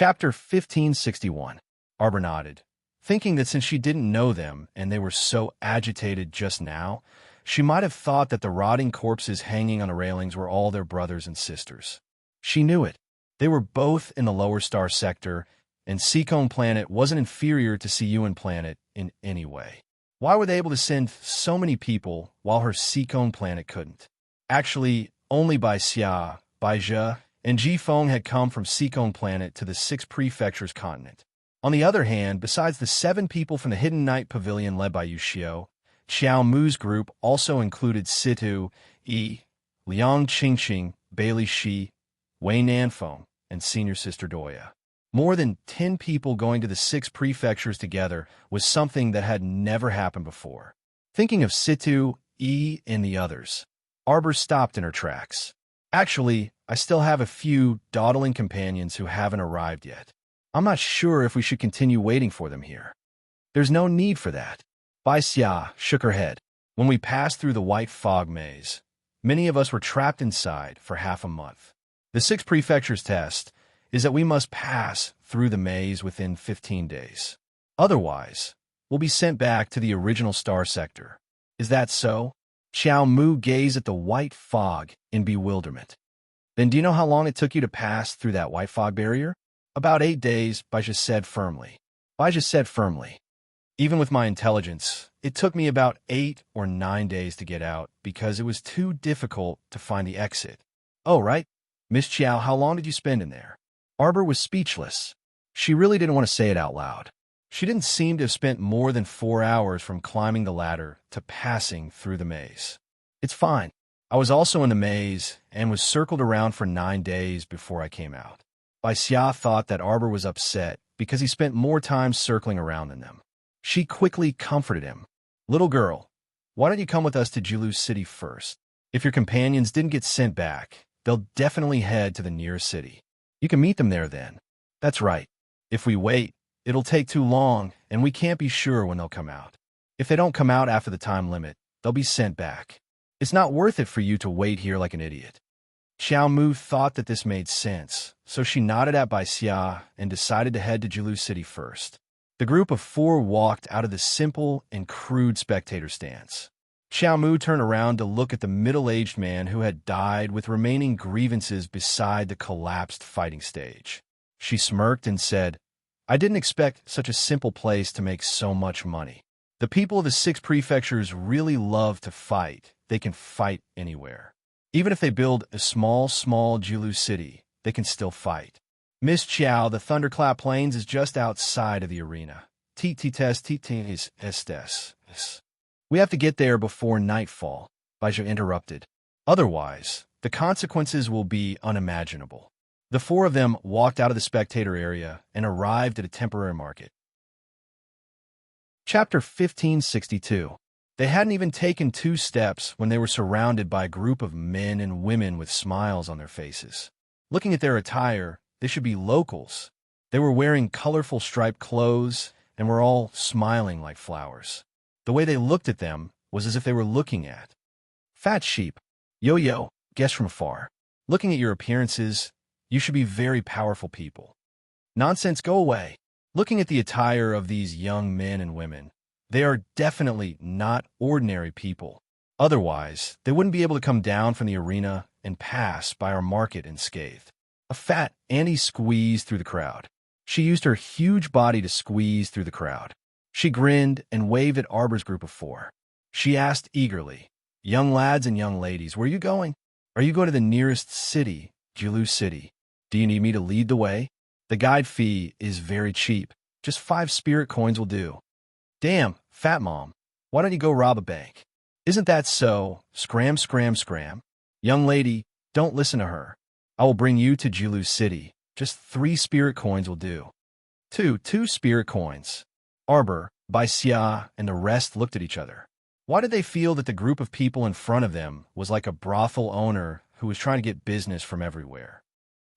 Chapter 1561. Arbor nodded, thinking that since she didn't know them and they were so agitated just now, she might have thought that the rotting corpses hanging on the railings were all their brothers and sisters. She knew it. They were both in the lower star sector, and Seacone Planet wasn't inferior to Cun Planet in any way. Why were they able to send so many people while her Seacone Planet couldn't? Actually, only Bai Xia, Bai Zhe, and Ji Feng had come from Seacone Planet to the 6 prefectures continent. On the other hand, besides the 7 people from the Hidden Night Pavilion led by Yu Xiao, Qiao Mu's group also included Situ, Yi, Liang Qingqing, Bailey Shi, Wei Nanfeng, and senior sister Doya. More than 10 people going to the 6 prefectures together was something that had never happened before. Thinking of Situ, Yi, and the others, Arbor stopped in her tracks. Actually, I still have a few dawdling companions who haven't arrived yet. I'm not sure if we should continue waiting for them here. There's no need for that. Bai Xia shook her head. When we passed through the white fog maze, many of us were trapped inside for half a month. The 6 prefectures test is that we must pass through the maze within 15 days. Otherwise, we'll be sent back to the original star sector. Is that so? Qiao Mu gazed at the white fog in bewilderment. Then do you know how long it took you to pass through that white fog barrier? About 8 days, Baizha said firmly. Baizha said firmly. Even with my intelligence, it took me about 8 or 9 days to get out because it was too difficult to find the exit. Oh, right. Miss Qiao, how long did you spend in there? Arbor was speechless. She really didn't want to say it out loud. She didn't seem to have spent more than 4 hours from climbing the ladder to passing through the maze. It's fine. I was also in the maze and was circled around for 9 days before I came out. Bai Xia thought that Arbor was upset because he spent more time circling around than them. She quickly comforted him. Little girl, why don't you come with us to Jilu City first? If your companions didn't get sent back, they'll definitely head to the nearest city. You can meet them there then. That's right. If we wait, it'll take too long, and we can't be sure when they'll come out. If they don't come out after the time limit, they'll be sent back. It's not worth it for you to wait here like an idiot. Qiao Mu thought that this made sense, so she nodded at Bai Xia and decided to head to Jilu City first. The group of 4 walked out of the simple and crude spectator stance. Qiao Mu turned around to look at the middle-aged man who had died with remaining grievances beside the collapsed fighting stage. She smirked and said, I didn't expect such a simple place to make so much money. The people of the 6 prefectures really love to fight. They can fight anywhere. Even if they build a small Jilu city, they can still fight. Miss Qiao, the Thunderclap Plains is just outside of the arena. Estes. We have to get there before nightfall, Baizha interrupted. Otherwise, the consequences will be unimaginable. The 4 of them walked out of the spectator area and arrived at a temporary market. Chapter 1562. They hadn't even taken 2 steps when they were surrounded by a group of men and women with smiles on their faces. Looking at their attire, they should be locals. They were wearing colorful striped clothes and were all smiling like flowers. The way they looked at them was as if they were looking at fat sheep. Yo, guess from afar. Looking at your appearances, you should be very powerful people. Nonsense, go away. Looking at the attire of these young men and women, they are definitely not ordinary people. Otherwise, they wouldn't be able to come down from the arena and pass by our market unscathed. A fat Annie squeezed through the crowd. She used her huge body to squeeze through the crowd. She grinned and waved at Arbor's group of 4. She asked eagerly, Young lads and young ladies, where are you going? Are you going to the nearest city, Jilu City? Do you need me to lead the way? The guide fee is very cheap. Just 5 spirit coins will do. Damn, fat mom, why don't you go rob a bank? Isn't that so? Scram. Young lady, don't listen to her. I will bring you to Jilu City. Just 3 spirit coins will do. Two spirit coins. Arbor, Bai Xia, and the rest looked at each other. Why did they feel that the group of people in front of them was like a brothel owner who was trying to get business from everywhere?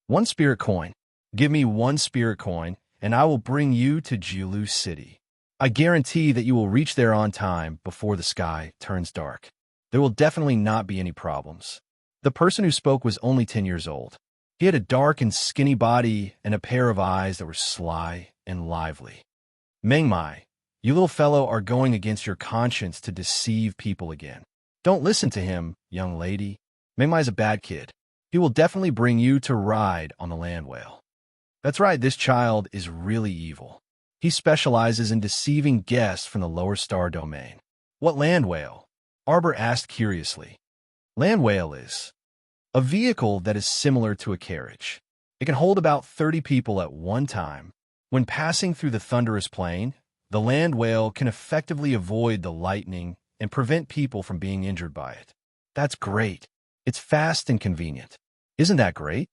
1 spirit coin. Give me 1 spirit coin, and I will bring you to Jilu City. I guarantee that you will reach there on time before the sky turns dark. There will definitely not be any problems. The person who spoke was only 10 years old. He had a dark and skinny body and a pair of eyes that were sly and lively. Meng Mai, you little fellow are going against your conscience to deceive people again. Don't listen to him, young lady. Meng Mai's a bad kid. He will definitely bring you to ride on the land whale. That's right, this child is really evil. He specializes in deceiving guests from the lower star domain. What land whale? Arbor asked curiously. Land whale is a vehicle that is similar to a carriage. It can hold about 30 people at one time. When passing through the thunderous plain, the land whale can effectively avoid the lightning and prevent people from being injured by it. That's great. It's fast and convenient. Isn't that great?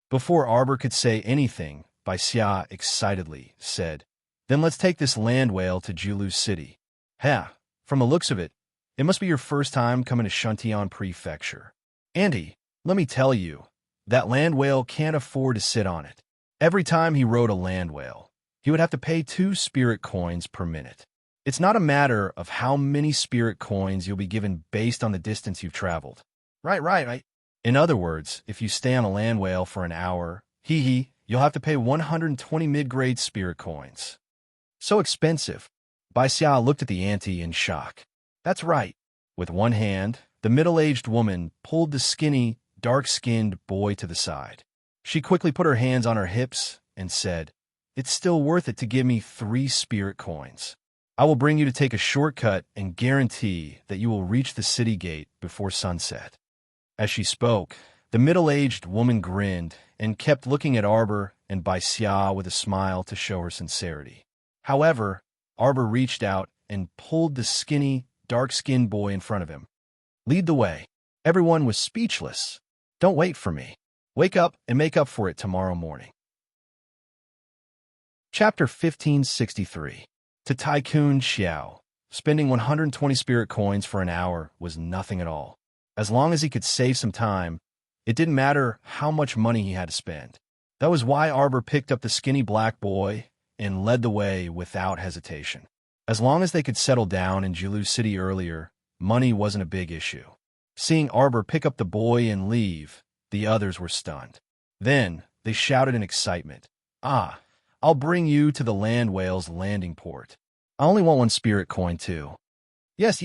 Before Arbor could say anything, Bai Xia excitedly said, Then let's take this land whale to Jiulu City. Ha, from the looks of it, it must be your first time coming to Shuntian Prefecture. Andy, let me tell you, that land whale can't afford to sit on it. Every time he rode a land whale, he would have to pay 2 spirit coins per minute. It's not a matter of how many spirit coins you'll be given based on the distance you've traveled. Right. In other words, if you stay on a land whale for an hour, you'll have to pay 120 mid-grade spirit coins. So expensive. Bai Xia looked at the auntie in shock. That's right. With one hand, the middle-aged woman pulled the skinny, dark-skinned boy to the side. She quickly put her hands on her hips and said, It's still worth it to give me 3 spirit coins. I will bring you to take a shortcut and guarantee that you will reach the city gate before sunset. As she spoke, the middle-aged woman grinned and kept looking at Arbor and Bai Xia with a smile to show her sincerity. However, Arbor reached out and pulled the skinny, dark-skinned boy in front of him. Lead the way. Everyone was speechless. Don't wait for me. Wake up and make up for it tomorrow morning. Chapter 1563. To Tycoon Xiao, spending 120 spirit coins for an hour was nothing at all. As long as he could save some time, it didn't matter how much money he had to spend. That was why Arbor picked up the skinny black boy and led the way without hesitation. As long as they could settle down in Jiulu City earlier, money wasn't a big issue. Seeing Arbor pick up the boy and leave, the others were stunned. Then they shouted in excitement, Ah, I'll bring you to the land whale's landing port. I only want 1 spirit coin too. Yes.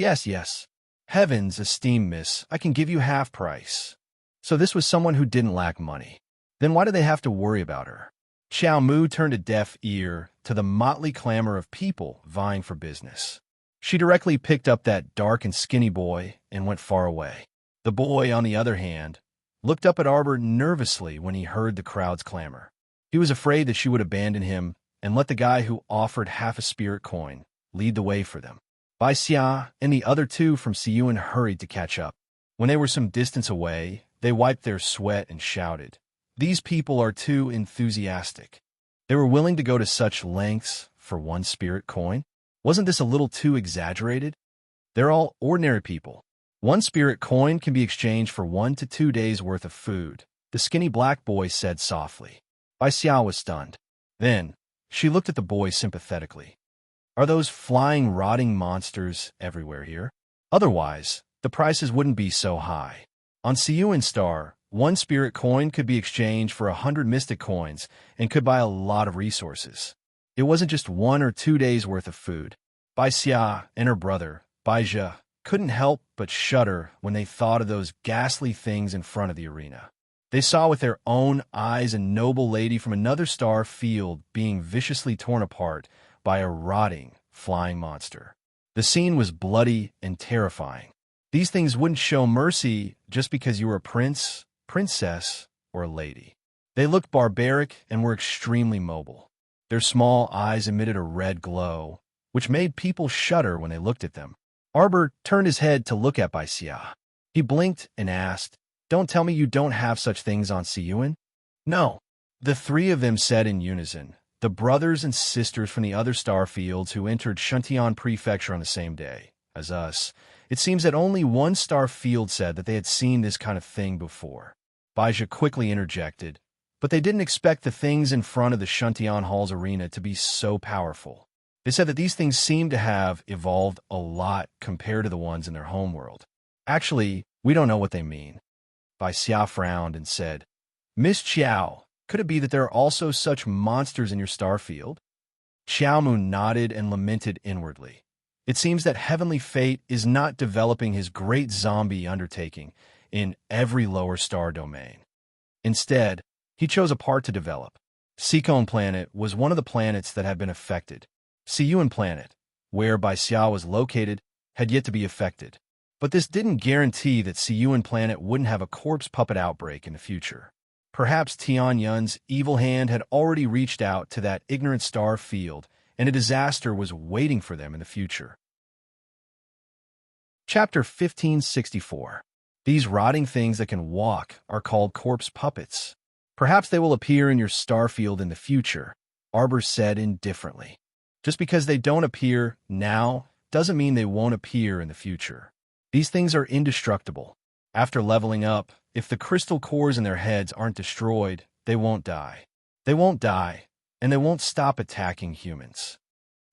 Heavens, esteemed miss, I can give you half price. So this was someone who didn't lack money. Then why did they have to worry about her? Xiao Mu turned a deaf ear to the motley clamor of people vying for business. She directly picked up that dark and skinny boy and went far away. The boy, on the other hand, looked up at Arbor nervously when he heard the crowd's clamor. He was afraid that she would abandon him and let the guy who offered half a spirit coin lead the way for them. Bai Xia and the other 2 from Siyuan hurried to catch up. When they were some distance away, they wiped their sweat and shouted, These people are too enthusiastic. They were willing to go to such lengths for 1 spirit coin? Wasn't this a little too exaggerated? They're all ordinary people. 1 spirit coin can be exchanged for 1 to 2 days' worth of food, the skinny black boy said softly. Bai Xia was stunned. Then, she looked at the boy sympathetically. Are those flying, rotting monsters everywhere here? Otherwise, the prices wouldn't be so high. On Siyuan Star, 1 spirit coin could be exchanged for 100 mystic coins and could buy a lot of resources. It wasn't just 1 or 2 days' worth of food. Bai Xia and her brother, Bai Zhe, couldn't help but shudder when they thought of those ghastly things in front of the arena. They saw with their own eyes a noble lady from another star field being viciously torn apart by a rotting, flying monster. The scene was bloody and terrifying. These things wouldn't show mercy just because you were a prince, princess, or a lady. They looked barbaric and were extremely mobile. Their small eyes emitted a red glow, which made people shudder when they looked at them. Arbor turned his head to look at Bai Xia. He blinked and asked, Don't tell me you don't have such things on Siyuan? No. The 3 of them said in unison, the brothers and sisters from the other star fields who entered Shuntian Prefecture on the same day as us. It seems that only 1 star field said that they had seen this kind of thing before. Bai Zhe quickly interjected, but they didn't expect the things in front of the Shuntian Hall's arena to be so powerful. They said that these things seemed to have evolved a lot compared to the ones in their homeworld. Actually, we don't know what they mean. Bai Xia frowned and said, Miss Xiao, could it be that there are also such monsters in your star field? Xiaomu nodded and lamented inwardly. It seems that Heavenly Fate is not developing his great zombie undertaking in every lower star domain. Instead, he chose a part to develop. Seacone Planet was one of the planets that had been affected. Siyuan Planet, where Xia was located, had yet to be affected. But this didn't guarantee that Siyuan Planet wouldn't have a corpse puppet outbreak in the future. Perhaps Tianyun's evil hand had already reached out to that ignorant star field, and a disaster was waiting for them in the future. Chapter 1564. These rotting things that can walk are called corpse puppets. Perhaps they will appear in your star field in the future, Arbor said indifferently. Just because they don't appear now doesn't mean they won't appear in the future. These things are indestructible. After leveling up, if the crystal cores in their heads aren't destroyed, they won't die. They won't die, and they won't stop attacking humans.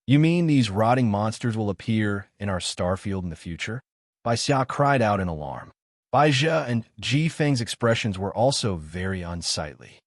You mean these rotting monsters will appear in our star field in the future? Bai Xia cried out in alarm. Bai Zhe and Ji Feng's expressions were also very unsightly.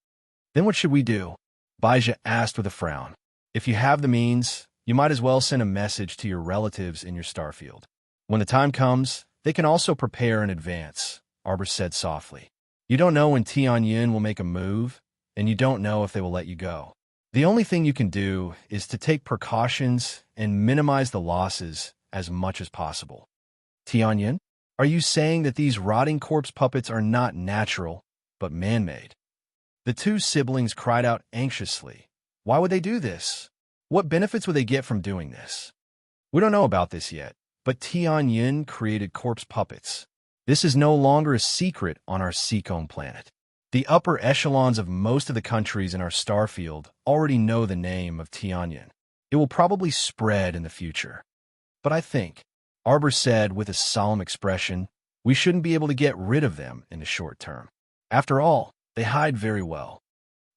Then what should we do? Bai Zhe asked with a frown. If you have the means, you might as well send a message to your relatives in your star field. When the time comes, they can also prepare in advance, Arbor said softly. You don't know when Tianyun will make a move, and you don't know if they will let you go. The only thing you can do is to take precautions and minimize the losses as much as possible. Tianyun, are you saying that these rotting corpse puppets are not natural, but man-made? The two siblings cried out anxiously. Why would they do this? What benefits would they get from doing this? We don't know about this yet, but Tianyun created corpse puppets. This is no longer a secret on our Seacone planet. The upper echelons of most of the countries in our star field already know the name of Tianyun. It will probably spread in the future. But I think, Arbor said with a solemn expression, we shouldn't be able to get rid of them in the short term. After all, they hide very well.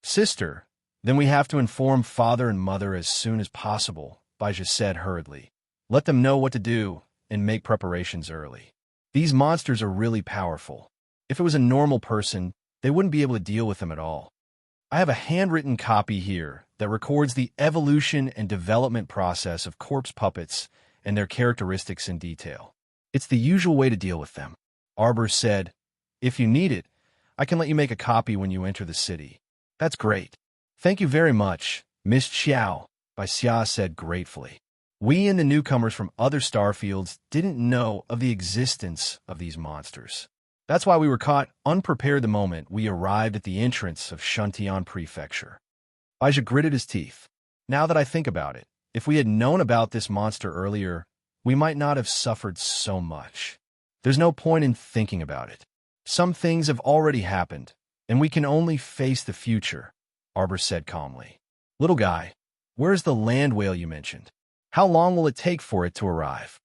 Sister, then we have to inform father and mother as soon as possible, Baija said hurriedly. Let them know what to do and make preparations early. These monsters are really powerful. If it was a normal person, they wouldn't be able to deal with them at all. I have a handwritten copy here that records the evolution and development process of corpse puppets and their characteristics in detail. It's the usual way to deal with them. Arbor said, if you need it, I can let you make a copy when you enter the city. That's great. Thank you very much, Miss Xiao, Bai Xia said gratefully. We and the newcomers from other star fields didn't know of the existence of these monsters. That's why we were caught unprepared the moment we arrived at the entrance of Shuntian Prefecture. Baija gritted his teeth. Now that I think about it, if we had known about this monster earlier, we might not have suffered so much. There's no point in thinking about it. Some things have already happened, and we can only face the future, Arbor said calmly. Little guy, where's the land whale you mentioned? How long will it take for it to arrive?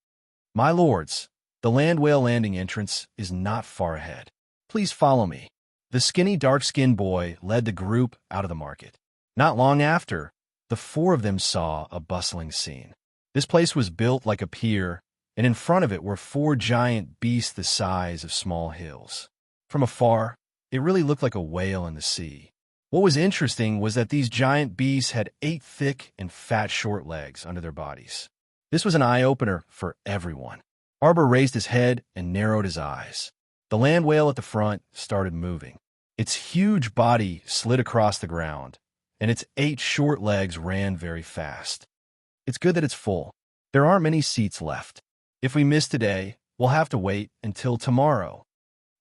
My lords, the land whale landing entrance is not far ahead. Please follow me. The skinny, dark-skinned boy led the group out of the market. Not long after, the four of them saw a bustling scene. This place was built like a pier, and in front of it were four giant beasts the size of small hills. From afar, it really looked like a whale in the sea. What was interesting was that these giant beasts had 8 thick and fat short legs under their bodies. This was an eye-opener for everyone. Arbor raised his head and narrowed his eyes. The land whale at the front started moving. Its huge body slid across the ground, and its 8 short legs ran very fast. It's good that it's full. There aren't many seats left. If we miss today, we'll have to wait until tomorrow.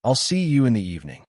I'll see you in the evening.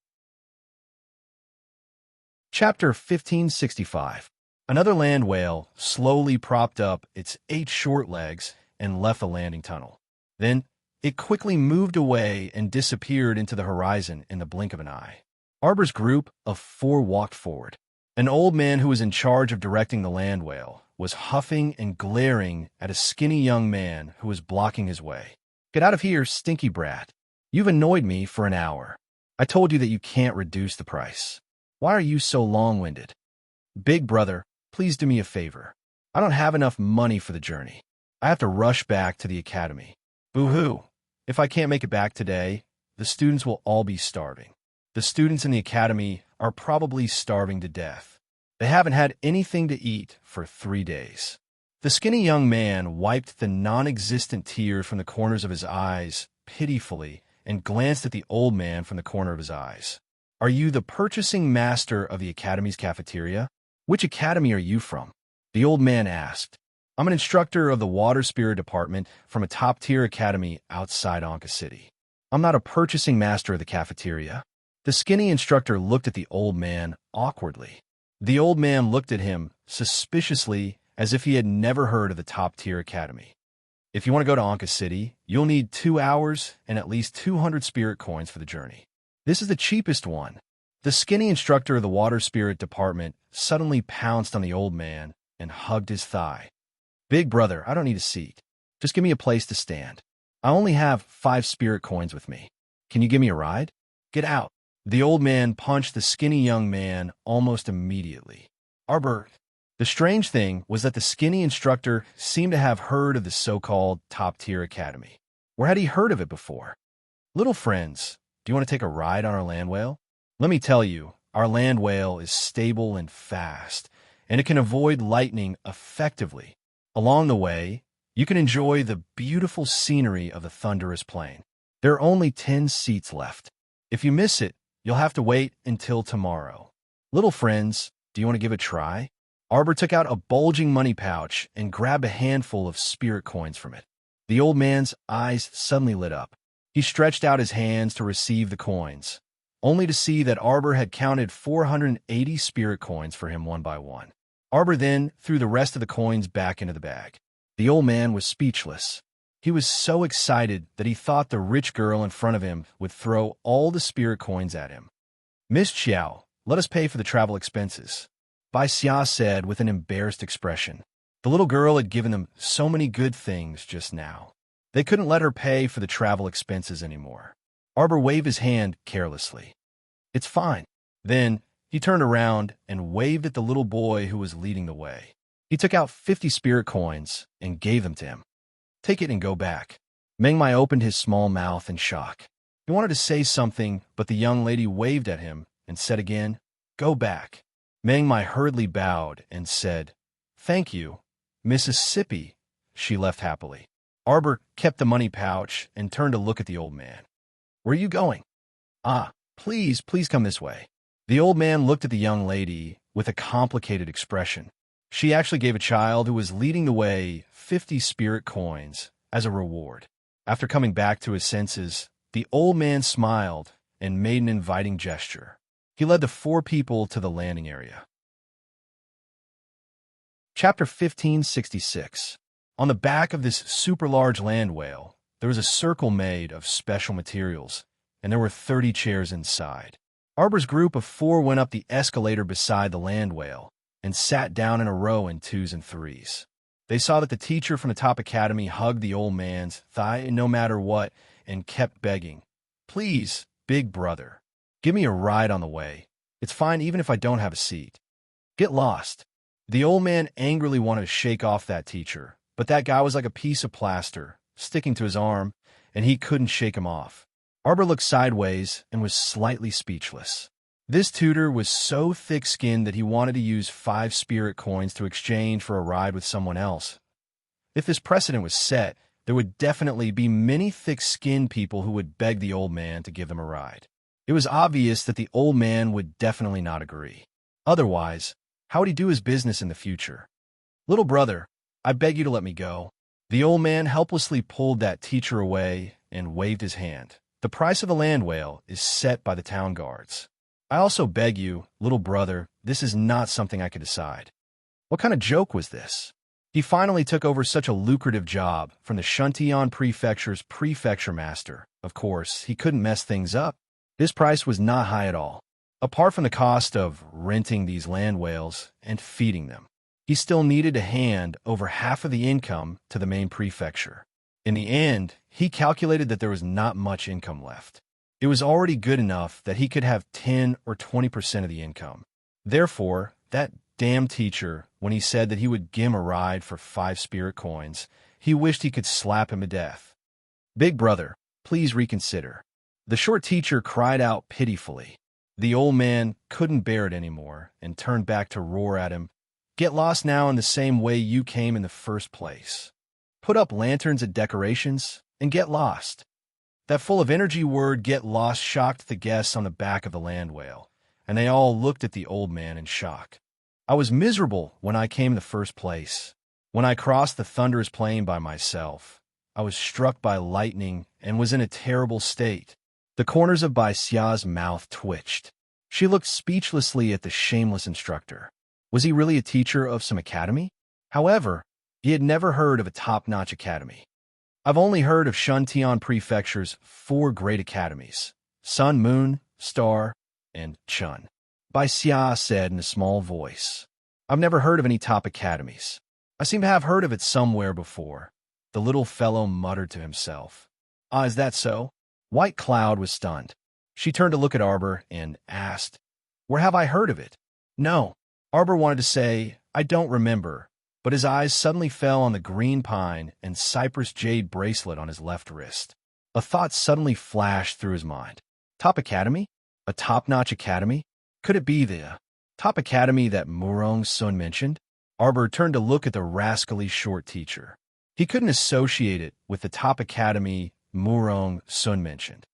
Chapter 1565. Another land whale slowly propped up its 8 short legs and left the landing tunnel. Then, it quickly moved away and disappeared into the horizon in the blink of an eye. Arbor's group of 4 walked forward. An old man who was in charge of directing the land whale was huffing and glaring at a skinny young man who was blocking his way. Get out of here, stinky brat. You've annoyed me for an hour. I told you that you can't reduce the price. Why are you so long-winded? Big brother, please do me a favor. I don't have enough money for the journey. I have to rush back to the academy. Boo-hoo. If I can't make it back today, the students will all be starving. The students in the academy are probably starving to death. They haven't had anything to eat for 3 days. The skinny young man wiped the non-existent tears from the corners of his eyes pitifully and glanced at the old man from the corner of his eyes. Are you the purchasing master of the academy's cafeteria? Which academy are you from? The old man asked. I'm an instructor of the water spirit department from a top-tier academy outside Anka City. I'm not a purchasing master of the cafeteria. The skinny instructor looked at the old man awkwardly. The old man looked at him suspiciously as if he had never heard of the top-tier academy. If you want to go to Anka City, you'll need 2 hours and at least 200 spirit coins for the journey. This is the cheapest one. The skinny instructor of the water spirit department suddenly pounced on the old man and hugged his thigh. Big brother, I don't need a seat. Just give me a place to stand. I only have 5 spirit coins with me. Can you give me a ride? Get out. The old man punched the skinny young man almost immediately. Arbor. The strange thing was that the skinny instructor seemed to have heard of the so-called top-tier academy. Where had he heard of it before? Little friends, do you want to take a ride on our land whale? Let me tell you, our land whale is stable and fast, and it can avoid lightning effectively. Along the way, you can enjoy the beautiful scenery of the thunderous plain. There are only 10 seats left. If you miss it, you'll have to wait until tomorrow. Little friends, do you want to give it a try? Arbor took out a bulging money pouch and grabbed a handful of spirit coins from it. The old man's eyes suddenly lit up. He stretched out his hands to receive the coins, only to see that Arbor had counted 480 spirit coins for him one by one. Arbor then threw the rest of the coins back into the bag. The old man was speechless. He was so excited that he thought the rich girl in front of him would throw all the spirit coins at him. Miss Xiao, let us pay for the travel expenses, Bai Xia said with an embarrassed expression. The little girl had given them so many good things just now. They couldn't let her pay for the travel expenses anymore. Arbor waved his hand carelessly. It's fine. Then he turned around and waved at the little boy who was leading the way. He took out 50 spirit coins and gave them to him. Take it and go back. Meng Mai opened his small mouth in shock. He wanted to say something, but the young lady waved at him and said again, Go back. Meng Mai hurriedly bowed and said, Thank you, Mississippi. She left happily. Arbor kept the money pouch and turned to look at the old man. Where are you going? Ah, please come this way. The old man looked at the young lady with a complicated expression. She actually gave a child who was leading the way 50 spirit coins as a reward. After coming back to his senses, the old man smiled and made an inviting gesture. He led the 4 people to the landing area. Chapter 1566. On the back of this super large land whale, there was a circle made of special materials, and there were 30 chairs inside. Arbor's group of 4 went up the escalator beside the land whale and sat down in a row in 2s and 3s. They saw that the teacher from the top academy hugged the old man's thigh no matter what and kept begging, Please, big brother, give me a ride on the way. It's fine even if I don't have a seat. Get lost. The old man angrily wanted to shake off that teacher, but that guy was like a piece of plaster, sticking to his arm, and he couldn't shake him off. Arbor looked sideways and was slightly speechless. This tutor was so thick-skinned that he wanted to use 5 spirit coins to exchange for a ride with someone else. If this precedent was set, there would definitely be many thick-skinned people who would beg the old man to give them a ride. It was obvious that the old man would definitely not agree. Otherwise, how would he do his business in the future? Little brother, I beg you to let me go. The old man helplessly pulled that teacher away and waved his hand. The price of a land whale is set by the town guards. I also beg you, little brother, this is not something I could decide. What kind of joke was this? He finally took over such a lucrative job from the Shuntian Prefecture's prefecture master. Of course, he couldn't mess things up. This price was not high at all. Apart from the cost of renting these land whales and feeding them, he still needed to hand over half of the income to the main prefecture. In the end, he calculated that there was not much income left. It was already good enough that he could have 10 or 20% of the income. Therefore, that damn teacher, when he said that he would give him a ride for 5 spirit coins, he wished he could slap him to death. Big brother, please reconsider. The short teacher cried out pitifully. The old man couldn't bear it anymore and turned back to roar at him. Get lost now in the same way you came in the first place. Put up lanterns and decorations and get lost. That full of energy word, get lost, shocked the guests on the back of the land whale, and they all looked at the old man in shock. I was miserable when I came in the first place. When I crossed the thunderous plain by myself, I was struck by lightning and was in a terrible state. The corners of Bai Xia's mouth twitched. She looked speechlessly at the shameless instructor. Was he really a teacher of some academy? However, he had never heard of a top-notch academy. I've only heard of Shuntian Prefecture's 4 great academies: Sun, Moon, Star, and Chun. Bai Xia said in a small voice. I've never heard of any top academies. I seem to have heard of it somewhere before. The little fellow muttered to himself. Ah, is that so? White Cloud was stunned. She turned to look at Arbor and asked, Where have I heard of it? No. Arbor wanted to say, I don't remember, but his eyes suddenly fell on the green pine and cypress jade bracelet on his left wrist. A thought suddenly flashed through his mind. Top Academy? A top-notch academy? Could it be the top academy that Murong Sun mentioned? Arbor turned to look at the rascally short teacher. He couldn't associate it with the top academy Murong Sun mentioned.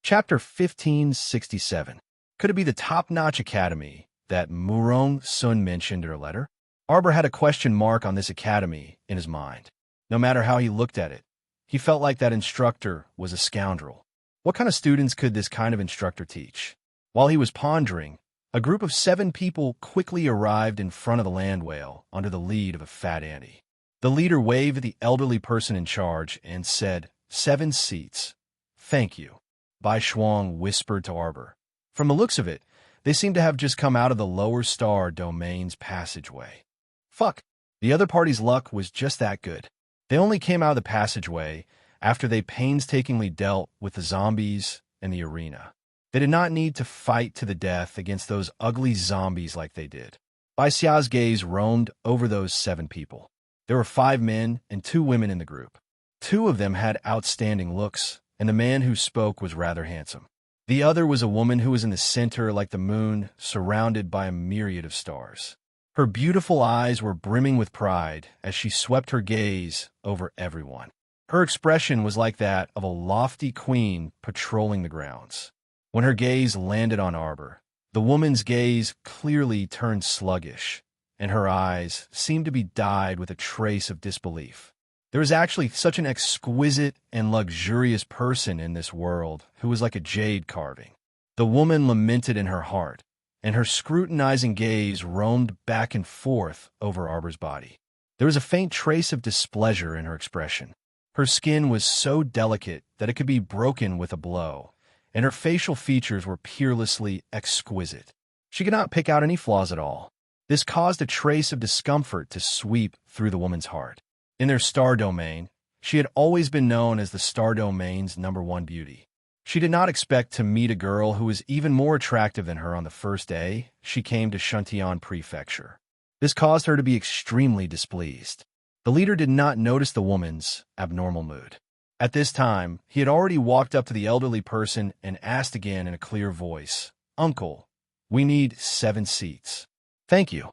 Chapter 1567. Could it be the top-notch academy that Murong Sun mentioned in her letter? Arbor had a question mark on this academy in his mind. No matter how he looked at it, he felt like that instructor was a scoundrel. What kind of students could this kind of instructor teach? While he was pondering, a group of 7 people quickly arrived in front of the land whale under the lead of a fat auntie. The leader waved at the elderly person in charge and said, 7 seats. Thank you. Bai Shuang whispered to Arbor. From the looks of it, they seemed to have just come out of the lower star domain's passageway. Fuck, the other party's luck was just that good. They only came out of the passageway after they painstakingly dealt with the zombies in the arena. They did not need to fight to the death against those ugly zombies like they did. Bai Xia's gaze roamed over those 7 people. There were 5 men and 2 women in the group. 2 of them had outstanding looks, and the man who spoke was rather handsome. The other was a woman who was in the center like the moon, surrounded by a myriad of stars. Her beautiful eyes were brimming with pride as she swept her gaze over everyone. Her expression was like that of a lofty queen patrolling the grounds. When her gaze landed on Arbor, the woman's gaze clearly turned sluggish, and her eyes seemed to be dyed with a trace of disbelief. There was actually such an exquisite and luxurious person in this world who was like a jade carving. The woman lamented in her heart, and her scrutinizing gaze roamed back and forth over Arbor's body. There was a faint trace of displeasure in her expression. Her skin was so delicate that it could be broken with a blow, and her facial features were peerlessly exquisite. She could not pick out any flaws at all. This caused a trace of discomfort to sweep through the woman's heart. In their star domain, she had always been known as the star domain's #1 beauty. She did not expect to meet a girl who was even more attractive than her on the first day she came to Shuntian Prefecture. This caused her to be extremely displeased. The leader did not notice the woman's abnormal mood. At this time, he had already walked up to the elderly person and asked again in a clear voice, Uncle, we need 7 seats. Thank you.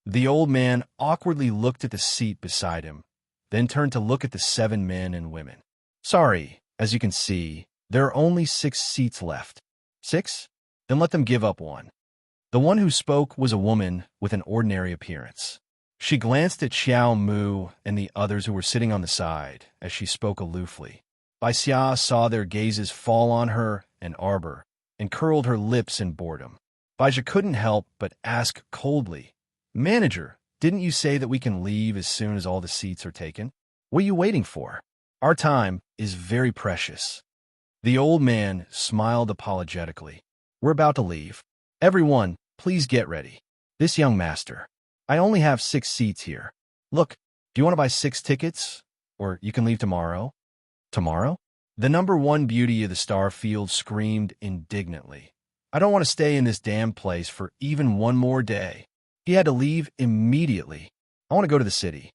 The old man awkwardly looked at the seat beside him, then turned to look at the 7 men and women. Sorry, as you can see, there are only 6 seats left. 6? Then let them give up 1. The one who spoke was a woman with an ordinary appearance. She glanced at Xiao Mu and the others who were sitting on the side as she spoke aloofly. Bai Xia saw their gazes fall on her and Arbor and curled her lips in boredom. Baija couldn't help but ask coldly, Manager, didn't you say that we can leave as soon as all the seats are taken? What are you waiting for? Our time is very precious. The old man smiled apologetically. We're about to leave. Everyone, please get ready. This young master. I only have 6 seats here. Look, do you want to buy 6 tickets? Or you can leave tomorrow. Tomorrow? The #1 beauty of the star field screamed indignantly. I don't want to stay in this damn place for even 1 more day. He had to leave immediately. I want to go to the city.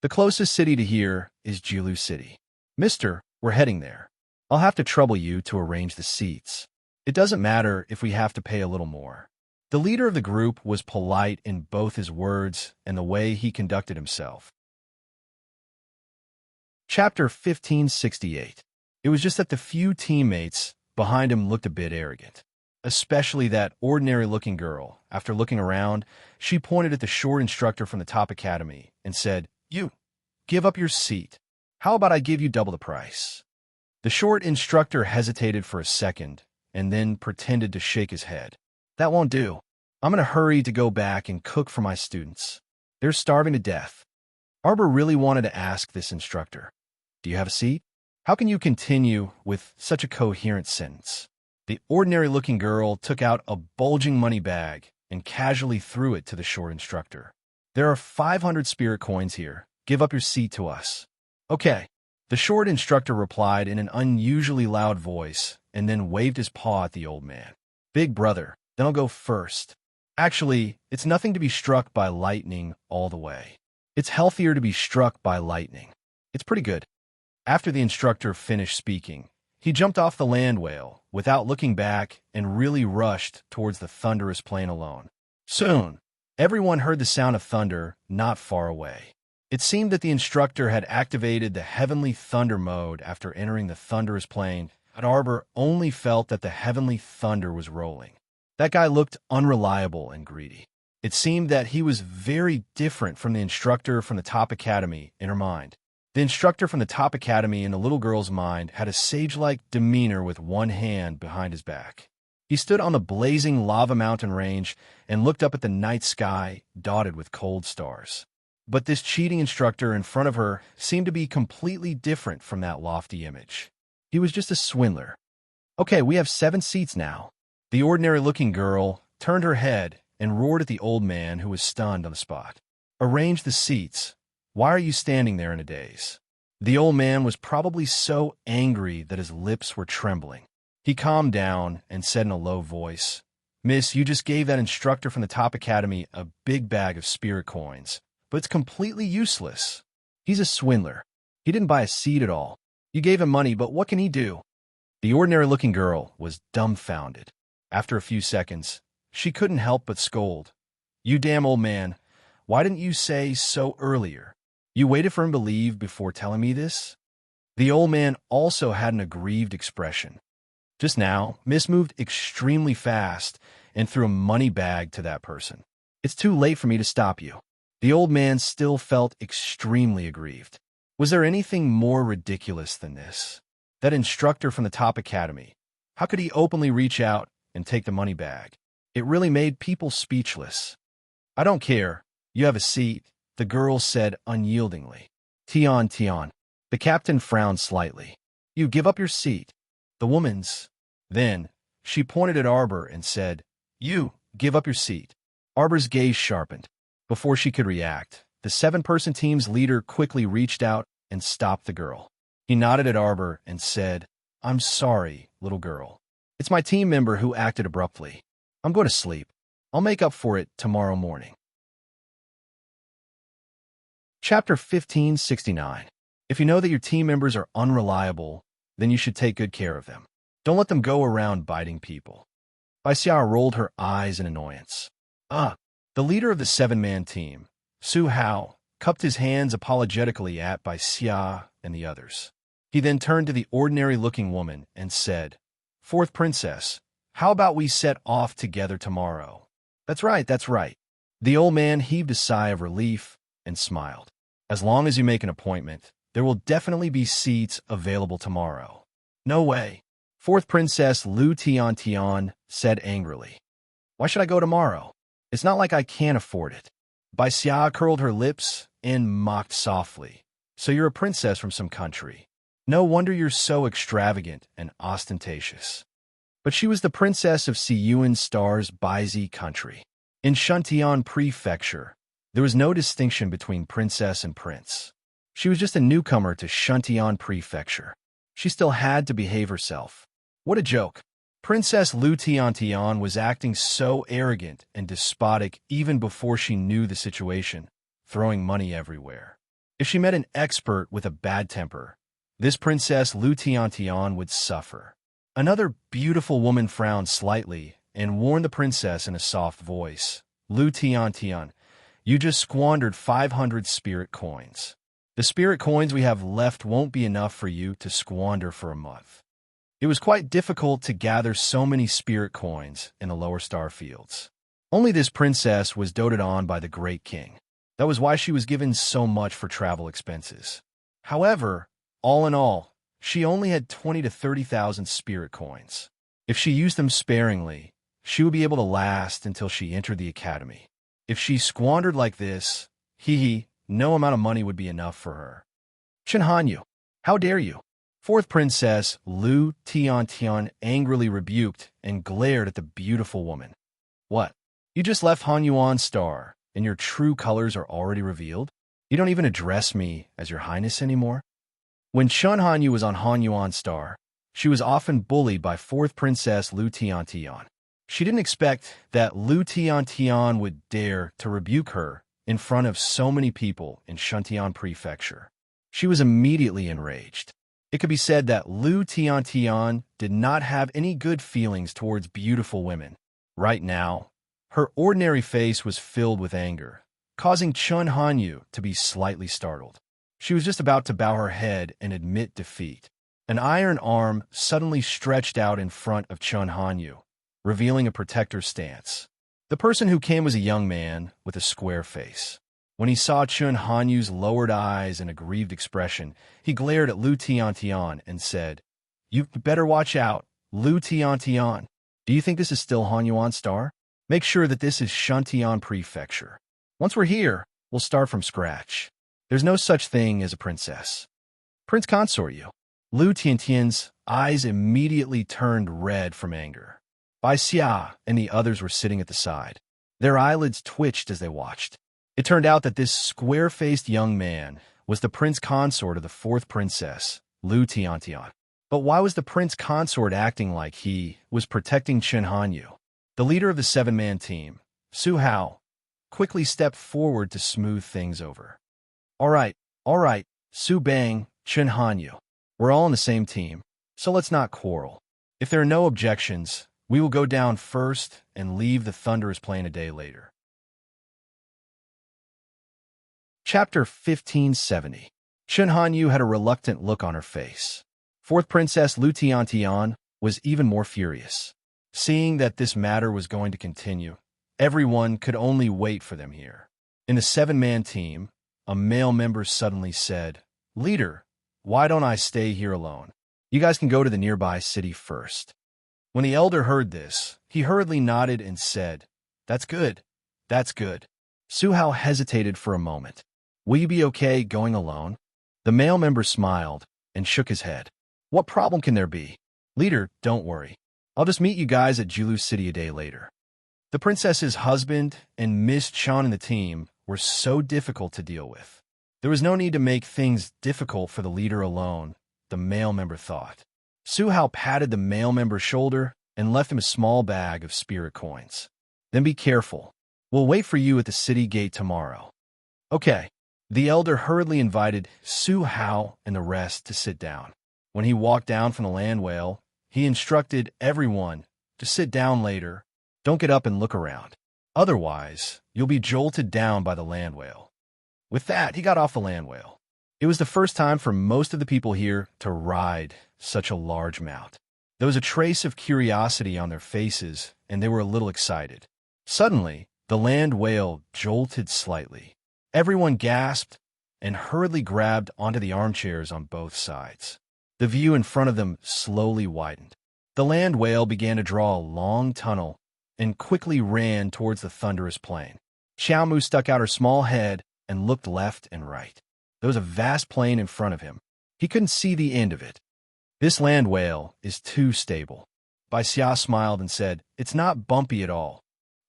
The closest city to here is Jilu City. Mister, we're heading there. I'll have to trouble you to arrange the seats. It doesn't matter if we have to pay a little more. The leader of the group was polite in both his words and the way he conducted himself. Chapter 1568. It was just that the few teammates behind him looked a bit arrogant. Especially that ordinary-looking girl. After looking around, she pointed at the short instructor from the top academy and said, "You, give up your seat. How about I give you double the price?" The short instructor hesitated for a second and then pretended to shake his head. "That won't do. I'm in a hurry to go back and cook for my students. They're starving to death." Arbor really wanted to ask this instructor, "Do you have a seat? How can you continue with such a coherent sentence?" The ordinary-looking girl took out a bulging money bag and casually threw it to the short instructor. "There are 500 spirit coins here. Give up your seat to us." "Okay." The short instructor replied in an unusually loud voice and then waved his paw at the old man. "Big brother, then I'll go first. Actually, it's nothing to be struck by lightning all the way. It's healthier to be struck by lightning. It's pretty good." After the instructor finished speaking, he jumped off the land whale without looking back and really rushed towards the thunderous plain alone. Soon, everyone heard the sound of thunder not far away. It seemed that the instructor had activated the heavenly thunder mode after entering the thunderous plain, but Arbor only felt that the heavenly thunder was rolling. That guy looked unreliable and greedy. It seemed that he was very different from the instructor from the top academy in her mind. The instructor from the top academy in the little girl's mind had a sage-like demeanor with one hand behind his back. He stood on the blazing lava mountain range and looked up at the night sky dotted with cold stars. But this cheating instructor in front of her seemed to be completely different from that lofty image. He was just a swindler. "Okay, we have 7 seats now." The ordinary-looking girl turned her head and roared at the old man who was stunned on the spot. "Arrange the seats. Why are you standing there in a daze?" The old man was probably so angry that his lips were trembling. He calmed down and said in a low voice, "Miss, you just gave that instructor from the top academy a big bag of spirit coins, but it's completely useless. He's a swindler. He didn't buy a seat at all. You gave him money, but what can he do?" The ordinary-looking girl was dumbfounded. After a few seconds, she couldn't help but scold, "You damn old man, why didn't you say so earlier? You waited for him to leave before telling me this?" The old man also had an aggrieved expression. Just now, Miss moved extremely fast and threw a money bag to that person. "It's too late for me to stop you." The old man still felt extremely aggrieved. Was there anything more ridiculous than this? That instructor from the top academy. How could he openly reach out and take the money bag? It really made people speechless. "I don't care. You have a seat," the girl said unyieldingly. Tion. The captain frowned slightly. "You give up your seat." The woman's. Then, she pointed at Arbor and said, "You, give up your seat." Arbor's gaze sharpened. Before she could react, the 7-person team's leader quickly reached out and stopped the girl. He nodded at Arbor and said, "I'm sorry, little girl. It's my team member who acted abruptly. I'm going to sleep. I'll make up for it tomorrow morning." Chapter 1569. If you know that your team members are unreliable, then you should take good care of them. Don't let them go around biting people. Bai Xia rolled her eyes in annoyance. The leader of the 7-man team, Su Hao, cupped his hands apologetically at Bai Xia and the others. He then turned to the ordinary-looking woman and said, "Fourth princess, how about we set off together tomorrow?" That's right. The old man heaved a sigh of relief and smiled. "As long as you make an appointment, there will definitely be seats available tomorrow." "No way." Fourth Princess Lu Tian said angrily. "Why should I go tomorrow? It's not like I can't afford it." Bai Xia curled her lips and mocked softly. "So you're a princess from some country. No wonder you're so extravagant and ostentatious." But she was the princess of Siyuan Star's Baizi country. In Shuntian Prefecture, there was no distinction between princess and prince. She was just a newcomer to Shuntian Prefecture. She still had to behave herself. What a joke. Princess Lu Tian was acting so arrogant and despotic even before she knew the situation, throwing money everywhere. If she met an expert with a bad temper, this Princess Lu Tian would suffer. Another beautiful woman frowned slightly and warned the princess in a soft voice. Lu Tian Tian, you just squandered 500 spirit coins. The spirit coins we have left won't be enough for you to squander for a month. It was quite difficult to gather so many spirit coins in the lower star fields. Only this princess was doted on by the great king. That was why she was given so much for travel expenses. However, all in all, she only had 20 to 30,000 spirit coins. If she used them sparingly, she would be able to last until she entered the academy. If she squandered like this, no amount of money would be enough for her. Chen Hanyu, how dare you? Fourth princess Lu Tian angrily rebuked and glared at the beautiful woman. What? You just left Hanyuan Star, and your true colors are already revealed? You don't even address me as your highness anymore? When Chen Hanyu was on Hanyuan Star, she was often bullied by fourth princess Lu Tian. She didn't expect that Lu Tian would dare to rebuke her in front of so many people in Shuntian Prefecture. She was immediately enraged. It could be said that Lu Tian did not have any good feelings towards beautiful women. Right now, her ordinary face was filled with anger, causing Chen Hanyu to be slightly startled. She was just about to bow her head and admit defeat. An iron arm suddenly stretched out in front of Chen Hanyu, revealing a protector's stance. The person who came was a young man with a square face. When he saw Chen Hanyu's lowered eyes and aggrieved expression, he glared at Lu Tian and said, "You better watch out, Lu Tian. Do you think this is still Hanyuan Star? Make sure that this is Shuntian Prefecture. Once we're here, we'll start from scratch. There's no such thing as a princess." Prince Consort, you. Lu Tian's eyes immediately turned red from anger. Bai Xia and the others were sitting at the side. Their eyelids twitched as they watched. It turned out that this square-faced young man was the prince consort of the fourth princess, Lu Tian. But why was the prince consort acting like he was protecting Chen Hanyu? The leader of the seven-man team, Su Hao, quickly stepped forward to smooth things over. All right, Su Bang, Chen Hanyu. We're all on the same team, so let's not quarrel. If there are no objections, we will go down first and leave the Thunderous Plain a day later. Chapter 1570. Chen Hanyu had a reluctant look on her face. Fourth Princess Lu Tian was even more furious. Seeing that this matter was going to continue, everyone could only wait for them here. In the seven-man team, a male member suddenly said, "Leader, why don't I stay here alone? You guys can go to the nearby city first." When the elder heard this, he hurriedly nodded and said, That's good. Su Hao hesitated for a moment. "Will you be okay going alone?" The male member smiled and shook his head. "What problem can there be? Leader, don't worry. I'll just meet you guys at Julu City a day later." The princess's husband and Miss Chan and the team were so difficult to deal with. There was no need to make things difficult for the leader alone, the male member thought. Su Hao patted the male member's shoulder and left him a small bag of spirit coins. "Then be careful. We'll wait for you at the city gate tomorrow." Okay. The elder hurriedly invited Su Hao and the rest to sit down. When he walked down from the land whale, he instructed everyone to sit down later. Don't get up and look around. Otherwise, you'll be jolted down by the land whale. With that, he got off the land whale. It was the first time for most of the people here to ride such a large mount. There was a trace of curiosity on their faces, and they were a little excited. Suddenly, the land whale jolted slightly. Everyone gasped and hurriedly grabbed onto the armchairs on both sides. The view in front of them slowly widened. The land whale began to draw a long tunnel and quickly ran towards the thunderous plain. Xiaomu stuck out her small head and looked left and right. There was a vast plain in front of him. He couldn't see the end of it. "This land whale is too stable." Bai Xia smiled and said, "It's not bumpy at all.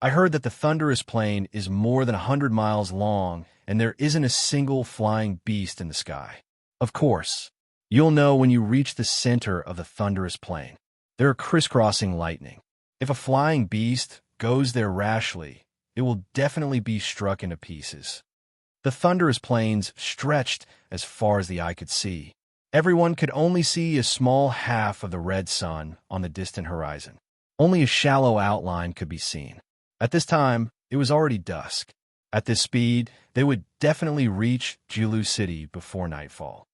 I heard that the thunderous plain is more than 100 miles long, and there isn't a single flying beast in the sky. Of course, you'll know when you reach the center of the thunderous plain. There are crisscrossing lightning. If a flying beast goes there rashly, it will definitely be struck into pieces." The thunderous plains stretched as far as the eye could see. Everyone could only see a small half of the red sun on the distant horizon. Only a shallow outline could be seen. At this time, it was already dusk. At this speed, they would definitely reach Julu City before nightfall.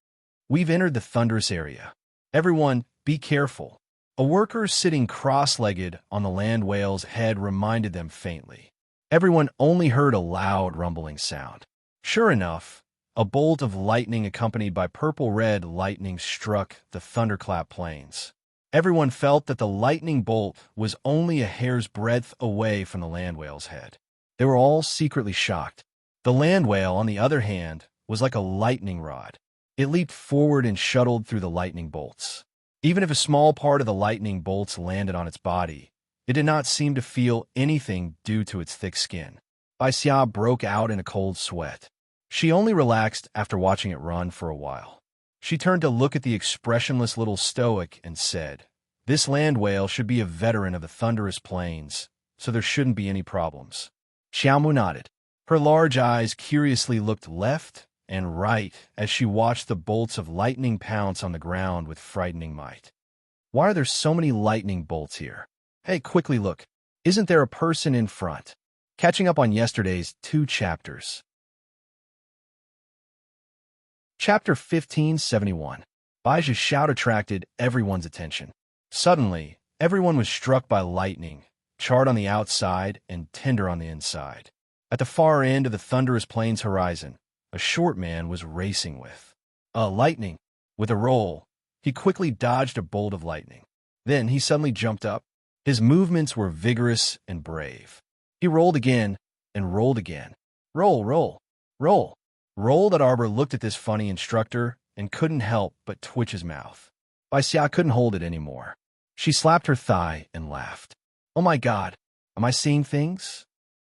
We've entered the thunderous area. Everyone, be careful. A worker sitting cross-legged on the land whale's head reminded them faintly. Everyone only heard a loud rumbling sound. Sure enough, a bolt of lightning accompanied by purple-red lightning struck the thunderclap plains. Everyone felt that the lightning bolt was only a hair's breadth away from the land whale's head. They were all secretly shocked. The land whale, on the other hand, was like a lightning rod. It leaped forward and shuttled through the lightning bolts. Even if a small part of the lightning bolts landed on its body, it did not seem to feel anything due to its thick skin. Bai Xia broke out in a cold sweat. She only relaxed after watching it run for a while. She turned to look at the expressionless little stoic and said, "This land whale should be a veteran of the thunderous plains, so there shouldn't be any problems." Xiaomu nodded. Her large eyes curiously looked left and right as she watched the bolts of lightning pounce on the ground with frightening might. Why are there so many lightning bolts here? Hey, quickly look. Isn't there a person in front? Catching up on yesterday's 2 chapters. Chapter 1571. Baiji's shout attracted everyone's attention. Suddenly, everyone was struck by lightning, charred on the outside and tender on the inside. At the far end of the thunderous plains horizon, a short man was racing with lightning. With a roll, he quickly dodged a bolt of lightning. Then he suddenly jumped up. His movements were vigorous and brave. He rolled again and rolled again. Roll, roll, roll. Roll. That Arbor looked at this funny instructor and couldn't help but twitch his mouth. Bai Xia couldn't hold it anymore. She slapped her thigh and laughed. Oh my God, am I seeing things?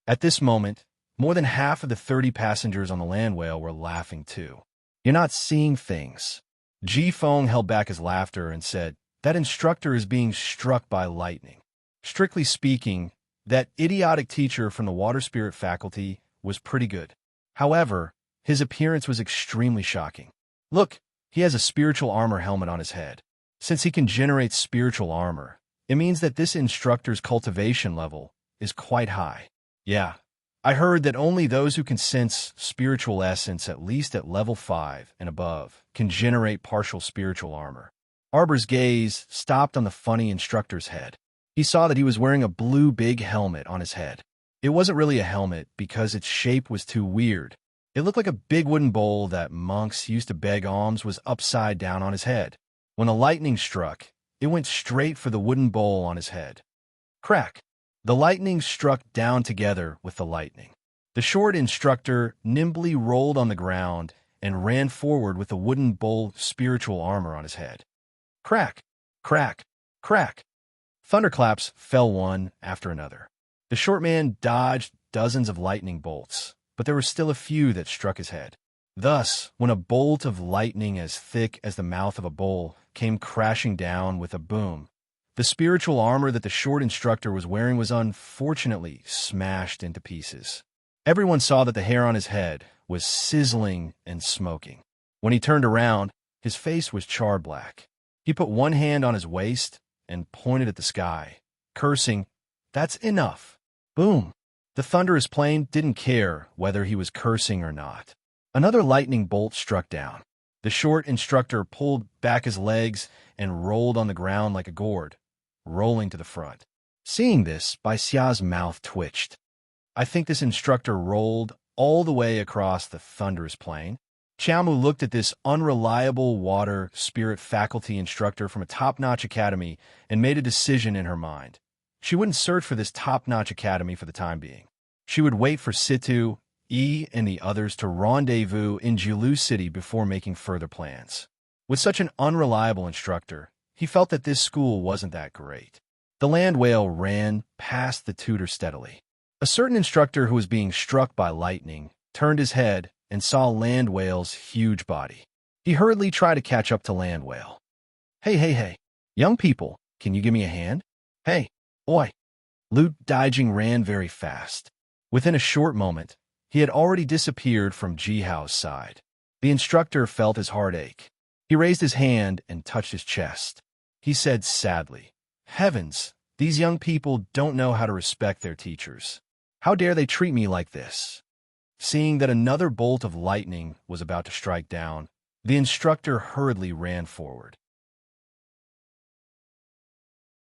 At this moment, more than half of the 30 passengers on the land whale were laughing too. You're not seeing things. Ji Feng held back his laughter and said, that instructor is being struck by lightning. Strictly speaking, that idiotic teacher from the water spirit faculty was pretty good. However, his appearance was extremely shocking. Look, he has a spiritual armor helmet on his head. Since he can generate spiritual armor, it means that this instructor's cultivation level is quite high. Yeah, I heard that only those who can sense spiritual essence at least at level 5 and above can generate partial spiritual armor. Arbor's gaze stopped on the funny instructor's head. He saw that he was wearing a blue big helmet on his head. It wasn't really a helmet because its shape was too weird. It looked like a big wooden bowl that monks used to beg alms was upside down on his head. When the lightning struck, it went straight for the wooden bowl on his head. Crack! The lightning struck down together with the lightning. The short instructor nimbly rolled on the ground and ran forward with the wooden bowl spiritual armor on his head. Crack! Crack! Crack! Thunderclaps fell one after another. The short man dodged dozens of lightning bolts, but there were still a few that struck his head. Thus, when a bolt of lightning as thick as the mouth of a bowl came crashing down with a boom, the spiritual armor that the short instructor was wearing was unfortunately smashed into pieces. Everyone saw that the hair on his head was sizzling and smoking. When he turned around, his face was charred black. He put one hand on his waist and pointed at the sky, cursing, "That's enough." Boom! The thunderous plane didn't care whether he was cursing or not. Another lightning bolt struck down. The short instructor pulled back his legs and rolled on the ground like a gourd, rolling to the front. Seeing this, Bai Xia's mouth twitched. I think this instructor rolled all the way across the thunderous plain. Xiaomu looked at this unreliable water spirit faculty instructor from a top-notch academy and made a decision in her mind. She wouldn't search for this top-notch academy for the time being. She would wait for Situ, Yi, and the others to rendezvous in Julu City before making further plans. With such an unreliable instructor, he felt that this school wasn't that great. The land whale ran past the tutor steadily. A certain instructor who was being struck by lightning turned his head and saw land whale's huge body. He hurriedly tried to catch up to land whale. Hey, young people, can you give me a hand? Hey, oi. Lu Daijing ran very fast. Within a short moment, he had already disappeared from Jihao's side. The instructor felt his heart ache. He raised his hand and touched his chest. He said sadly, "Heavens, these young people don't know how to respect their teachers. How dare they treat me like this?" Seeing that another bolt of lightning was about to strike down, the instructor hurriedly ran forward.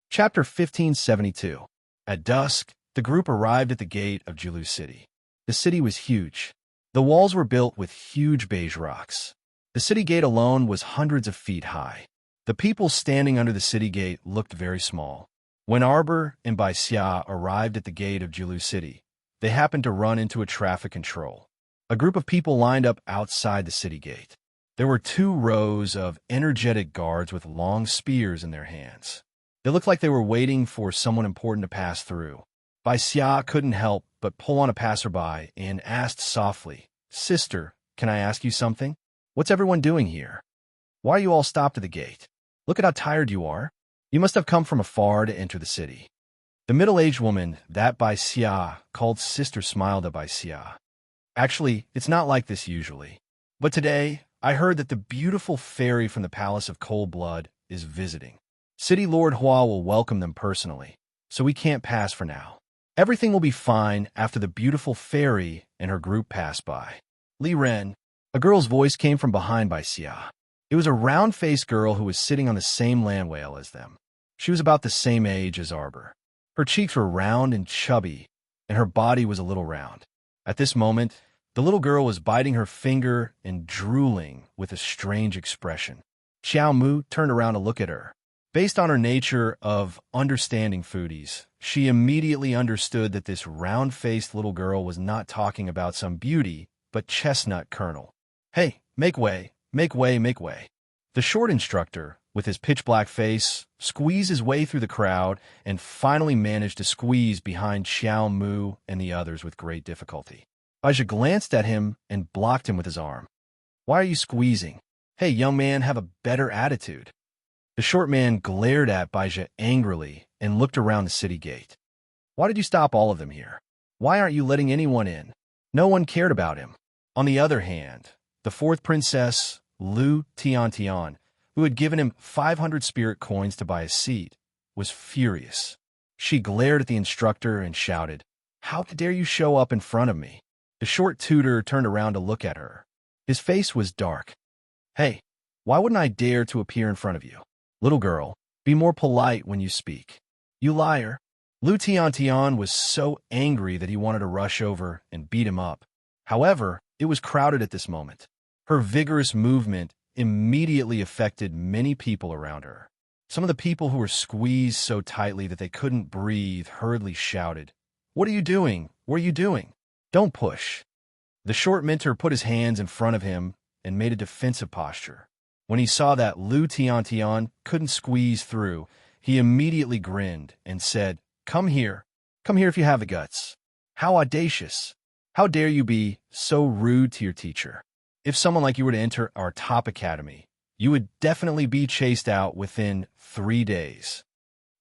Chapter 1572. At dusk, the group arrived at the gate of Julu City. The city was huge. The walls were built with huge beige rocks. The city gate alone was hundreds of feet high. The people standing under the city gate looked very small. When Arbor and Baisia arrived at the gate of Julu City, they happened to run into a traffic control. A group of people lined up outside the city gate. There were 2 rows of energetic guards with long spears in their hands. They looked like they were waiting for someone important to pass through. Baisia couldn't help but pull on a passerby and asked softly, "Sister, can I ask you something? What's everyone doing here? Why are you all stopped at the gate? Look at how tired you are. You must have come from afar to enter the city." The middle-aged woman that Baisia called sister smiled at Baisia. "Actually, it's not like this usually. But today, I heard that the beautiful fairy from the Palace of Cold Blood is visiting. City Lord Hua will welcome them personally, so we can't pass for now. Everything will be fine after the beautiful fairy and her group pass by." Li Ren, a girl's voice came from behind Baisia. It was a round-faced girl who was sitting on the same land whale as them. She was about the same age as Arbor. Her cheeks were round and chubby, and her body was a little round. At this moment, the little girl was biting her finger and drooling with a strange expression. Xiao Mu turned around to look at her. Based on her nature of understanding foodies, she immediately understood that this round-faced little girl was not talking about some beauty, but chestnut kernel. "Hey, make way, make way, make way." The short instructor, with his pitch-black face, squeezed his way through the crowd and finally managed to squeeze behind Xiao Mu and the others with great difficulty. Baija glanced at him and blocked him with his arm. "Why are you squeezing? Hey, young man, have a better attitude." The short man glared at Baija angrily and looked around the city gate. "Why did you stop all of them here? Why aren't you letting anyone in?" No one cared about him. On the other hand, the 4th princess, Lu Tiantian, who had given him 500 spirit coins to buy a seat, was furious. She glared at the instructor and shouted, "How dare you show up in front of me?" The short tutor turned around to look at her. His face was dark. "Hey, why wouldn't I dare to appear in front of you? Little girl, be more polite when you speak. You liar." Lu Tiantian was so angry that he wanted to rush over and beat him up. However, it was crowded at this moment. Her vigorous movement immediately affected many people around her. Some of the people who were squeezed so tightly that they couldn't breathe hurriedly shouted, "What are you doing? What are you doing? Don't push." The short mentor put his hands in front of him and made a defensive posture. When he saw that Lu Tiantian couldn't squeeze through, he immediately grinned and said, Come here if you have the guts." How audacious! How dare you be so rude to your teacher? If someone like you were to enter our top academy, you would definitely be chased out within 3 days.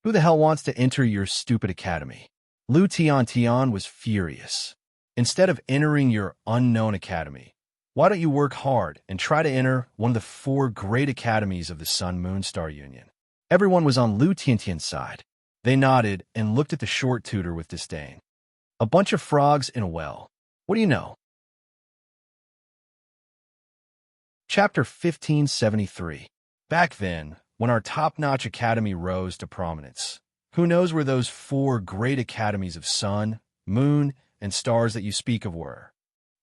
Who the hell wants to enter your stupid academy? Lu Tiantian was furious. Instead of entering your unknown academy, why don't you work hard and try to enter one of the 4 great academies of the Sun-Moon Star Union? Everyone was on Lu Tiantian's side. They nodded and looked at the short tutor with disdain. A bunch of frogs in a well. What do you know? Chapter 1573. Back then, when our top-notch academy rose to prominence, who knows where those 4 great academies of sun, moon, and stars that you speak of were?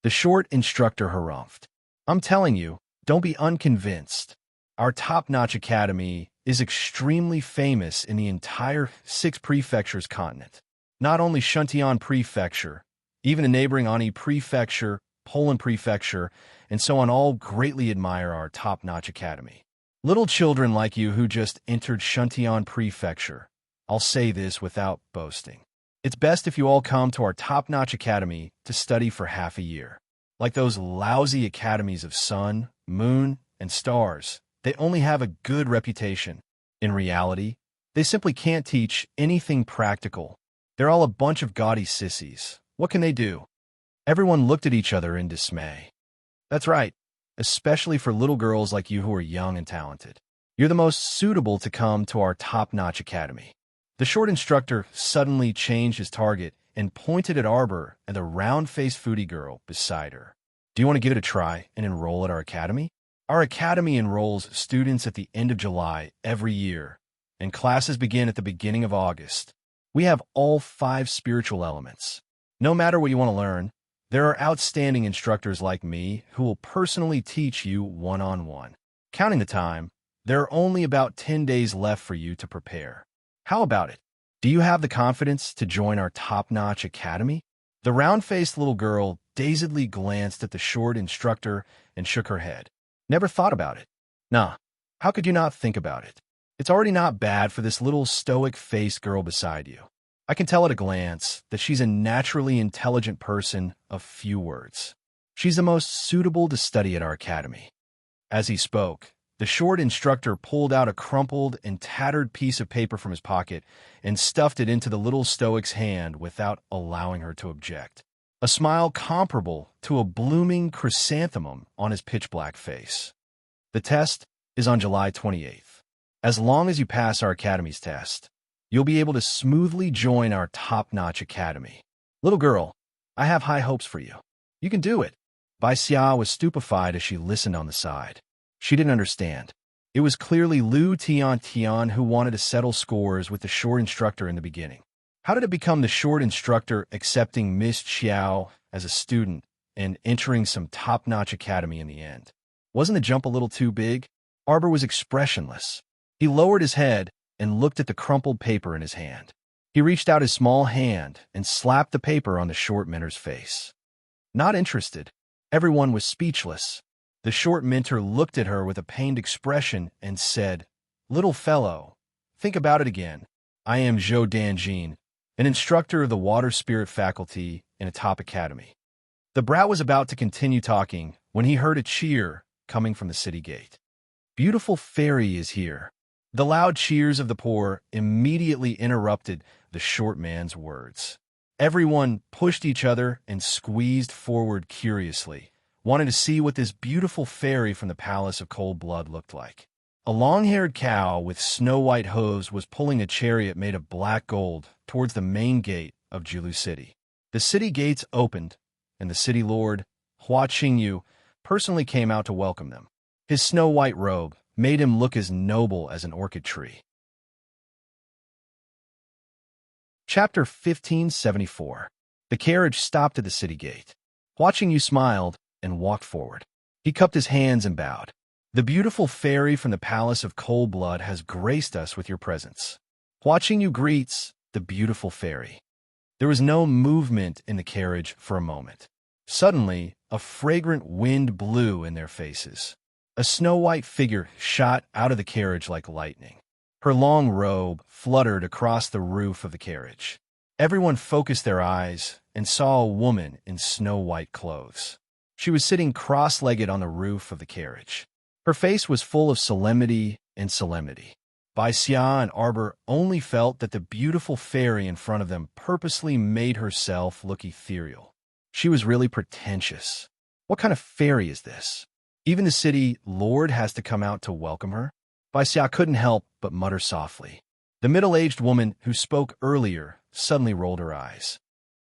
The short instructor harumphed. I'm telling you, don't be unconvinced. Our top-notch academy is extremely famous in the entire 6 prefectures continent. Not only Shuntian Prefecture, even the neighboring Ani Prefecture, Poland Prefecture, and so on all greatly admire our top-notch academy. Little children like you who just entered Shuntian Prefecture, I'll say this without boasting. It's best if you all come to our top-notch academy to study for half a year. Like those lousy academies of sun, moon, and stars, they only have a good reputation. In reality, they simply can't teach anything practical. They're all a bunch of gaudy sissies. What can they do? Everyone looked at each other in dismay. That's right. especially for little girls like you who are young and talented. You're the most suitable to come to our top-notch academy." The short instructor suddenly changed his target and pointed at Arbor and the round-faced foodie girl beside her. "Do you want to give it a try and enroll at our academy?" Our academy enrolls students at the end of July every year, and classes begin at the beginning of August. We have all 5 spiritual elements. No matter what you want to learn, there are outstanding instructors like me who will personally teach you one-on-one. Counting the time, there are only about 10 days left for you to prepare. How about it? Do you have the confidence to join our top-notch academy? The round-faced little girl dazedly glanced at the short instructor and shook her head. "Never thought about it." "Nah, how could you not think about it? It's already not bad for this little stoic-faced girl beside you. I can tell at a glance that she's a naturally intelligent person of few words. She's the most suitable to study at our academy." As he spoke, the short instructor pulled out a crumpled and tattered piece of paper from his pocket and stuffed it into the little stoic's hand without allowing her to object. A smile comparable to a blooming chrysanthemum on his pitch-black face. "The test is on July 28th. As long as you pass our academy's test, you'll be able to smoothly join our top-notch academy. Little girl, I have high hopes for you. You can do it." Bai Xia was stupefied as she listened on the side. She didn't understand. It was clearly Lu Tian who wanted to settle scores with the short instructor in the beginning. How did it become the short instructor accepting Miss Xiao as a student and entering some top-notch academy in the end? Wasn't the jump a little too big? Arbor was expressionless. He lowered his head and looked at the crumpled paper in his hand. He reached out his small hand and slapped the paper on the short mentor's face. Not interested. Everyone was speechless. The short mentor looked at her with a pained expression and said, "Little fellow, think about it again. I am Zhou Danjin, an instructor of the Water Spirit faculty in a top academy." The brat was about to continue talking when he heard a cheer coming from the city gate. "Beautiful fairy is here." The loud cheers of the poor immediately interrupted the short man's words. Everyone pushed each other and squeezed forward curiously, wanting to see what this beautiful fairy from the Palace of Cold Blood looked like. A long-haired cow with snow-white hooves was pulling a chariot made of black gold towards the main gate of Jilu City. The city gates opened, and the city lord, Hua Qingyu, personally came out to welcome them. His snow-white robe made him look as noble as an orchid tree. Chapter 1574. The carriage stopped at the city gate. Hua Qingyu smiled and walked forward. He cupped his hands and bowed. "The beautiful fairy from the Palace of Cold Blood has graced us with your presence." Hua Qingyu greets the beautiful fairy. There was no movement in the carriage for a moment. Suddenly, a fragrant wind blew in their faces. A snow-white figure shot out of the carriage like lightning. Her long robe fluttered across the roof of the carriage. Everyone focused their eyes and saw a woman in snow-white clothes. She was sitting cross-legged on the roof of the carriage. Her face was full of solemnity and solemnity. Bai Xia and Arbor only felt that the beautiful fairy in front of them purposely made herself look ethereal. She was really pretentious. What kind of fairy is this? Even the city lord has to come out to welcome her? Bai Xia couldn't help but mutter softly. The middle-aged woman who spoke earlier suddenly rolled her eyes.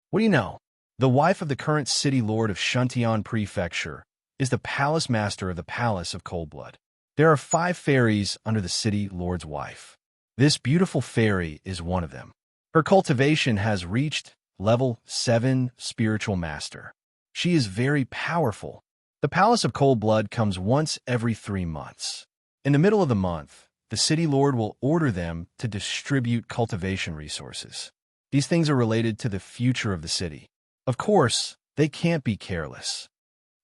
"What do you know? The wife of the current city lord of Shuntian Prefecture is the palace master of the Palace of Cold Blood. There are 5 fairies under the city lord's wife. This beautiful fairy is one of them. Her cultivation has reached level 7 spiritual master. She is very powerful. The Palace of Cold Blood comes once every 3 months. In the middle of the month, the city lord will order them to distribute cultivation resources. These things are related to the future of the city. Of course, they can't be careless.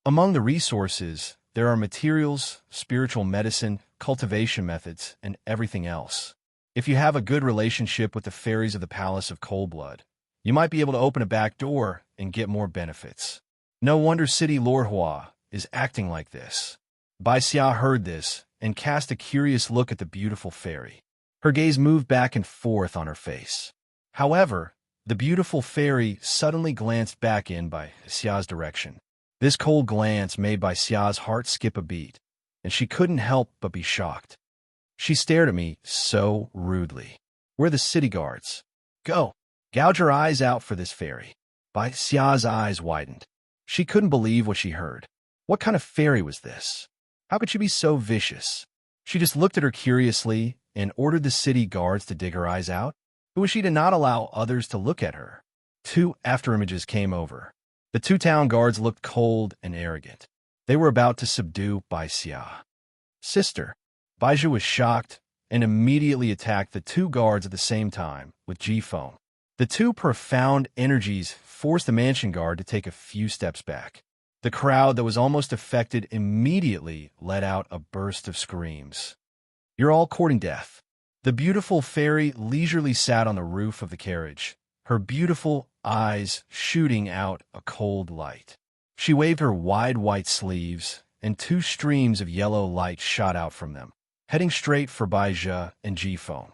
Among the resources, there are materials, spiritual medicine, cultivation methods, and everything else. If you have a good relationship with the fairies of the Palace of Cold Blood, you might be able to open a back door and get more benefits. No wonder City Lord Hua is acting like this." Bai Xia heard this and cast a curious look at the beautiful fairy. Her gaze moved back and forth on her face. However, the beautiful fairy suddenly glanced back in Bai Xia's direction. This cold glance made Bai Xia's heart skip a beat, and she couldn't help but be shocked. She stared at me so rudely. "We're the city guards. Go. Gouge your eyes out for this fairy." Bai Xia's eyes widened. She couldn't believe what she heard. What kind of fairy was this? How could she be so vicious? She just looked at her curiously and ordered the city guards to dig her eyes out. Who was she to not allow others to look at her? 2 afterimages came over. The 2 town guards looked cold and arrogant. They were about to subdue Bai Xia. "Sister." Baizhu was shocked and immediately attacked the 2 guards at the same time with G-Foam. The 2 profound energies forced the mansion guard to take a few steps back. The crowd that was almost affected immediately let out a burst of screams. "You're all courting death." The beautiful fairy leisurely sat on the roof of the carriage, her beautiful eyes shooting out a cold light. She waved her wide white sleeves, and 2 streams of yellow light shot out from them, heading straight for Baizhu and G-Foam.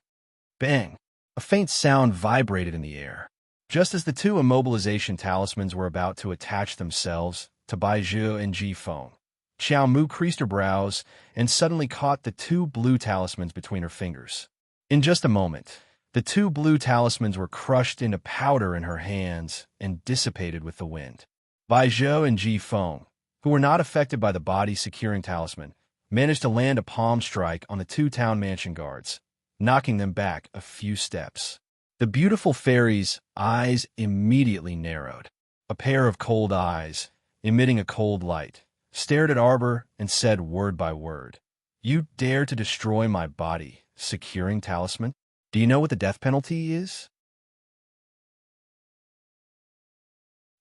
Bang! A faint sound vibrated in the air. Just as the 2 immobilization talismans were about to attach themselves to Baizhu and G-Foam, Xiao Mu creased her brows and suddenly caught the 2 blue talismans between her fingers. In just a moment, the 2 blue talismans were crushed into powder in her hands and dissipated with the wind. Baizhu and G-Foam, who were not affected by the body-securing talisman, managed to land a palm strike on the 2 town mansion guards, knocking them back a few steps. The beautiful fairy's eyes immediately narrowed. A pair of cold eyes, emitting a cold light, stared at Arbor and said word by word, "You dare to destroy my body-securing talisman? Do you know what the death penalty is?"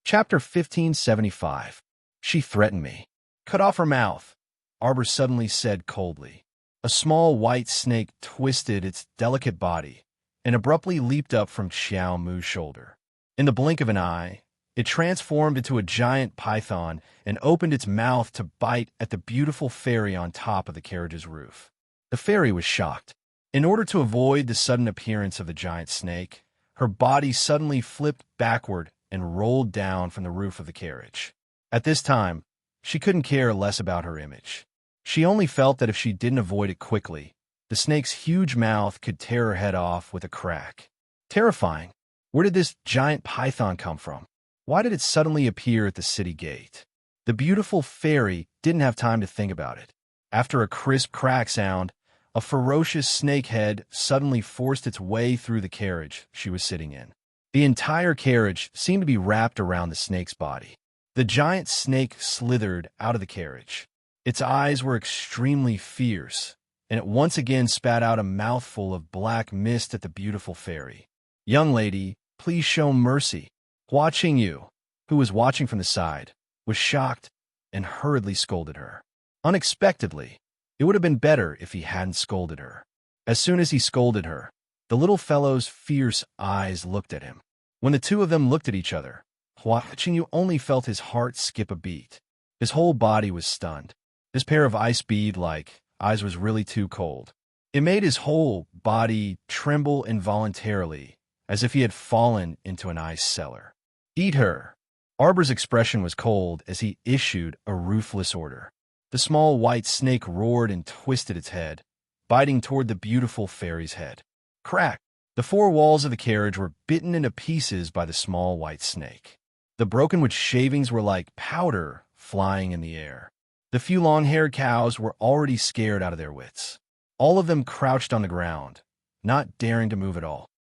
Chapter 1575. She threatened me. "Cut off her mouth," Arbor suddenly said coldly. A small white snake twisted its delicate body and abruptly leaped up from Xiao Mu's shoulder. In the blink of an eye, it transformed into a giant python and opened its mouth to bite at the beautiful fairy on top of the carriage's roof. The fairy was shocked. In order to avoid the sudden appearance of the giant snake, her body suddenly flipped backward and rolled down from the roof of the carriage. At this time, she couldn't care less about her image. She only felt that if she didn't avoid it quickly, the snake's huge mouth could tear her head off with a crack. Terrifying. Where did this giant python come from? Why did it suddenly appear at the city gate? The beautiful fairy didn't have time to think about it. After a crisp crack sound, a ferocious snake head suddenly forced its way through the carriage she was sitting in. The entire carriage seemed to be wrapped around the snake's body. The giant snake slithered out of the carriage. Its eyes were extremely fierce, and it once again spat out a mouthful of black mist at the beautiful fairy. "Young lady, please show mercy." Watching you, who was watching from the side, was shocked and hurriedly scolded her. Unexpectedly, it would have been better if he hadn't scolded her. As soon as he scolded her, the little fellow's fierce eyes looked at him. When the 2 of them looked at each other, watching you only felt his heart skip a beat. His whole body was stunned. This pair of ice bead-like eyes was really too cold. It made his whole body tremble involuntarily, as if he had fallen into an ice cellar. "Eat her." Arbor's expression was cold as he issued a ruthless order. The small white snake roared and twisted its head, biting toward the beautiful fairy's head. Crack! The 4 walls of the carriage were bitten into pieces by the small white snake. The broken wood shavings were like powder flying in the air. The few long-haired cows were already scared out of their wits. All of them crouched on the ground, not daring to move at all.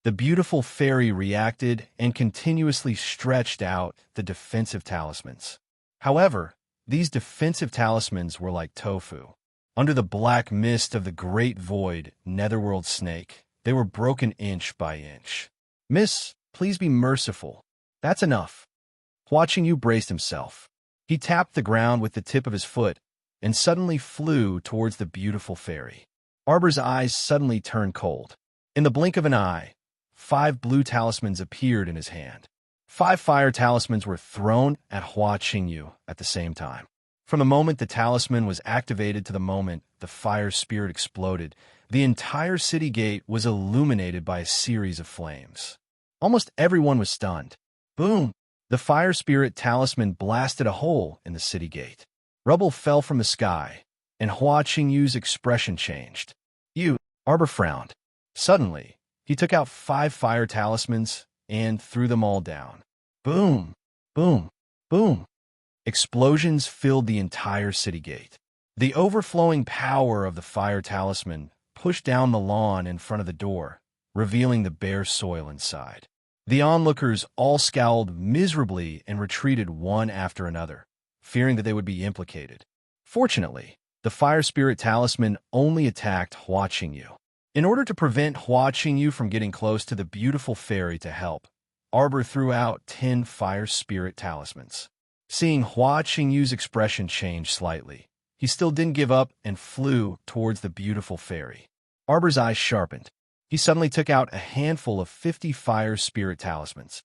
The beautiful fairy reacted and continuously stretched out the defensive talismans. However, these defensive talismans were like tofu. Under the black mist of the great void netherworld snake, they were broken inch by inch. "Miss, please be merciful. That's enough." Watching you braced himself. He tapped the ground with the tip of his foot and suddenly flew towards the beautiful fairy. Arbor's eyes suddenly turned cold. In the blink of an eye, 5 blue talismans appeared in his hand. 5 fire talismans were thrown at Hua Qingyu at the same time. From the moment the talisman was activated to the moment the fire spirit exploded, the entire city gate was illuminated by a series of flames. Almost everyone was stunned. Boom! The fire spirit talisman blasted a hole in the city gate. Rubble fell from the sky, and Hua Qingyu's expression changed. Arbor frowned. Suddenly, he took out 5 fire talismans and threw them all down. Boom! Boom! Boom! Explosions filled the entire city gate. The overflowing power of the fire talisman pushed down the lawn in front of the door, revealing the bare soil inside. The onlookers all scowled miserably and retreated one after another, fearing that they would be implicated. Fortunately, the fire spirit talisman only attacked Hua Qingyu. In order to prevent Hua Qingyu from getting close to the beautiful fairy to help, Arbor threw out 10 fire spirit talismans. Seeing Hua Qingyu's expression change slightly, he still didn't give up and flew towards the beautiful fairy. Arbor's eyes sharpened. He suddenly took out a handful of 50 fire spirit talismans.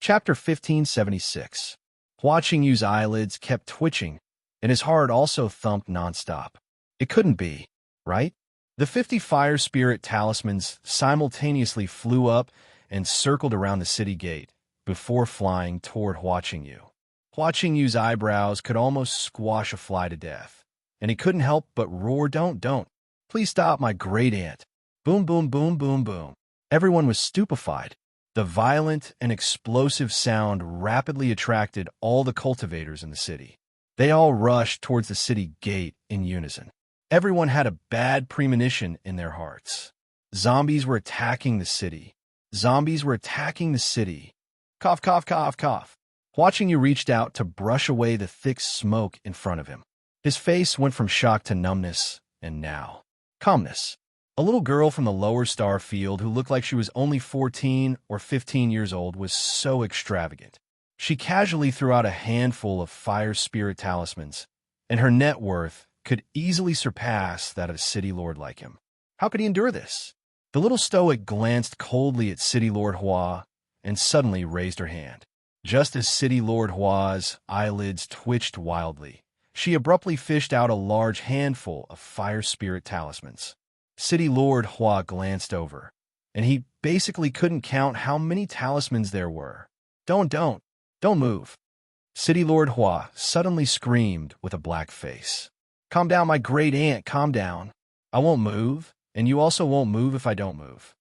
Chapter 1576. Hua Qingyu's eyelids kept twitching, and his heart also thumped nonstop. It couldn't be, right? The 50 fire spirit talismans simultaneously flew up and circled around the city gate before flying toward Hua Qingyu. Hua Qingyu's eyebrows could almost squash a fly to death, and he couldn't help but roar, Don't. Please stop, my great aunt. Boom, boom, boom, boom, boom. Everyone was stupefied. The violent and explosive sound rapidly attracted all the cultivators in the city. They all rushed towards the city gate in unison. Everyone had a bad premonition in their hearts. Zombies were attacking the city. Zombies were attacking the city. Cough, cough, cough, cough. Hua Qingyu reached out to brush away the thick smoke in front of him. His face went from shock to numbness, and now calmness. A little girl from the lower star field who looked like she was only 14 or 15 years old was so extravagant. She casually threw out a handful of fire spirit talismans, and her net worth could easily surpass that of a city lord like him. How could he endure this? The little stoic glanced coldly at City Lord Hua and suddenly raised her hand. Just as City Lord Hua's eyelids twitched wildly, she abruptly fished out a large handful of fire spirit talismans. City Lord Hua glanced over, and he basically couldn't count how many talismans there were. Don't move. City Lord Hua suddenly screamed with a black face. Calm down, my great aunt, calm down. I won't move, and you also won't move if I don't move.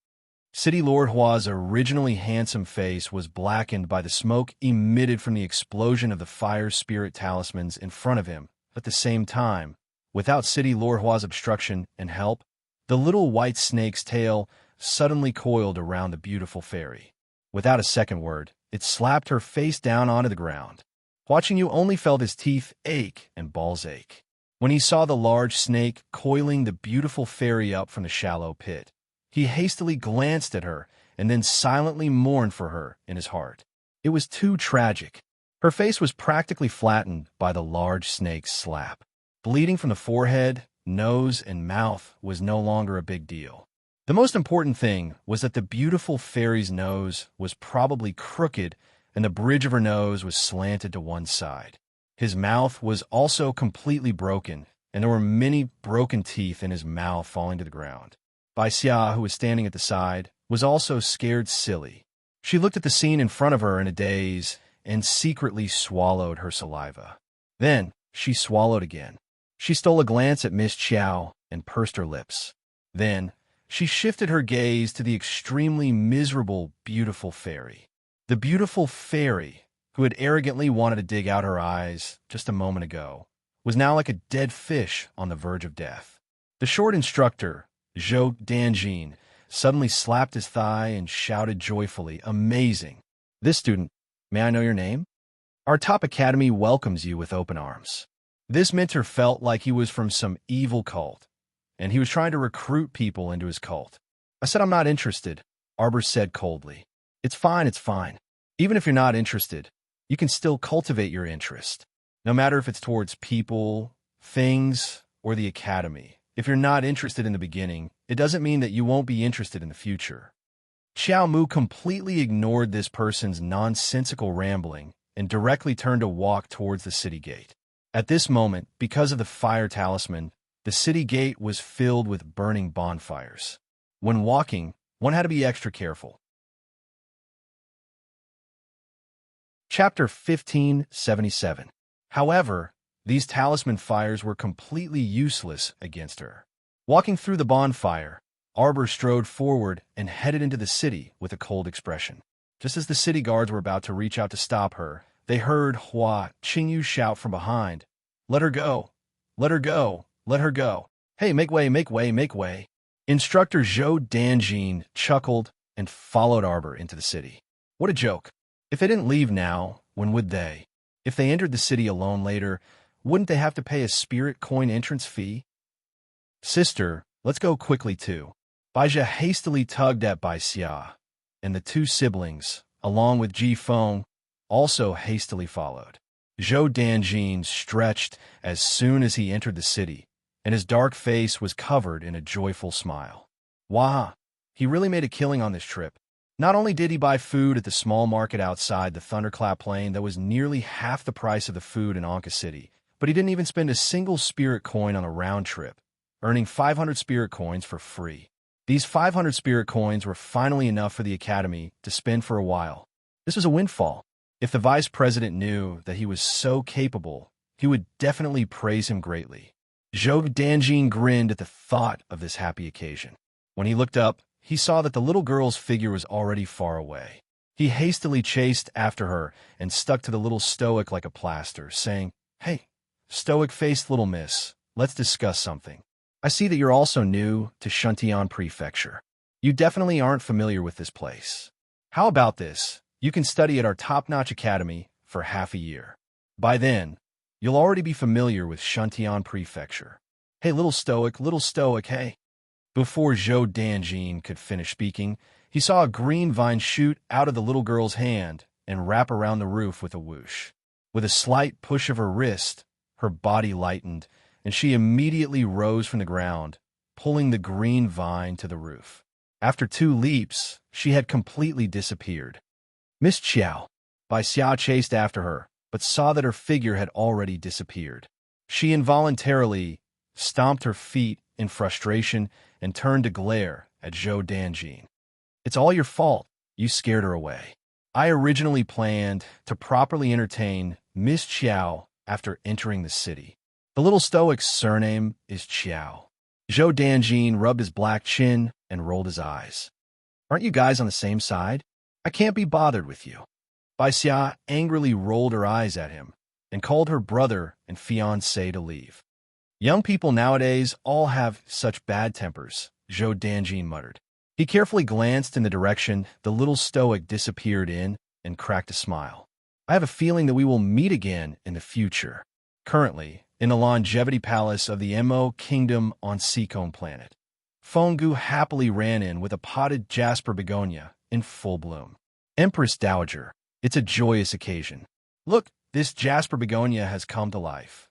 City Lord Hua's originally handsome face was blackened by the smoke emitted from the explosion of the fire spirit talismans in front of him. At the same time, without City Lord Hua's obstruction and help, the little white snake's tail suddenly coiled around the beautiful fairy. Without a second word, it slapped her face down onto the ground. Hua Qingyu only felt his teeth ache and balls ache when he saw the large snake coiling the beautiful fairy up from the shallow pit. He hastily glanced at her and then silently mourned for her in his heart. It was too tragic. Her face was practically flattened by the large snake's slap. Bleeding from the forehead, nose, and mouth was no longer a big deal. The most important thing was that the beautiful fairy's nose was probably crooked and the bridge of her nose was slanted to one side. His mouth was also completely broken, and there were many broken teeth in his mouth falling to the ground. Bai Xia, who was standing at the side, was also scared silly. She looked at the scene in front of her in a daze and secretly swallowed her saliva. Then she swallowed again. She stole a glance at Miss Qiao and pursed her lips. Then she shifted her gaze to the extremely miserable, beautiful fairy. The beautiful fairy, who had arrogantly wanted to dig out her eyes just a moment ago, was now like a dead fish on the verge of death. The short instructor, Zhou Danjin, suddenly slapped his thigh and shouted joyfully, Amazing! This student, may I know your name? Our top academy welcomes you with open arms. This mentor felt like he was from some evil cult, and he was trying to recruit people into his cult. I said I'm not interested, Arbor said coldly. It's fine. Even if you're not interested, you can still cultivate your interest, no matter if it's towards people, things, or the academy. If you're not interested in the beginning, it doesn't mean that you won't be interested in the future. Xiao Mu completely ignored this person's nonsensical rambling and directly turned to walk towards the city gate. At this moment, because of the fire talisman, the city gate was filled with burning bonfires. When walking, one had to be extra careful. Chapter 1577. However, these talisman fires were completely useless against her. Walking through the bonfire, Arbor strode forward and headed into the city with a cold expression. Just as the city guards were about to reach out to stop her, they heard Hua Qingyu shout from behind, "Let her go! Let her go! Let her go! Hey, make way, make way, make way!" Instructor Zhou Danjin chuckled and followed Arbor into the city. What a joke. If they didn't leave now, when would they? If they entered the city alone later, wouldn't they have to pay a spirit coin entrance fee? Sister, let's go quickly too. Baizha hastily tugged at Bai Xia, and the two siblings, along with Ji Feng, also hastily followed. Zhou Danjin stretched as soon as he entered the city, and his dark face was covered in a joyful smile. Wah! He really made a killing on this trip. Not only did he buy food at the small market outside the Thunderclap Plain that was nearly half the price of the food in Anka City, but he didn't even spend a single spirit coin on a round trip, earning 500 spirit coins for free. These 500 spirit coins were finally enough for the Academy to spend for a while. This was a windfall. If the vice president knew that he was so capable, he would definitely praise him greatly. Zhou Danjin grinned at the thought of this happy occasion. When he looked up, he saw that the little girl's figure was already far away. He hastily chased after her and stuck to the little stoic like a plaster, saying, "Hey, stoic-faced little miss, let's discuss something. I see that you're also new to Shuntian Prefecture. You definitely aren't familiar with this place. How about this? You can study at our top-notch academy for half a year. By then, you'll already be familiar with Shuntian Prefecture. Hey, little stoic, hey." Before Zhou Danjin could finish speaking, he saw a green vine shoot out of the little girl's hand and wrap around the roof with a whoosh. With a slight push of her wrist, her body lightened, and she immediately rose from the ground, pulling the green vine to the roof. After 2 leaps, she had completely disappeared. "Miss Qiao." Bai Xia chased after her, but saw that her figure had already disappeared. She involuntarily stomped her feet in frustration and turned to glare at Zhou Danjin. "It's all your fault. You scared her away. I originally planned to properly entertain Miss Qiao after entering the city. The little stoic's surname is Qiao." Zhou Danjin rubbed his black chin and rolled his eyes. "Aren't you guys on the same side? I can't be bothered with you." Bai Xia angrily rolled her eyes at him and called her brother and fiancé to leave. "Young people nowadays all have such bad tempers," Zhou Danjin muttered. He carefully glanced in the direction the little stoic disappeared in and cracked a smile. "I have a feeling that we will meet again in the future." Currently, in the Longevity Palace of the Mo Kingdom on Seacombe Planet, Fenggu happily ran in with a potted jasper begonia in full bloom. "Empress Dowager, it's a joyous occasion. Look, this jasper begonia has come to life."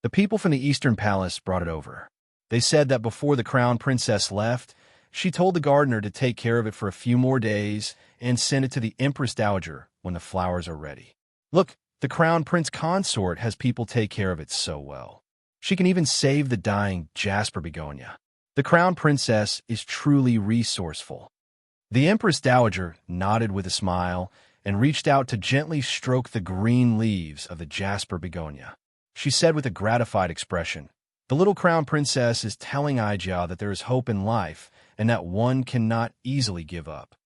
The people from the Eastern Palace brought it over. They said that before the Crown Princess left, she told the gardener to take care of it for a few more days and send it to the Empress Dowager when the flowers are ready. Look, the Crown Prince Consort has people take care of it so well. She can even save the dying jasper begonia. The Crown Princess is truly resourceful. The Empress Dowager nodded with a smile and reached out to gently stroke the green leaves of the jasper begonia. She said with a gratified expression, "The little Crown Princess is telling Aijia that there is hope in life and that one cannot easily give up."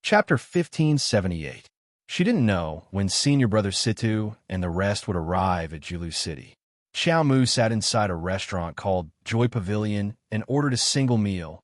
Chapter 1578. She didn't know when senior brother Situ and the rest would arrive at Julu City. Xiao Mu sat inside a restaurant called Joy Pavilion and ordered a single meal,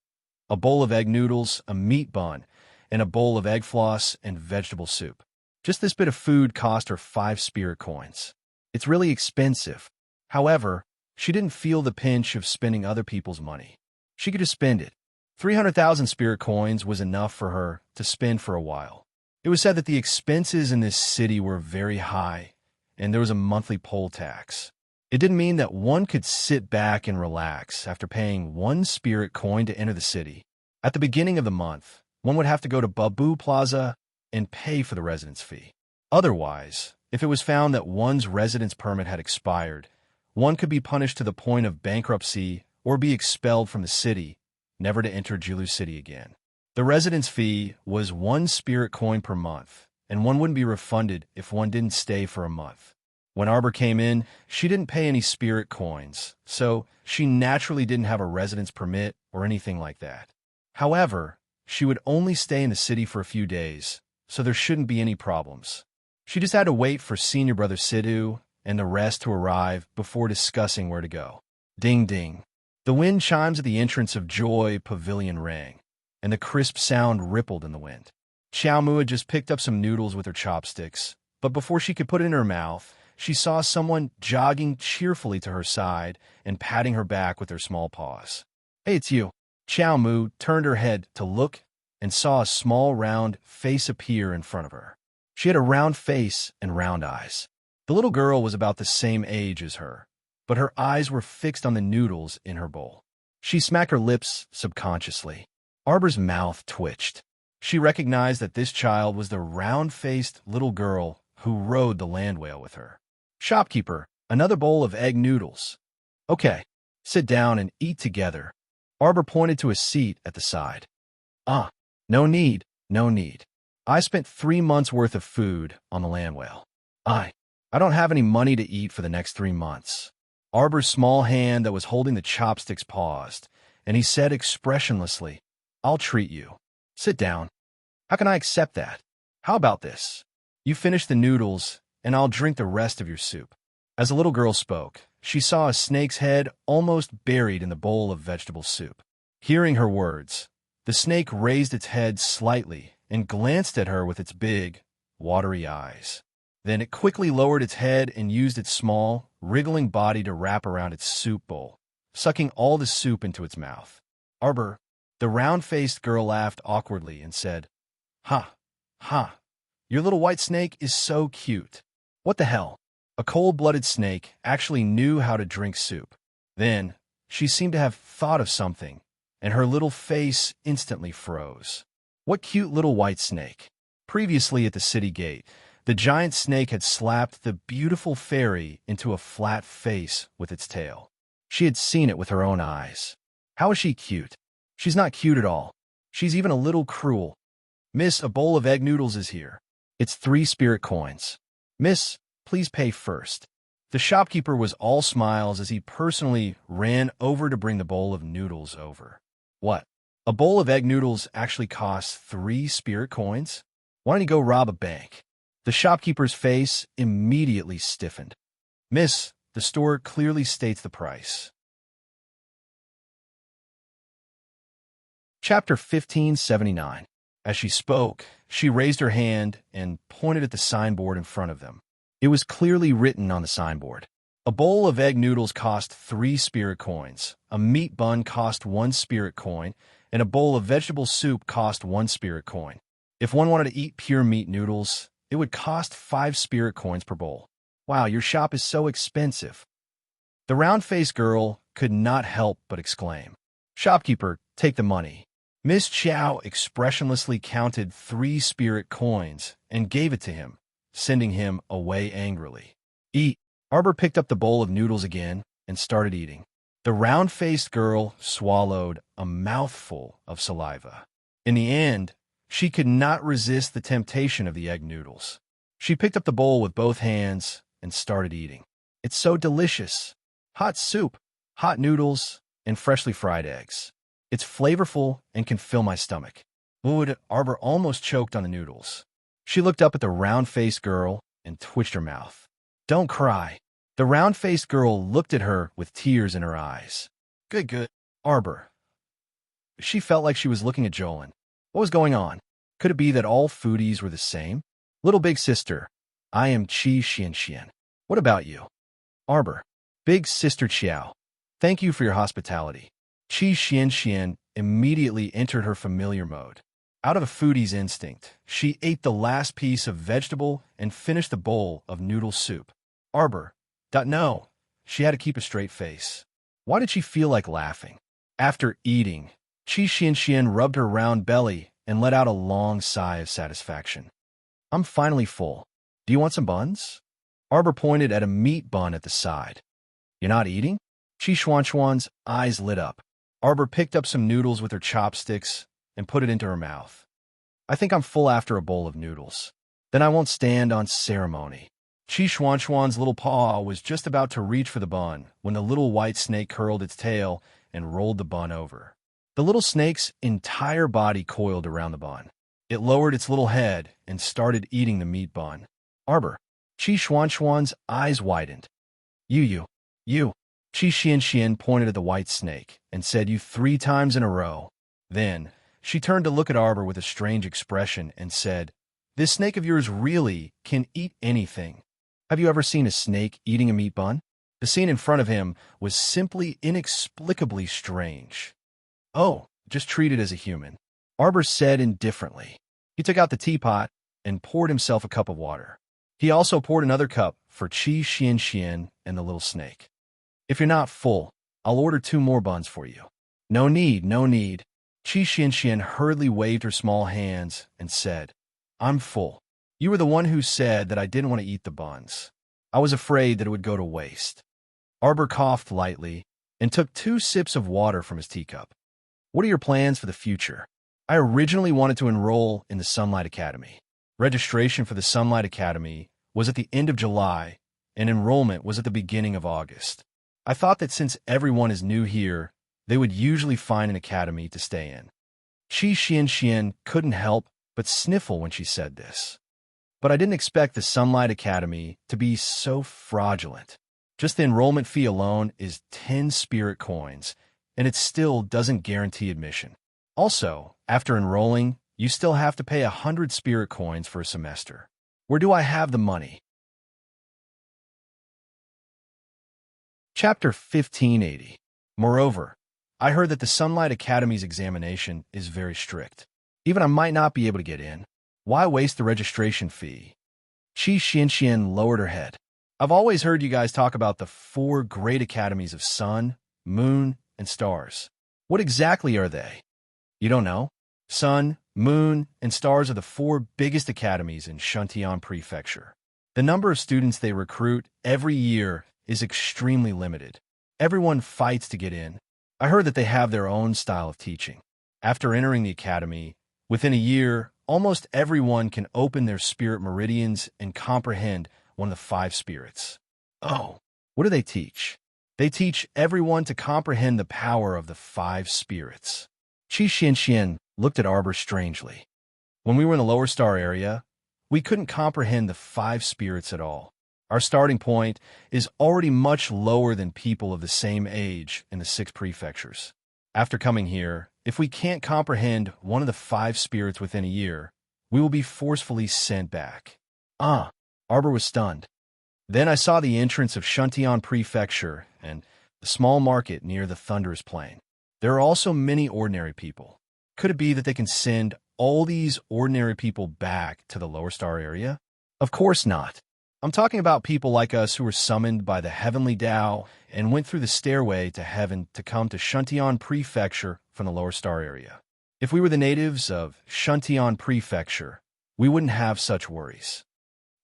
a bowl of egg noodles, a meat bun, and a bowl of egg floss and vegetable soup. Just this bit of food cost her 5 spirit coins. It's really expensive. However, she didn't feel the pinch of spending other people's money. She could just spend it. 300,000 spirit coins was enough for her to spend for a while. It was said that the expenses in this city were very high, and there was a monthly poll tax. It didn't mean that one could sit back and relax after paying 1 spirit coin to enter the city. At the beginning of the month, one would have to go to Babu Plaza and pay for the residence fee. Otherwise, if it was found that one's residence permit had expired, one could be punished to the point of bankruptcy or be expelled from the city, never to enter Julu City again. The residence fee was 1 spirit coin per month, and one wouldn't be refunded if one didn't stay for a month. When Arbor came in, she didn't pay any spirit coins, so she naturally didn't have a residence permit or anything like that. However, she would only stay in the city for a few days, so there shouldn't be any problems. She just had to wait for senior brother Sidhu and the rest to arrive before discussing where to go. Ding ding. The wind chimes at the entrance of Joy Pavilion rang, and the crisp sound rippled in the wind. Xiao Mu had just picked up some noodles with her chopsticks, but before she could put it in her mouth, she saw someone jogging cheerfully to her side and patting her back with their small paws. "Hey, it's you." Xiao Mu turned her head to look and saw a small round face appear in front of her. She had a round face and round eyes. The little girl was about the same age as her, but her eyes were fixed on the noodles in her bowl. She smacked her lips subconsciously. Arbor's mouth twitched. She recognized that this child was the round-faced little girl who rode the land whale with her. "Shopkeeper, another bowl of egg noodles." "Okay, sit down and eat together." Arbor pointed to a seat at the side. No need, no need. I spent 3 months' worth of food on the land whale. I don't have any money to eat for the next 3 months. Arbor's small hand that was holding the chopsticks paused, and he said expressionlessly, "I'll treat you. Sit down." "How can I accept that? How about this? You finish the noodles, and I'll drink the rest of your soup." As the little girl spoke, she saw a snake's head almost buried in the bowl of vegetable soup. Hearing her words, the snake raised its head slightly and glanced at her with its big, watery eyes. Then it quickly lowered its head and used its small, wriggling body to wrap around its soup bowl, sucking all the soup into its mouth. "Arbor," the round-faced girl laughed awkwardly and said, "Ha, ha, your little white snake is so cute." What the hell? A cold-blooded snake actually knew how to drink soup. Then, she seemed to have thought of something, and her little face instantly froze. What cute little white snake? Previously at the city gate, the giant snake had slapped the beautiful fairy into a flat face with its tail. She had seen it with her own eyes. How is she cute? She's not cute at all. She's even a little cruel. "Miss, a bowl of egg noodles is here. It's 3 spirit coins. Miss, please pay first." The shopkeeper was all smiles as he personally ran over to bring the bowl of noodles over. "What? A bowl of egg noodles actually costs 3 spirit coins? Why don't you go rob a bank?" The shopkeeper's face immediately stiffened. "Miss, the store clearly states the price." Chapter 1579. As she spoke, she raised her hand and pointed at the signboard in front of them. It was clearly written on the signboard. A bowl of egg noodles cost 3 spirit coins, a meat bun cost 1 spirit coin, and a bowl of vegetable soup cost 1 spirit coin. If one wanted to eat pure meat noodles, it would cost 5 spirit coins per bowl. "Wow, your shop is so expensive." The round-faced girl could not help but exclaim. "Shopkeeper, take the money." Miss Chow expressionlessly counted 3 spirit coins and gave it to him, sending him away angrily. "Eat." Arbor picked up the bowl of noodles again and started eating. The round-faced girl swallowed a mouthful of saliva. In the end, she could not resist the temptation of the egg noodles. She picked up the bowl with both hands and started eating. "It's so delicious. Hot soup, hot noodles, and freshly fried eggs. It's flavorful and can fill my stomach." Wood, Arbor almost choked on the noodles. She looked up at the round-faced girl and twitched her mouth. "Don't cry." The round-faced girl looked at her with tears in her eyes. Good. Arbor." She felt like she was looking at Jolin. What was going on? Could it be that all foodies were the same? "Little big sister, I am Qi Xian. What about you?" Arbor. "Big sister Qiao, thank you for your hospitality." Qi Xian immediately entered her familiar mode. Out of a foodie's instinct, she ate the last piece of vegetable and finished the bowl of noodle soup. Arbor. No. She had to keep a straight face. Why did she feel like laughing? After eating, Qi Xian rubbed her round belly and let out a long sigh of satisfaction. "I'm finally full. Do you want some buns?" Arbor pointed at a meat bun at the side. "You're not eating?" Qi Xuan's eyes lit up. Arbor picked up some noodles with her chopsticks and put it into her mouth. I think I'm full after a bowl of noodles. Then I won't stand on ceremony. Chi Xuan's little paw was just about to reach for the bun when the little white snake curled its tail and rolled the bun over. The little snake's entire body coiled around the bun. It lowered its little head and started eating the meat bun. Arbor. Chi Xuan's eyes widened. You. Chi Xian pointed at the white snake and said you 3 times in a row. Then, she turned to look at Arbor with a strange expression and said, "This snake of yours really can eat anything. Have you ever seen a snake eating a meat bun?" The scene in front of him was simply inexplicably strange. "Oh, just treat it as a human," Arbor said indifferently. He took out the teapot and poured himself a cup of water. He also poured another cup for Chi Xian and the little snake. "If you're not full, I'll order 2 more buns for you." No need. Chi Xian hurriedly waved her small hands and said, "I'm full. You were the one who said that I didn't want to eat the buns. I was afraid that it would go to waste." Arbor coughed lightly and took 2 sips of water from his teacup. "What are your plans for the future?" "I originally wanted to enroll in the Sunlight Academy. Registration for the Sunlight Academy was at the end of July, and enrollment was at the beginning of August. I thought that since everyone is new here, they would usually find an academy to stay in." Chi Xian couldn't help but sniffle when she said this. "But I didn't expect the Sunlight Academy to be so fraudulent. Just the enrollment fee alone is 10 spirit coins, and it still doesn't guarantee admission. Also, after enrolling, you still have to pay 100 spirit coins for a semester. Where do I have the money?" Chapter 1580. Moreover, I heard that the Sunlight Academy's examination is very strict. Even I might not be able to get in. Why waste the registration fee? Chi Xian lowered her head. "I've always heard you guys talk about the 4 great academies of sun, moon, and stars. What exactly are they?" "You don't know? Sun, moon, and stars are the 4 biggest academies in Shantian Prefecture. The number of students they recruit every year is extremely limited. Everyone fights to get in. I heard that they have their own style of teaching. After entering the academy, within a year, almost everyone can open their spirit meridians and comprehend one of the 5 spirits." "Oh, what do they teach?" "They teach everyone to comprehend the power of the 5 spirits." Chi Xian looked at Arbor strangely. "When we were in the lower star area, we couldn't comprehend the 5 spirits at all. Our starting point is already much lower than people of the same age in the 6 prefectures. After coming here, if we can't comprehend one of the 5 spirits within a year, we will be forcefully sent back." Arbor was stunned. "Then I saw the entrance of Shantian Prefecture and the small market near the Thunderous Plain. There are also many ordinary people. Could it be that they can send all these ordinary people back to the lower star area?" "Of course not. I'm talking about people like us who were summoned by the heavenly Tao and went through the stairway to heaven to come to Shantian Prefecture from the lower star area. If we were the natives of Shantian Prefecture, we wouldn't have such worries."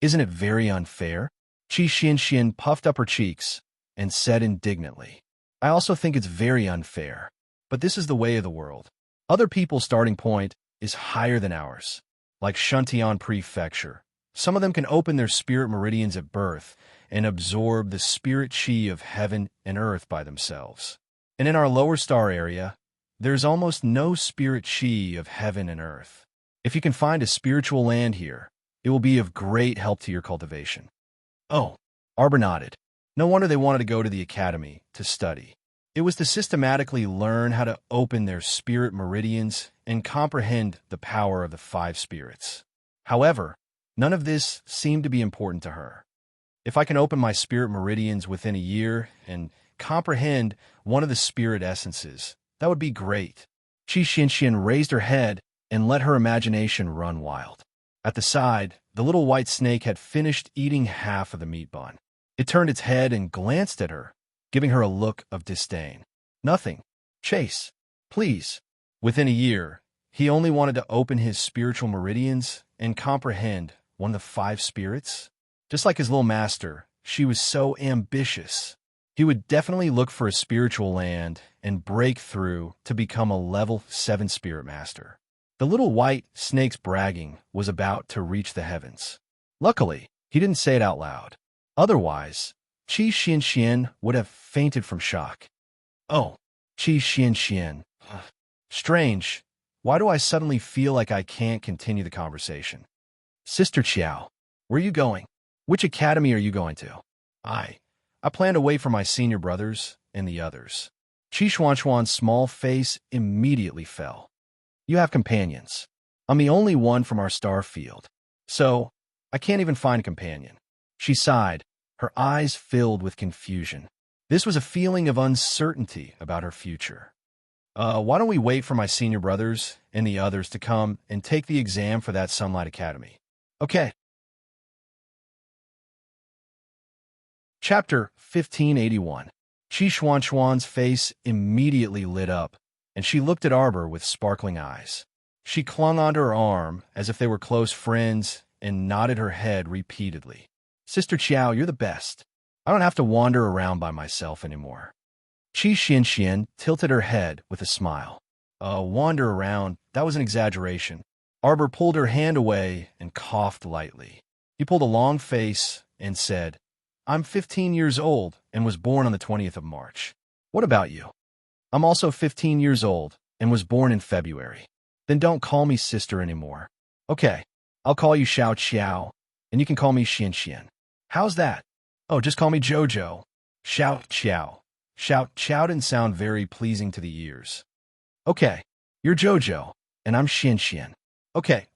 "Isn't it very unfair?" Chi Xian puffed up her cheeks and said indignantly. "I also think it's very unfair, but this is the way of the world. Other people's starting point is higher than ours. Like Shantian Prefecture, some of them can open their spirit meridians at birth and absorb the spirit chi of heaven and earth by themselves. And in our lower star area, there's almost no spirit chi of heaven and earth. If you can find a spiritual land here, it will be of great help to your cultivation." "Oh," Arbor nodded. No wonder they wanted to go to the academy to study. It was to systematically learn how to open their spirit meridians and comprehend the power of the 5 spirits. However, none of this seemed to be important to her. "If I can open my spirit meridians within a year and comprehend one of the spirit essences, that would be great." Chi Xian raised her head and let her imagination run wild. At the side, the little white snake had finished eating half of the meat bun. It turned its head and glanced at her, giving her a look of disdain. "Nothing. Chase, please." Within a year, he only wanted to open his spiritual meridians and comprehend one of the 5 spirits. Just like his little master, she was so ambitious. He would definitely look for a spiritual land and break through to become a level 7 spirit master. The little white snake's bragging was about to reach the heavens. Luckily, he didn't say it out loud. Otherwise, Qi Xian would have fainted from shock. Oh, Qi Xian. Strange. Why do I suddenly feel like I can't continue the conversation? Sister Qiao, where are you going? Which academy are you going to? I plan to wait for my senior brothers and the others. Qi Xuanxuan's small face immediately fell. You have companions. I'm the only one from our star field. So, I can't even find a companion. She sighed, her eyes filled with confusion. This was a feeling of uncertainty about her future. Why don't we wait for my senior brothers and the others to come and take the exam for that Sunlight Academy? Okay. Chapter 1581. Qi Xuanxuan's face immediately lit up, and she looked at Arbor with sparkling eyes. She clung onto her arm as if they were close friends and nodded her head repeatedly. Sister Qiao, you're the best. I don't have to wander around by myself anymore. Qi Xian tilted her head with a smile. Wander around, that was an exaggeration. Arbor pulled her hand away and coughed lightly. He pulled a long face and said, I'm 15 years old and was born on the 20th of March. What about you? I'm also 15 years old and was born in February. Then don't call me sister anymore. Okay, I'll call you Xiao Qiao, and you can call me Xian. How's that? Oh, just call me Jojo. Xiao Qiao. Xiao Qiao didn't sound very pleasing to the ears. Okay, you're Jojo, and I'm Xian. Okay,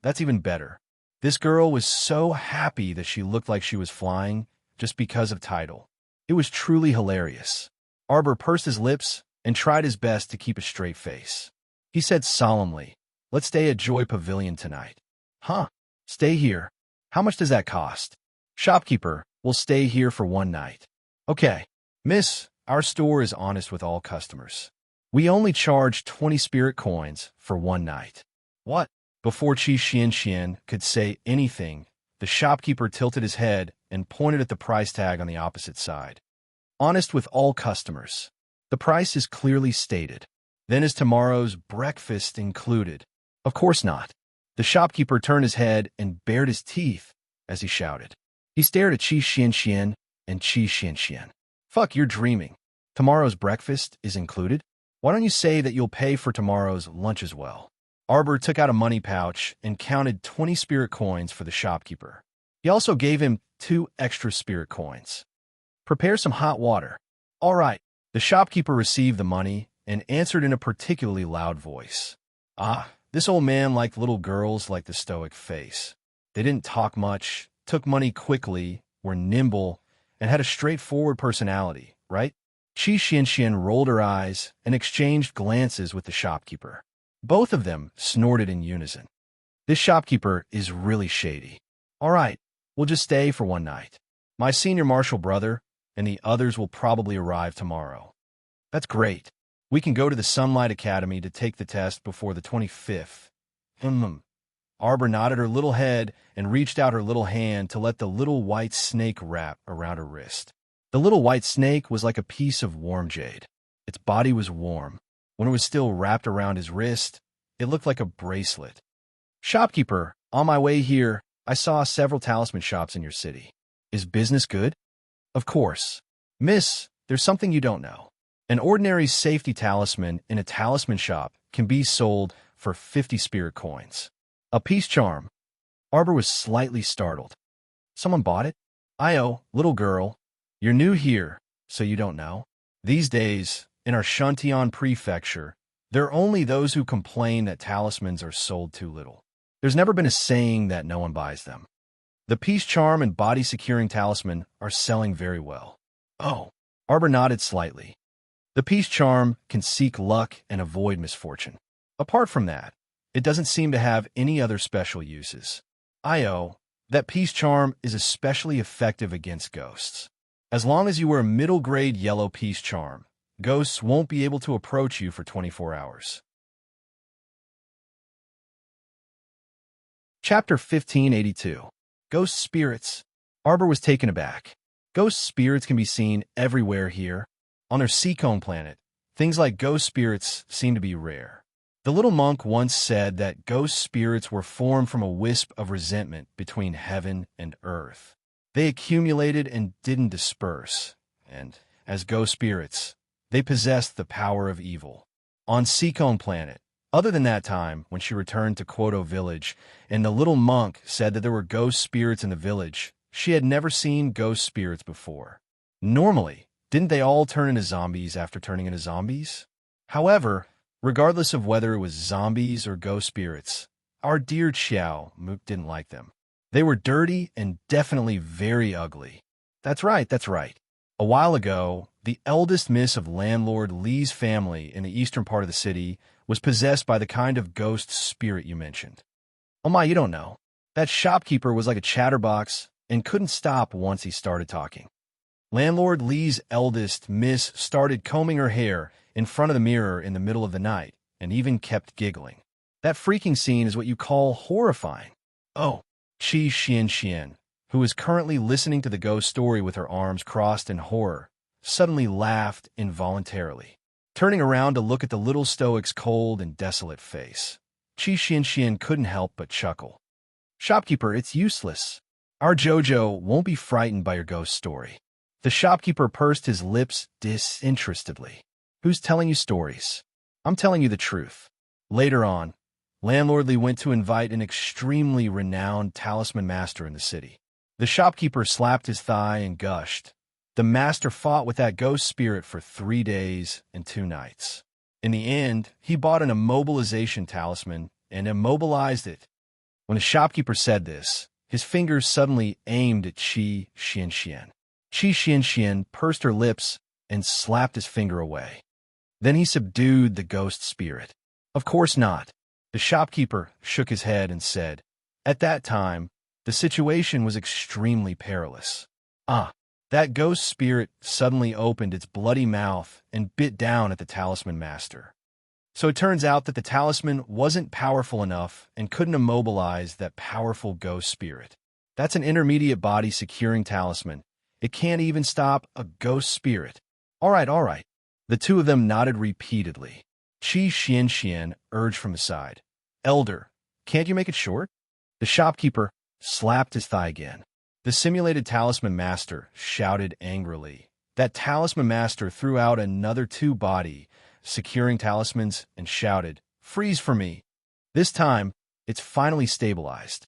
that's even better. This girl was so happy that she looked like she was flying just because of title. It was truly hilarious. Arbor pursed his lips and tried his best to keep a straight face. He said solemnly, let's stay at Joy Pavilion tonight. Huh? Stay here. How much does that cost? Shopkeeper, we'll stay here for one night. Okay. Miss, our store is honest with all customers. We only charge 20 spirit coins for one night. What? Before Qi Xian could say anything, the shopkeeper tilted his head and pointed at the price tag on the opposite side. Honest with all customers. The price is clearly stated. Then is tomorrow's breakfast included? Of course not. The shopkeeper turned his head and bared his teeth as he shouted. He stared at Qi Xian and Qi Xian. Fuck, you're dreaming. Tomorrow's breakfast is included? Why don't you say that you'll pay for tomorrow's lunch as well? Arbor took out a money pouch and counted 20 spirit coins for the shopkeeper. He also gave him 2 extra spirit coins. Prepare some hot water. All right. The shopkeeper received the money and answered in a particularly loud voice. This old man liked little girls like the stoic face. They didn't talk much, took money quickly, were nimble, and had a straightforward personality, right? Qi Xian rolled her eyes and exchanged glances with the shopkeeper. Both of them snorted in unison. This shopkeeper is really shady. All right, we'll just stay for one night. My senior martial brother and the others will probably arrive tomorrow. That's great. We can go to the Sunlight Academy to take the test before the 25th. Arbor nodded her little head and reached out her little hand to let the little white snake wrap around her wrist. The little white snake was like a piece of warm jade. Its body was warm. When it was still wrapped around his wrist, it looked like a bracelet. Shopkeeper, on my way here, I saw several talisman shops in your city. Is business good? Of course. Miss, there's something you don't know. An ordinary safety talisman in a talisman shop can be sold for 50 spirit coins. A peace charm. Arbor was slightly startled. Someone bought it? Little girl. You're new here, so you don't know. These days, in our Shantian prefecture, there are only those who complain that talismans are sold too little. There's never been a saying that no one buys them. The peace charm and body-securing talisman are selling very well. Oh, Arbor nodded slightly. The peace charm can seek luck and avoid misfortune. Apart from that, it doesn't seem to have any other special uses. That peace charm is especially effective against ghosts. As long as you wear a middle-grade yellow peace charm, ghosts won't be able to approach you for 24 hours. Chapter 1582. Ghost Spirits. Arbor was taken aback. Ghost spirits can be seen everywhere here. On their Seacone planet, things like ghost spirits seem to be rare. The little monk once said that ghost spirits were formed from a wisp of resentment between heaven and earth. They accumulated and didn't disperse, and, as ghost spirits, they possessed the power of evil. On Seacone Planet, other than that time when she returned to Quoto Village, and the little monk said that there were ghost spirits in the village, she had never seen ghost spirits before. Normally, didn't they all turn into zombies after turning into zombies? However, regardless of whether it was zombies or ghost spirits, our dear Xiao Mook didn't like them. They were dirty and definitely very ugly. That's right, that's right. A while ago, the eldest miss of landlord Lee's family in the eastern part of the city was possessed by the kind of ghost spirit you mentioned. Oh my, you don't know. That shopkeeper was like a chatterbox and couldn't stop once he started talking. Landlord Lee's eldest miss started combing her hair in front of the mirror in the middle of the night and even kept giggling. That freaking scene is what you call horrifying. Oh, Qi Xian, who is currently listening to the ghost story with her arms crossed in horror, suddenly laughed involuntarily. Turning around to look at the little stoic's cold and desolate face, Qi Xian couldn't help but chuckle. Shopkeeper, it's useless. Our Jojo won't be frightened by your ghost story. The shopkeeper pursed his lips disinterestedly. Who's telling you stories? I'm telling you the truth. Later on, Landlord Lee went to invite an extremely renowned talisman master in the city. The shopkeeper slapped his thigh and gushed. The master fought with that ghost spirit for 3 days and 2 nights. In the end, he bought an immobilization talisman and immobilized it. When the shopkeeper said this, his fingers suddenly aimed at Qi Xian. Qi Xian pursed her lips and slapped his finger away. Then he subdued the ghost spirit. Of course not. The shopkeeper shook his head and said, at that time, the situation was extremely perilous. That ghost spirit suddenly opened its bloody mouth and bit down at the talisman master. So it turns out that the talisman wasn't powerful enough and couldn't immobilize that powerful ghost spirit. That's an intermediate body securing talisman. It can't even stop a ghost spirit. All right. The two of them nodded repeatedly. Qi Xian urged from his side. Elder, can't you make it short? The shopkeeper slapped his thigh again. The simulated talisman master shouted angrily. That talisman master threw out another 2 body, securing talismans, and shouted, freeze for me. This time, it's finally stabilized.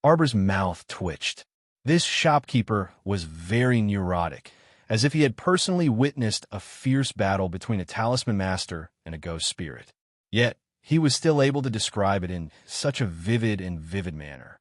Arbor's mouth twitched. This shopkeeper was very neurotic, as if he had personally witnessed a fierce battle between a talisman master and a ghost spirit. Yet, he was still able to describe it in such a vivid manner.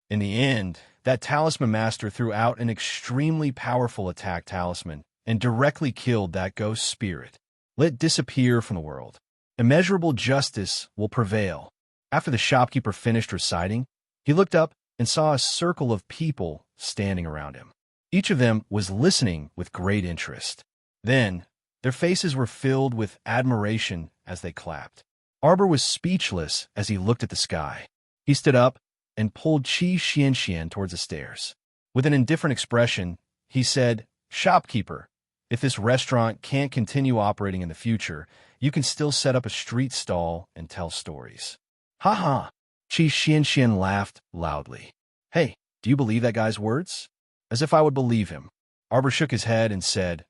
In the end, that talisman master threw out an extremely powerful attack talisman and directly killed that ghost spirit. Let it disappear from the world. Immeasurable justice will prevail. After the shopkeeper finished reciting, he looked up and saw a circle of people standing around him. Each of them was listening with great interest. Then, their faces were filled with admiration as they clapped. Arbor was speechless as he looked at the sky. He stood up and pulled Qi Xian towards the stairs. With an indifferent expression, he said, Shopkeeper, if this restaurant can't continue operating in the future, you can still set up a street stall and tell stories. Ha ha! Qi Xian laughed loudly. Hey, do you believe that guy's words? As if I would believe him. Arbor shook his head and said,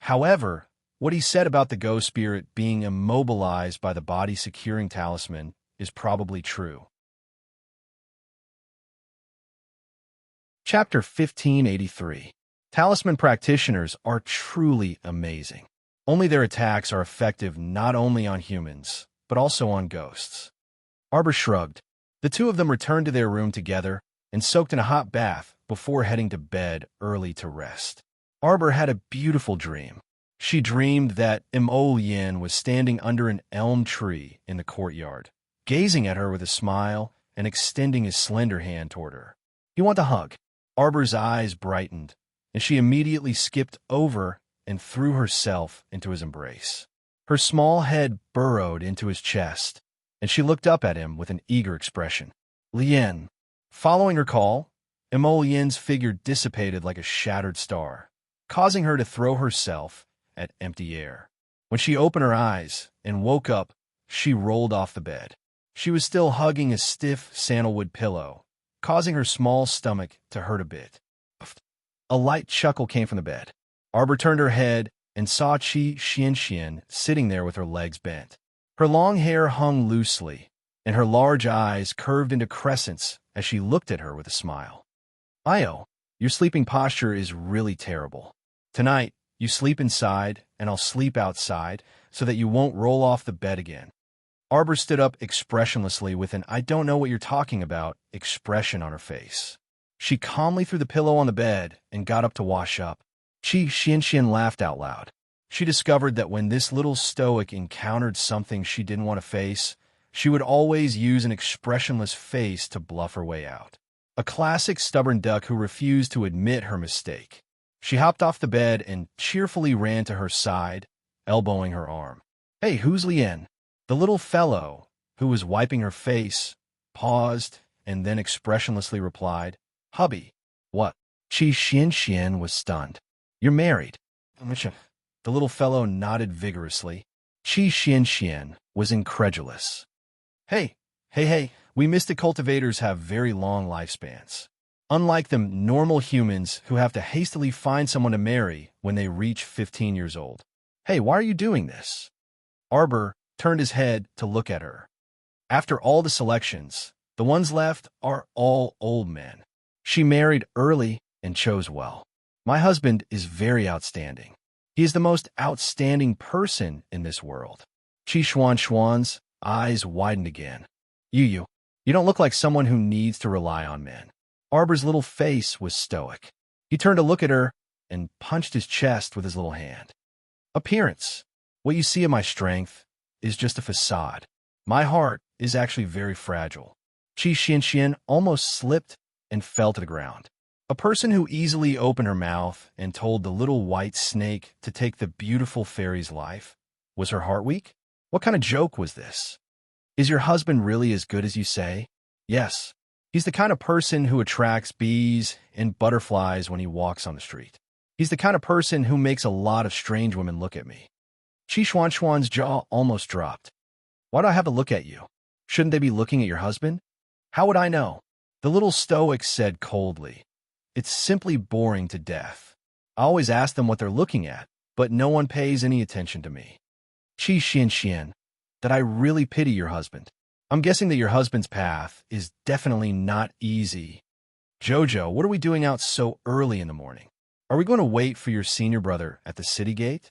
however, what he said about the ghost spirit being immobilized by the body securing talisman is probably true. Chapter 1583. Talisman practitioners are truly amazing. Only their attacks are effective not only on humans, but also on ghosts. Arbor shrugged. The two of them returned to their room together and soaked in a hot bath before heading to bed early to rest. Arbor had a beautiful dream. She dreamed that Yin was standing under an elm tree in the courtyard, gazing at her with a smile and extending his slender hand toward her. You want a hug? Arbor's eyes brightened, and she immediately skipped over and threw herself into his embrace. Her small head burrowed into his chest, and she looked up at him with an eager expression. Lien. Following her call, Yin's figure dissipated like a shattered star, causing her to throw herself at empty air. When she opened her eyes and woke up, she rolled off the bed. She was still hugging a stiff sandalwood pillow, causing her small stomach to hurt a bit. A light chuckle came from the bed. Arbor turned her head and saw Qi Xianxian sitting there with her legs bent. Her long hair hung loosely, and her large eyes curved into crescents as she looked at her with a smile. Io, your sleeping posture is really terrible. Tonight, you sleep inside, and I'll sleep outside, so that you won't roll off the bed again. Arbor stood up expressionlessly with an "I don't know what you're talking about" expression on her face. She calmly threw the pillow on the bed and got up to wash up. Qi Xianxian laughed out loud. She discovered that when this little stoic encountered something she didn't want to face, she would always use an expressionless face to bluff her way out. A classic stubborn duck who refused to admit her mistake. She hopped off the bed and cheerfully ran to her side, elbowing her arm. "Hey, who's Lien?" The little fellow, who was wiping her face, paused and then expressionlessly replied, "Hubby." "What?" Qi Xianxian was stunned. "You're married." The little fellow nodded vigorously. Qi Xianxian was incredulous. Hey, we mystic cultivators have very long lifespans. Unlike them normal humans who have to hastily find someone to marry when they reach 15 years old. Hey, why are you doing this?" Arbor turned his head to look at her. After all the selections, the ones left are all old men. She married early and chose well. My husband is very outstanding. He is the most outstanding person in this world. Qi Xuan's eyes widened again. You don't look like someone who needs to rely on men. Arbor's little face was stoic. He turned to look at her and punched his chest with his little hand. Appearance. What you see of my strength is just a facade. My heart is actually very fragile. Qi Xianxian almost slipped and fell to the ground. A person who easily opened her mouth and told the little white snake to take the beautiful fairy's life. Was her heart weak? What kind of joke was this? Is your husband really as good as you say? Yes. He's the kind of person who attracts bees and butterflies when he walks on the street. He's the kind of person who makes a lot of strange women look at me. Qi Xuan's jaw almost dropped. Why do I have to look at you? Shouldn't they be looking at your husband? How would I know? The little stoic said coldly. It's simply boring to death. I always ask them what they're looking at, but no one pays any attention to me. Qi Xianxian, that I really pity your husband. I'm guessing that your husband's path is definitely not easy. Jojo, what are we doing out so early in the morning? Are we going to wait for your senior brother at the city gate?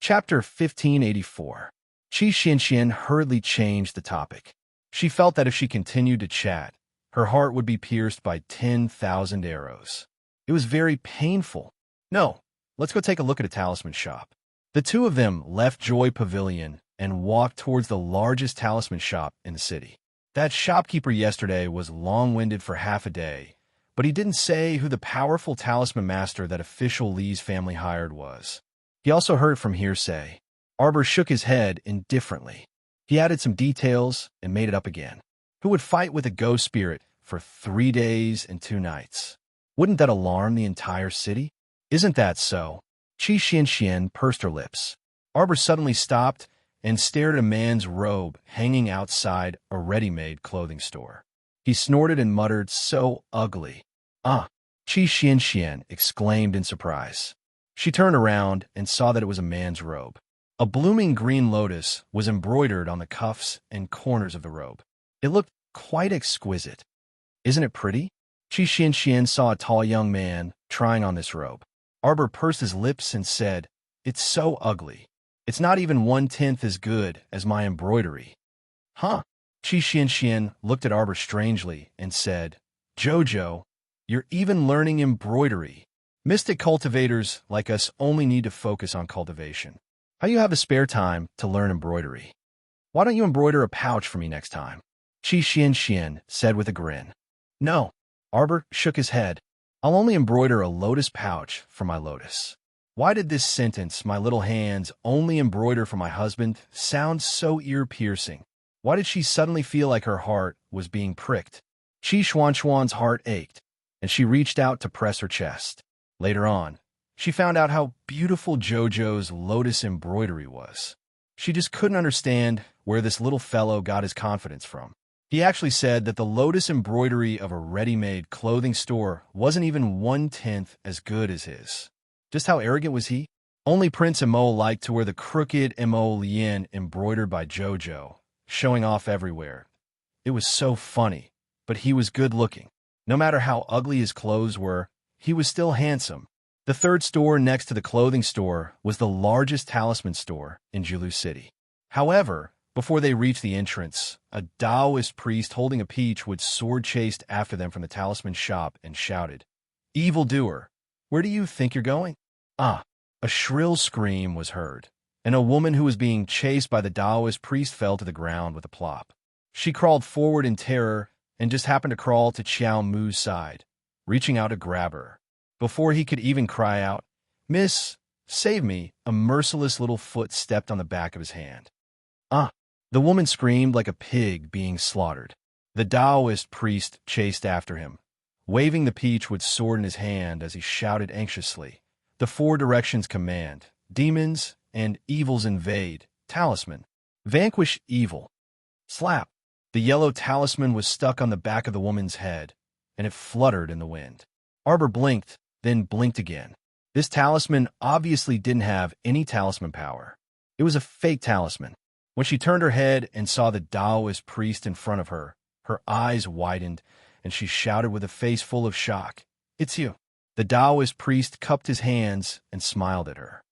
Chapter 1584. Qi Xianxian hurriedly changed the topic. She felt that if she continued to chat, her heart would be pierced by 10,000 arrows. It was very painful. No, let's go take a look at a talisman shop. The two of them left Joy Pavilion and walked towards the largest talisman shop in the city. That shopkeeper yesterday was long-winded for half a day, but he didn't say who the powerful talisman master that official Li's family hired was. He also heard from hearsay. Arbor shook his head indifferently. He added some details and made it up again. Who would fight with a ghost spirit for 3 days and 2 nights? Wouldn't that alarm the entire city? Isn't that so? Qi Xianxian pursed her lips. Arbor suddenly stopped and stared at a man's robe hanging outside a ready-made clothing store. He snorted and muttered, "So ugly." "Ah!" Qi Xianxian exclaimed in surprise. She turned around and saw that it was a man's robe. A blooming green lotus was embroidered on the cuffs and corners of the robe. It looked quite exquisite. Isn't it pretty? Qi Xianxian saw a tall young man trying on this robe. Arbor pursed his lips and said, "It's so ugly. It's not even 1/10 as good as my embroidery." Huh? Qi Xianxian looked at Arbor strangely and said, "Jojo, you're even learning embroidery. Mystic cultivators like us only need to focus on cultivation. How do you have the spare time to learn embroidery? Why don't you embroider a pouch for me next time?" Qi Xianxian said with a grin. "No." Arbor shook his head. "I'll only embroider a lotus pouch for my lotus." Why did this sentence, "my little hands only embroider for my husband," sound so ear-piercing? Why did she suddenly feel like her heart was being pricked? Qi Xuan's heart ached, and she reached out to press her chest. Later on, She found out how beautiful JoJo's lotus embroidery was. She just couldn't understand where this little fellow got his confidence from. He actually said that the lotus embroidery of a ready-made clothing store wasn't even 1/10 as good as his. Just how arrogant was he? Only Prince Emo liked to wear the crooked Emo-Lien embroidered by JoJo, showing off everywhere. It was so funny, but he was good-looking. No matter how ugly his clothes were, he was still handsome. The third store next to the clothing store was the largest talisman store in Julu City. However, before they reached the entrance, a Taoist priest holding a peach with sword chased after them from the talisman shop and shouted, "Evildoer, where do you think you're going?" Ah, a shrill scream was heard, and a woman who was being chased by the Taoist priest fell to the ground with a plop. She crawled forward in terror and just happened to crawl to Qiao Mu's side, reaching out to grab her. Before he could even cry out, "Miss, save me," a merciless little foot stepped on the back of his hand. Ah! The woman screamed like a pig being slaughtered. The Taoist priest chased after him, waving the peach with sword in his hand as he shouted anxiously, "The four directions command, demons and evils invade, talisman, vanquish evil." Slap! The yellow talisman was stuck on the back of the woman's head, and it fluttered in the wind. Arbor blinked, then blinked again. This talisman obviously didn't have any talisman power. It was a fake talisman. When she turned her head and saw the Taoist priest in front of her, her eyes widened, and she shouted with a face full of shock, "It's you." The Taoist priest cupped his hands and smiled at her.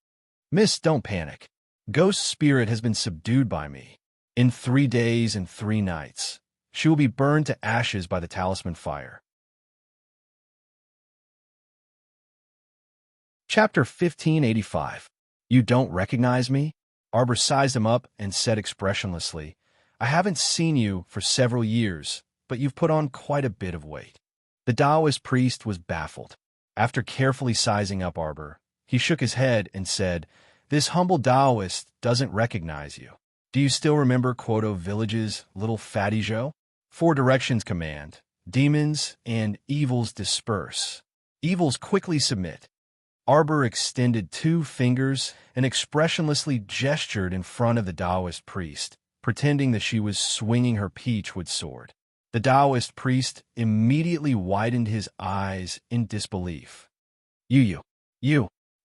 "Miss, don't panic. Ghost spirit has been subdued by me. In 3 days and 3 nights, she will be burned to ashes by the talisman fire." Chapter 1585. You don't recognize me? Arbor sized him up and said expressionlessly, "I haven't seen you for several years, but you've put on quite a bit of weight." The Taoist priest was baffled. After carefully sizing up Arbor, he shook his head and said, "This humble Taoist doesn't recognize you. Do you still remember Quoto Village's little fatty Joe? 4 directions command, demons and evils disperse. Evils quickly submit." Arbor extended 2 fingers and expressionlessly gestured in front of the Taoist priest, pretending that she was swinging her peachwood sword. The Taoist priest immediately widened his eyes in disbelief. You.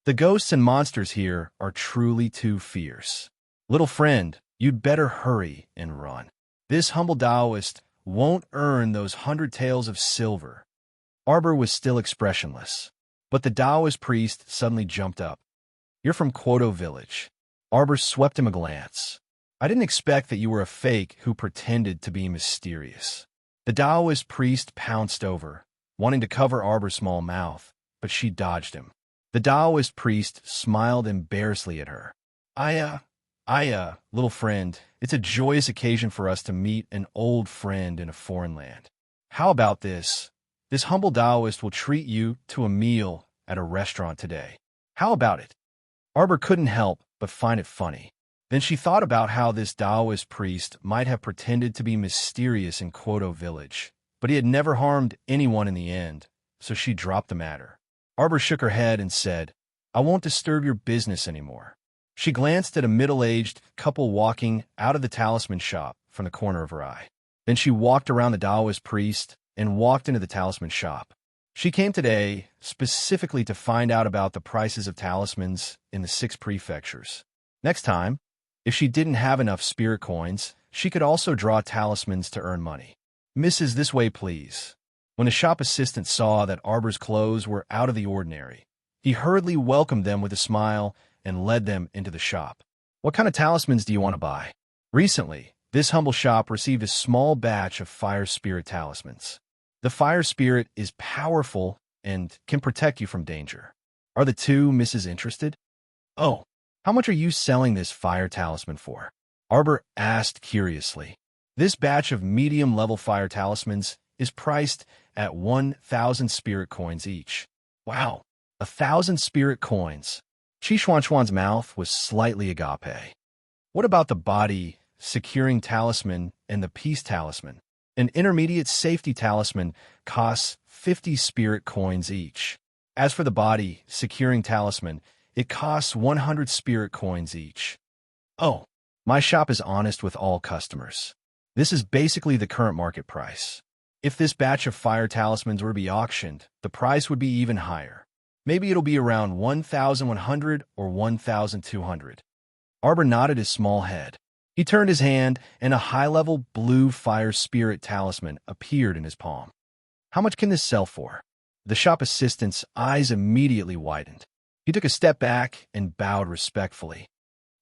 The ghosts and monsters here are truly too fierce. Little friend, you'd better hurry and run. This humble Taoist won't earn those 100 taels of silver." Arbor was still expressionless. But the Taoist priest suddenly jumped up. "You're from Quoto Village." Arbor swept him a glance. "I didn't expect that you were a fake who pretended to be mysterious." The Taoist priest pounced over, wanting to cover Arbor's small mouth, but she dodged him. The Taoist priest smiled embarrassedly at her. Little friend, it's a joyous occasion for us to meet an old friend in a foreign land. How about this? This humble Taoist will treat you to a meal at a restaurant today. How about it?" Arbor couldn't help but find it funny. Then she thought about how this Taoist priest might have pretended to be mysterious in Quoto Village, but he had never harmed anyone in the end, so she dropped the matter. Arbor shook her head and said, "I won't disturb your business anymore." She glanced at a middle-aged couple walking out of the talisman shop from the corner of her eye. Then she walked around the Taoist priest and walked into the talisman shop. She came today specifically to find out about the prices of talismans in the 6 prefectures. Next time, if she didn't have enough spirit coins, she could also draw talismans to earn money. "Mrs. This way, please." When the shop assistant saw that Arbor's clothes were out of the ordinary, he hurriedly welcomed them with a smile and led them into the shop. "What kind of talismans do you want to buy?" Recently, this humble shop received a small batch of fire spirit talismans. The fire spirit is powerful and can protect you from danger. Are the 2 misses interested? "Oh, how much are you selling this fire talisman for?" Arbor asked curiously. This batch of medium-level fire talismans is priced at 1,000 spirit coins each. Wow, 1,000 spirit coins. Chi Xuan's mouth was slightly agape. What about the body securing talisman and the peace talisman? An intermediate safety talisman costs 50 spirit coins each. As for the body securing talisman, it costs 100 spirit coins each. Oh, my shop is honest with all customers. This is basically the current market price. If this batch of fire talismans were to be auctioned, the price would be even higher. Maybe it'll be around 1,100 or 1,200. Arbor nodded his small head. He turned his hand, and a high-level blue fire spirit talisman appeared in his palm. How much can this sell for? The shop assistant's eyes immediately widened. He took a step back and bowed respectfully.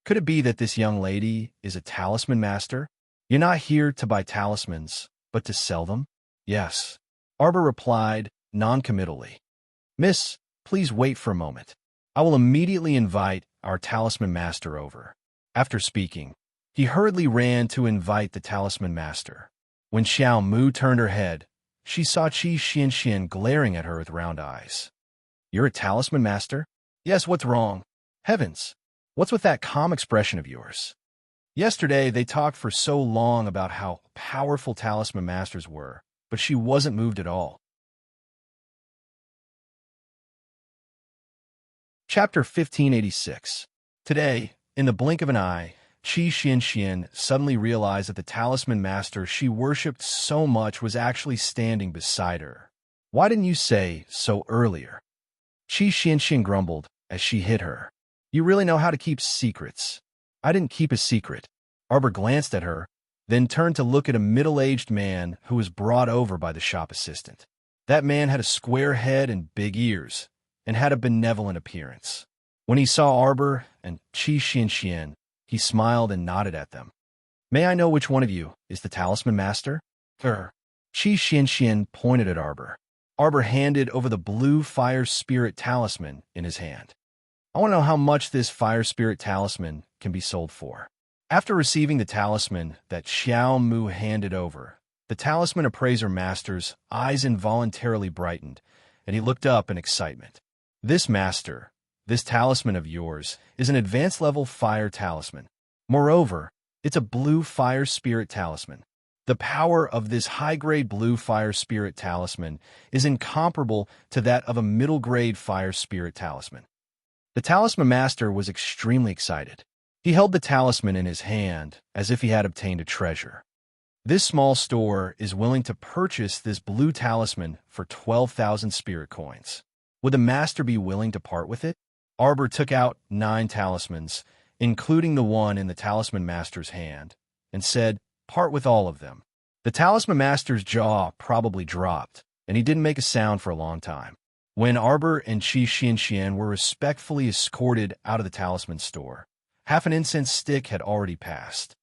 Could it be that this young lady is a talisman master? You're not here to buy talismans, but to sell them? Yes. Arbor replied, non-committally. Miss, please wait for a moment. I will immediately invite our talisman master over. After speaking, he hurriedly ran to invite the talisman master. When Xiao Mu turned her head, she saw Qi Xianxian glaring at her with round eyes. You're a talisman master? Yes, what's wrong? Heavens, what's with that calm expression of yours? Yesterday, they talked for so long about how powerful talisman masters were, but she wasn't moved at all. Chapter 1586. Today, in the blink of an eye, Qi Xianxian suddenly realized that the talisman master she worshipped so much was actually standing beside her. Why didn't you say so earlier? Qi Xianxian grumbled as she hit her. You really know how to keep secrets. I didn't keep a secret. Arbor glanced at her, then turned to look at a middle-aged man who was brought over by the shop assistant. That man had a square head and big ears, and had a benevolent appearance. When he saw Arbor and Qi Xianxian, he smiled and nodded at them. May I know which one of you is the talisman master? Qi Xianxian pointed at Arbor. Arbor handed over the blue fire spirit talisman in his hand. I want to know how much this fire spirit talisman can be sold for. After receiving the talisman that Xiao Mu handed over, the talisman appraiser master's eyes involuntarily brightened, and he looked up in excitement. This master, this talisman of yours, is an advanced level fire talisman. Moreover, it's a blue fire spirit talisman. The power of this high-grade blue fire spirit talisman is incomparable to that of a middle-grade fire spirit talisman. The talisman master was extremely excited. He held the talisman in his hand as if he had obtained a treasure. This small store is willing to purchase this blue talisman for 12,000 spirit coins. Would the master be willing to part with it? Arbor took out 9 talismans, including the one in the talisman master's hand, and said, part with all of them. The talisman master's jaw probably dropped, and he didn't make a sound for a long time. When Arbor and Qi Xianxian were respectfully escorted out of the talisman store, half an incense stick had already passed.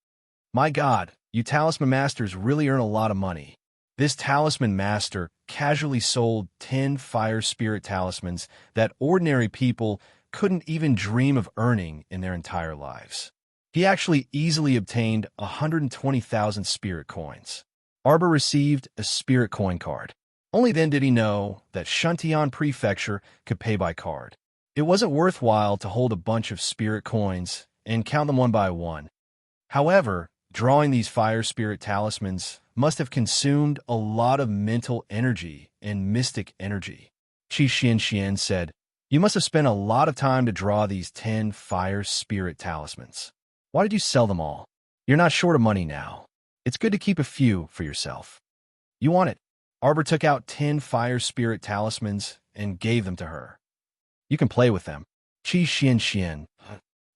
My God, you talisman masters really earn a lot of money. This talisman master casually sold 10 fire spirit talismans that ordinary people couldn't even dream of earning in their entire lives. He actually easily obtained 120,000 spirit coins. Arbor received a spirit coin card. Only then did he know that Shuntian Prefecture could pay by card. It wasn't worthwhile to hold a bunch of spirit coins and count them one by one. However, drawing these fire spirit talismans must have consumed a lot of mental energy and mystic energy. Qi Xianxian said, You must have spent a lot of time to draw these 10 fire spirit talismans. Why did you sell them all? You're not short of money now. It's good to keep a few for yourself. You want it? Arbor took out 10 fire spirit talismans and gave them to her. You can play with them. Qi Xianxian.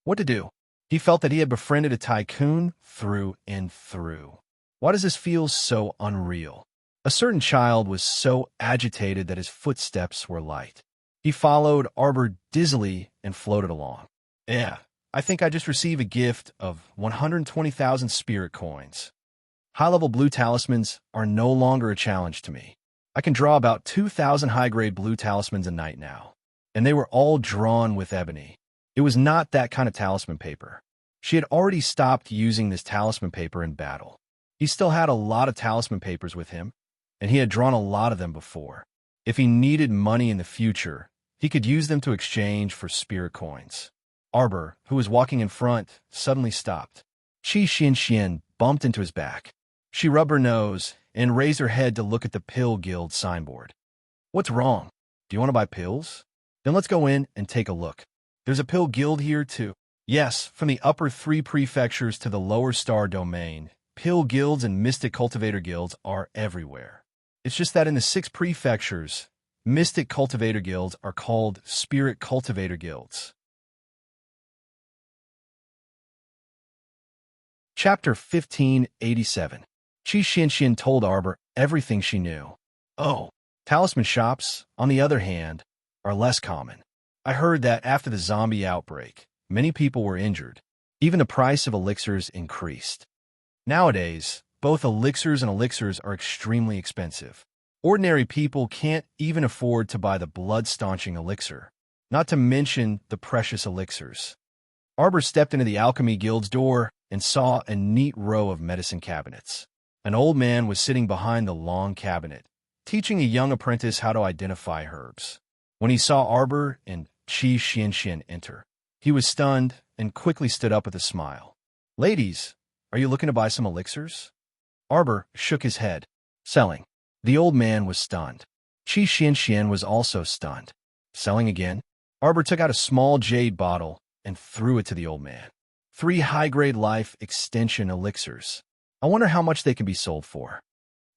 What to do? He felt that he had befriended a tycoon through and through. Why does this feel so unreal? A certain child was so agitated that his footsteps were light. He followed Arbor dizzily and floated along. Yeah, I think I just received a gift of 120,000 spirit coins. High-level blue talismans are no longer a challenge to me. I can draw about 2,000 high-grade blue talismans a night now, and they were all drawn with ebony. It was not that kind of talisman paper. She had already stopped using this talisman paper in battle. He still had a lot of talisman papers with him, and he had drawn a lot of them before. If he needed money in the future, he could use them to exchange for spirit coins. Arbor, who was walking in front, suddenly stopped. Qi Xianxian bumped into his back. She rubbed her nose and raised her head to look at the Pill Guild signboard. What's wrong? Do you want to buy pills? Then let's go in and take a look. There's a pill guild here too. Yes, from the upper 3 prefectures to the lower star domain, pill guilds and mystic cultivator guilds are everywhere. It's just that in the 6 prefectures, mystic cultivator guilds are called spirit cultivator guilds. Chapter 1587. Qi Xianxian told Arbor everything she knew. Oh, talisman shops, on the other hand, are less common. I heard that after the zombie outbreak, many people were injured. Even the price of elixirs increased. Nowadays, both elixirs and elixirs are extremely expensive. Ordinary people can't even afford to buy the blood-staunching elixir, not to mention the precious elixirs. Arbor stepped into the alchemy guild's door and saw a neat row of medicine cabinets. An old man was sitting behind the long cabinet, teaching a young apprentice how to identify herbs. When he saw Arbor and Qi Xianxian enter, he was stunned and quickly stood up with a smile. "Ladies, are you looking to buy some elixirs?" Arbor shook his head. "Selling." The old man was stunned. Qi Xianxian was also stunned. "Selling again?" Arbor took out a small jade bottle and threw it to the old man. 3 high-grade life extension elixirs. I wonder how much they can be sold for.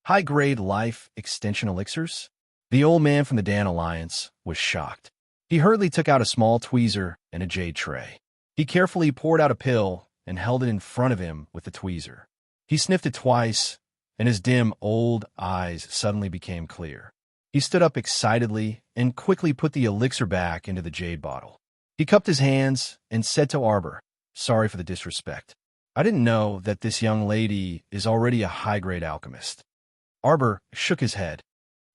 High-grade life extension elixirs? The old man from the Dan Alliance was shocked. He hurriedly took out a small tweezer and a jade tray. He carefully poured out a pill and held it in front of him with the tweezer. He sniffed it twice, and his dim, old eyes suddenly became clear. He stood up excitedly and quickly put the elixir back into the jade bottle. He cupped his hands and said to Arbor, "Sorry for the disrespect. I didn't know that this young lady is already a high-grade alchemist." Arbor shook his head.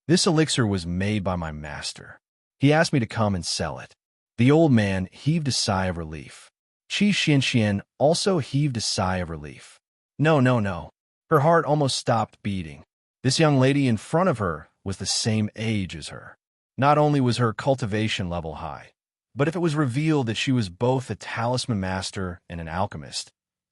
"This elixir was made by my master. He asked me to come and sell it." The old man heaved a sigh of relief. Qi Xianxian also heaved a sigh of relief. No. Her heart almost stopped beating. This young lady in front of her was the same age as her. Not only was her cultivation level high, but if it was revealed that she was both a talisman master and an alchemist,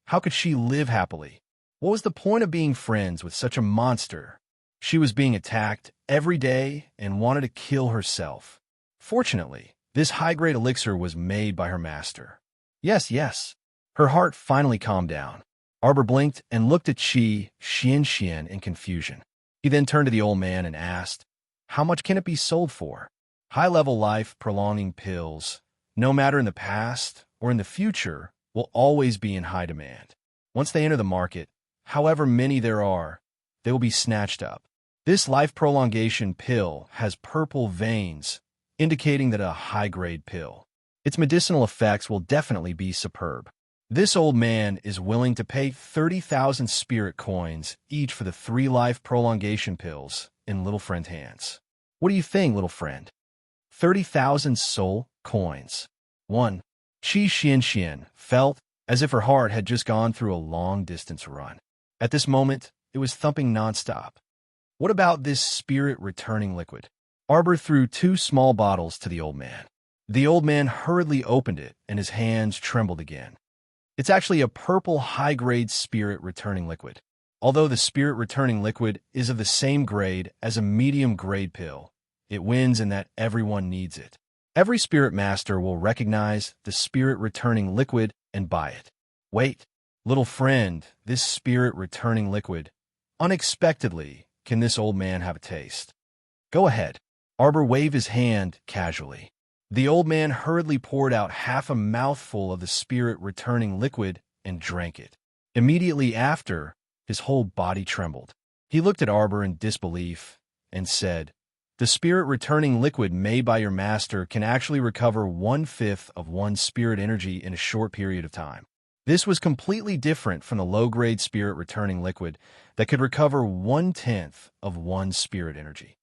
how could she live happily? What was the point of being friends with such a monster? She was being attacked every day and wanted to kill herself. Fortunately, this high-grade elixir was made by her master. Yes. Her heart finally calmed down. Arbor blinked and looked at Qi Xianxian in confusion. He then turned to the old man and asked, "How much can it be sold for?" High-level life-prolonging pills, no matter in the past or in the future, will always be in high demand. Once they enter the market, however many there are, they will be snatched up. This life prolongation pill has purple veins, indicating that a high-grade pill. Its medicinal effects will definitely be superb. This old man is willing to pay 30,000 spirit coins each for the 3 life prolongation pills in little friend's hands. What do you think, little friend? 30,000 soul coins. 1. Qi Xianxian felt as if her heart had just gone through a long-distance run. At this moment, it was thumping nonstop. What about this spirit-returning liquid? Arbor threw 2 small bottles to the old man. The old man hurriedly opened it, and his hands trembled again. It's actually a purple high-grade spirit-returning liquid. Although the spirit-returning liquid is of the same grade as a medium-grade pill, it wins in that everyone needs it. Every spirit master will recognize the spirit-returning liquid and buy it. Wait, little friend, this spirit-returning liquid. Unexpectedly, can this old man have a taste? Go ahead. Arbor waved his hand casually. The old man hurriedly poured out half a mouthful of the spirit-returning liquid and drank it. Immediately after, his whole body trembled. He looked at Arbor in disbelief and said, "The spirit-returning liquid made by your master can actually recover 1/5 of one's spirit energy in a short period of time. This was completely different from the low-grade spirit-returning liquid that could recover 1/10 of one's spirit energy."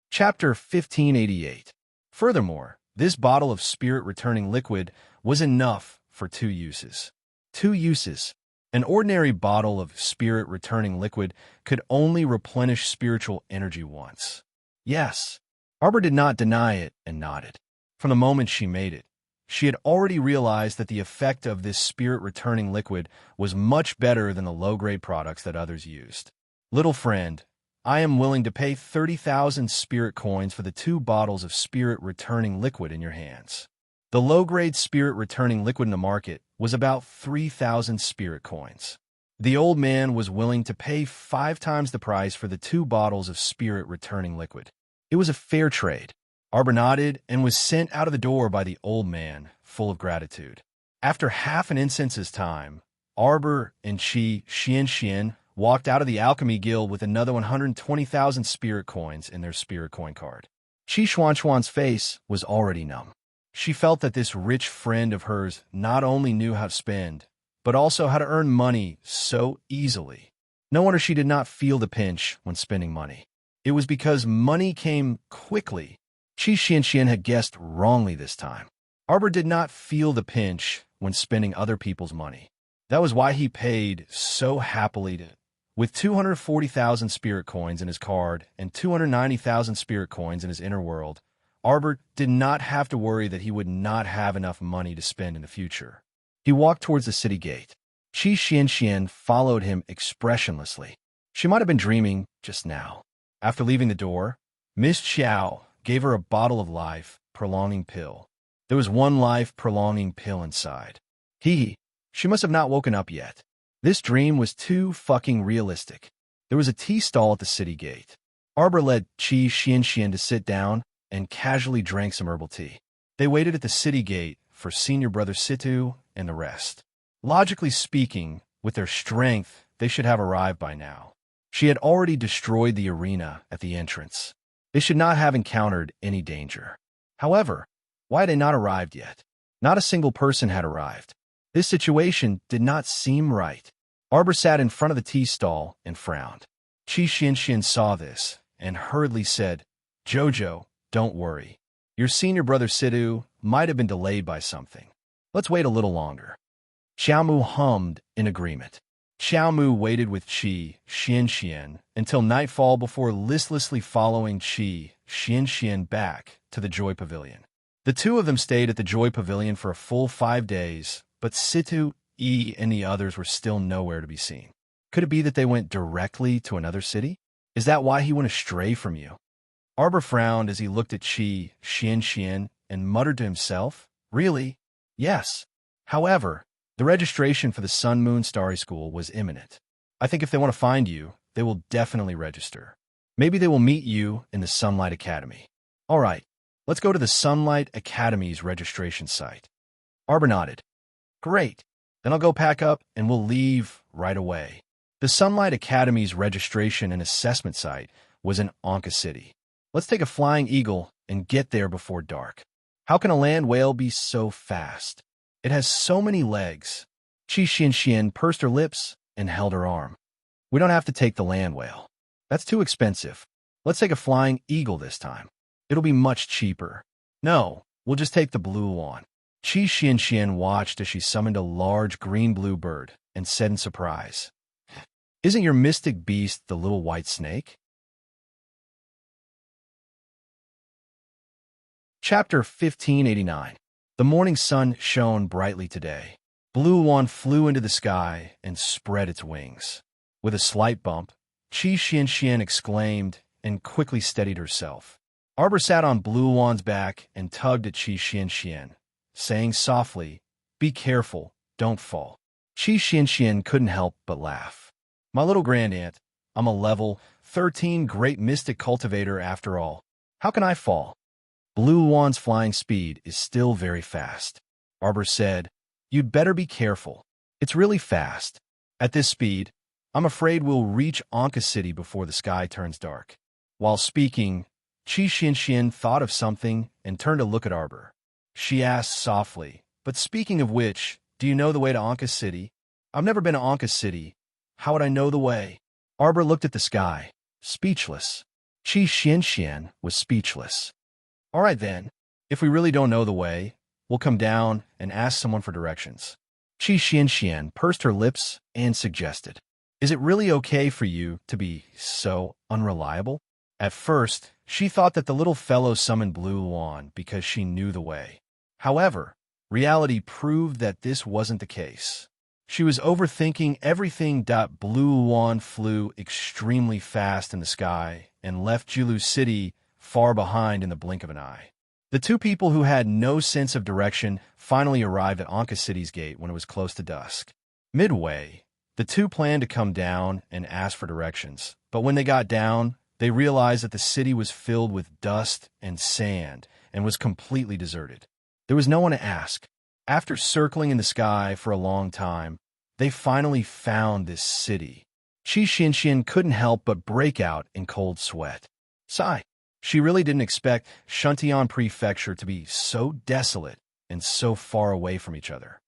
Chapter 1588. Furthermore, this bottle of spirit-returning liquid was enough for 2 uses. 2 uses. An ordinary bottle of spirit-returning liquid could only replenish spiritual energy once. Yes, Arbor did not deny it and nodded. From the moment she made it, she had already realized that the effect of this spirit-returning liquid was much better than the low-grade products that others used. Little friend, I am willing to pay 30,000 spirit coins for the 2 bottles of spirit-returning liquid in your hands. The low-grade spirit-returning liquid in the market was about 3,000 spirit coins. The old man was willing to pay 5 times the price for the 2 bottles of spirit-returning liquid. It was a fair trade. Arbor nodded and was sent out of the door by the old man, full of gratitude. After half an instance's time, Arbor and Xian walked out of the Alchemy Guild with another 120,000 spirit coins in their spirit coin card. Xuan's face was already numb. She felt that this rich friend of hers not only knew how to spend, but also how to earn money so easily. No wonder she did not feel the pinch when spending money. It was because money came quickly. Xian had guessed wrongly this time. Arbor did not feel the pinch when spending other people's money. That was why he paid so happily. With 240,000 spirit coins in his card and 290,000 spirit coins in his inner world, Arbor did not have to worry that he would not have enough money to spend in the future. He walked towards the city gate. Xian followed him expressionlessly. She might have been dreaming just now. After leaving the door, Miss Xiao gave her a bottle of life-prolonging pill. There was 1 life-prolonging pill inside. She must have not woken up yet. This dream was too fucking realistic. There was a tea stall at the city gate. Arbor led Xian to sit down and casually drank some herbal tea. They waited at the city gate for senior brother Situ and the rest. Logically speaking, with their strength, they should have arrived by now. She had already destroyed the arena at the entrance. They should not have encountered any danger. However, why had they not arrived yet? Not a single person had arrived. This situation did not seem right. Arbor sat in front of the tea stall and frowned. Xian saw this and hurriedly said, "Jojo, don't worry. Your senior brother Situ might have been delayed by something. Let's wait a little longer." Xiaomu hummed in agreement. Xiaomu waited with Xian until nightfall before listlessly following Xian back to the Joy Pavilion. The 2 of them stayed at the Joy Pavilion for a full 5 days, but Situ, and the others were still nowhere to be seen. Could it be that they went directly to another city? Is that why he went astray from you? Arbor frowned as he looked at Xian and muttered to himself, "Really? Yes. However, the registration for the Sun Moon Starry School was imminent. I think if they want to find you, they will definitely register. Maybe they will meet you in the Sunlight Academy. All right, let's go to the Sunlight Academy's registration site." Arbor nodded. "Great. Then I'll go pack up and we'll leave right away." The Sunlight Academy's registration and assessment site was in Anka City. Let's take a flying eagle and get there before dark. How can a land whale be so fast? It has so many legs. Xian pursed her lips and held her arm. "We don't have to take the land whale. That's too expensive. Let's take a flying eagle this time. It'll be much cheaper." "No, we'll just take the blue one." Xian watched as she summoned a large green-blue bird and said in surprise, "Isn't your mystic beast the little white snake?" Chapter 1589. The morning sun shone brightly today. Blue One flew into the sky and spread its wings. With a slight bump, Xian exclaimed and quickly steadied herself. Arbor sat on Blue One's back and tugged at Xian, saying softly, "Be careful, don't fall." Xian couldn't help but laugh. "My little grandaunt, I'm a level 13 great mystic cultivator after all. How can I fall?" Blue One's flying speed is still very fast. Arbor said, "You'd better be careful. It's really fast. At this speed, I'm afraid we'll reach Anka City before the sky turns dark." While speaking, Xian thought of something and turned to look at Arbor. She asked softly, "But speaking of which, do you know the way to Anka City?" "I've never been to Anka City. How would I know the way?" Arbor looked at the sky, speechless. Xian was speechless. "All right then, if we really don't know the way, we'll come down and ask someone for directions." Xian pursed her lips and suggested, "Is it really okay for you to be so unreliable?" At first, she thought that the little fellow summoned Blue One because she knew the way. However, reality proved that this wasn't the case. She was overthinking everything. Blue Wand flew extremely fast in the sky and left Julu City far behind in the blink of an eye. The two people who had no sense of direction finally arrived at Anka City's gate when it was close to dusk. Midway, the two planned to come down and ask for directions, but when they got down, they realized that the city was filled with dust and sand and was completely deserted. There was no one to ask. After circling in the sky for a long time, they finally found this city. Qi Xianxian couldn't help but break out in cold sweat. Sigh. She really didn't expect Shantian Prefecture to be so desolate and so far away from each other.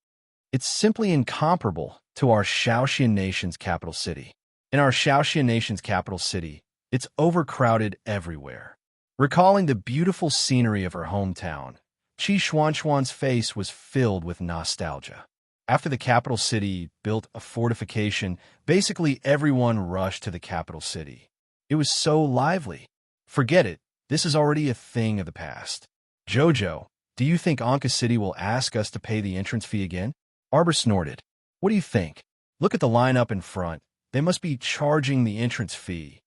It's simply incomparable to our Shaoxian nation's capital city. In our Shaoxian nation's capital city, it's overcrowded everywhere. Recalling the beautiful scenery of her hometown, Qi Xuanxuan's face was filled with nostalgia. After the capital city built a fortification, basically everyone rushed to the capital city. It was so lively. Forget it, this is already a thing of the past. Jojo, do you think Anka City will ask us to pay the entrance fee again? Arbor snorted. What do you think? Look at the lineup in front. They must be charging the entrance fee.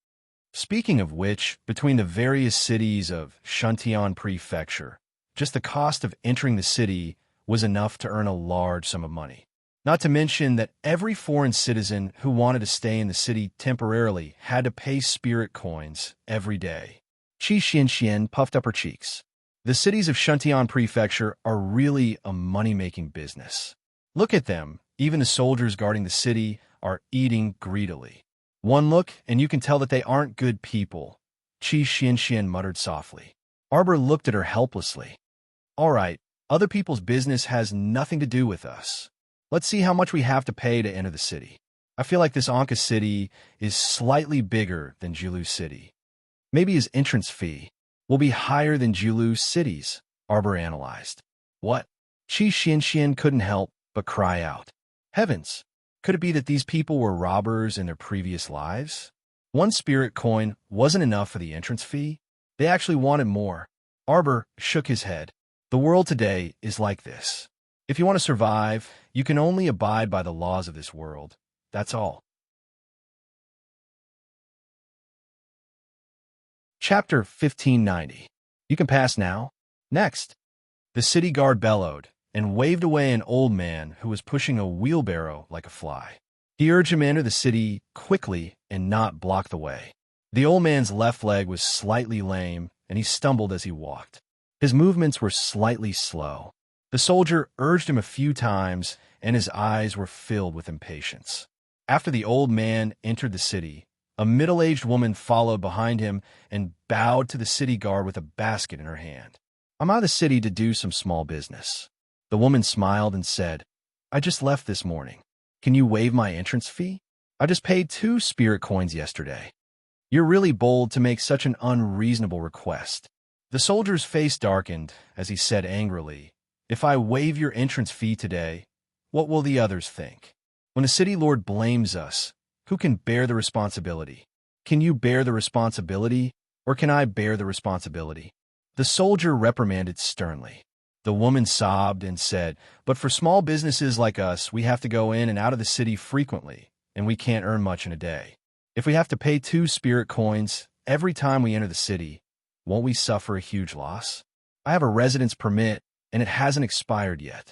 Speaking of which, between the various cities of Shantian Prefecture, just the cost of entering the city was enough to earn a large sum of money. Not to mention that every foreign citizen who wanted to stay in the city temporarily had to pay spirit coins every day. Qi Xianxian puffed up her cheeks. The cities of Shantian Prefecture are really a money-making business. Look at them. Even the soldiers guarding the city are eating greedily. One look, and you can tell that they aren't good people, Qi Xianxian muttered softly. Arbor looked at her helplessly. All right, other people's business has nothing to do with us. Let's see how much we have to pay to enter the city. I feel like this Anka City is slightly bigger than Julu City. Maybe his entrance fee will be higher than Julu City's, Arbor analyzed. What? Qi Xianxian couldn't help but cry out. Heavens! Could it be that these people were robbers in their previous lives? One spirit coin wasn't enough for the entrance fee. They actually wanted more. Arbor shook his head. The world today is like this. If you want to survive, you can only abide by the laws of this world. That's all. Chapter 1590. You can pass now. Next. The city guard bellowed and waved away an old man who was pushing a wheelbarrow like a fly. He urged him to enter the city quickly and not block the way. The old man's left leg was slightly lame, and he stumbled as he walked. His movements were slightly slow. The soldier urged him a few times, and his eyes were filled with impatience. After the old man entered the city, a middle-aged woman followed behind him and bowed to the city guard with a basket in her hand. I'm out of the city to do some small business. The woman smiled and said, I just left this morning. Can you waive my entrance fee? I just paid 2 spirit coins yesterday. You're really bold to make such an unreasonable request. The soldier's face darkened as he said angrily, If I waive your entrance fee today, what will the others think? When the city lord blames us, who can bear the responsibility? Can you bear the responsibility, or can I bear the responsibility? The soldier reprimanded sternly. The woman sobbed and said, But for small businesses like us, we have to go in and out of the city frequently, and we can't earn much in a day. If we have to pay 2 spirit coins every time we enter the city, won't we suffer a huge loss? I have a residence permit, and it hasn't expired yet.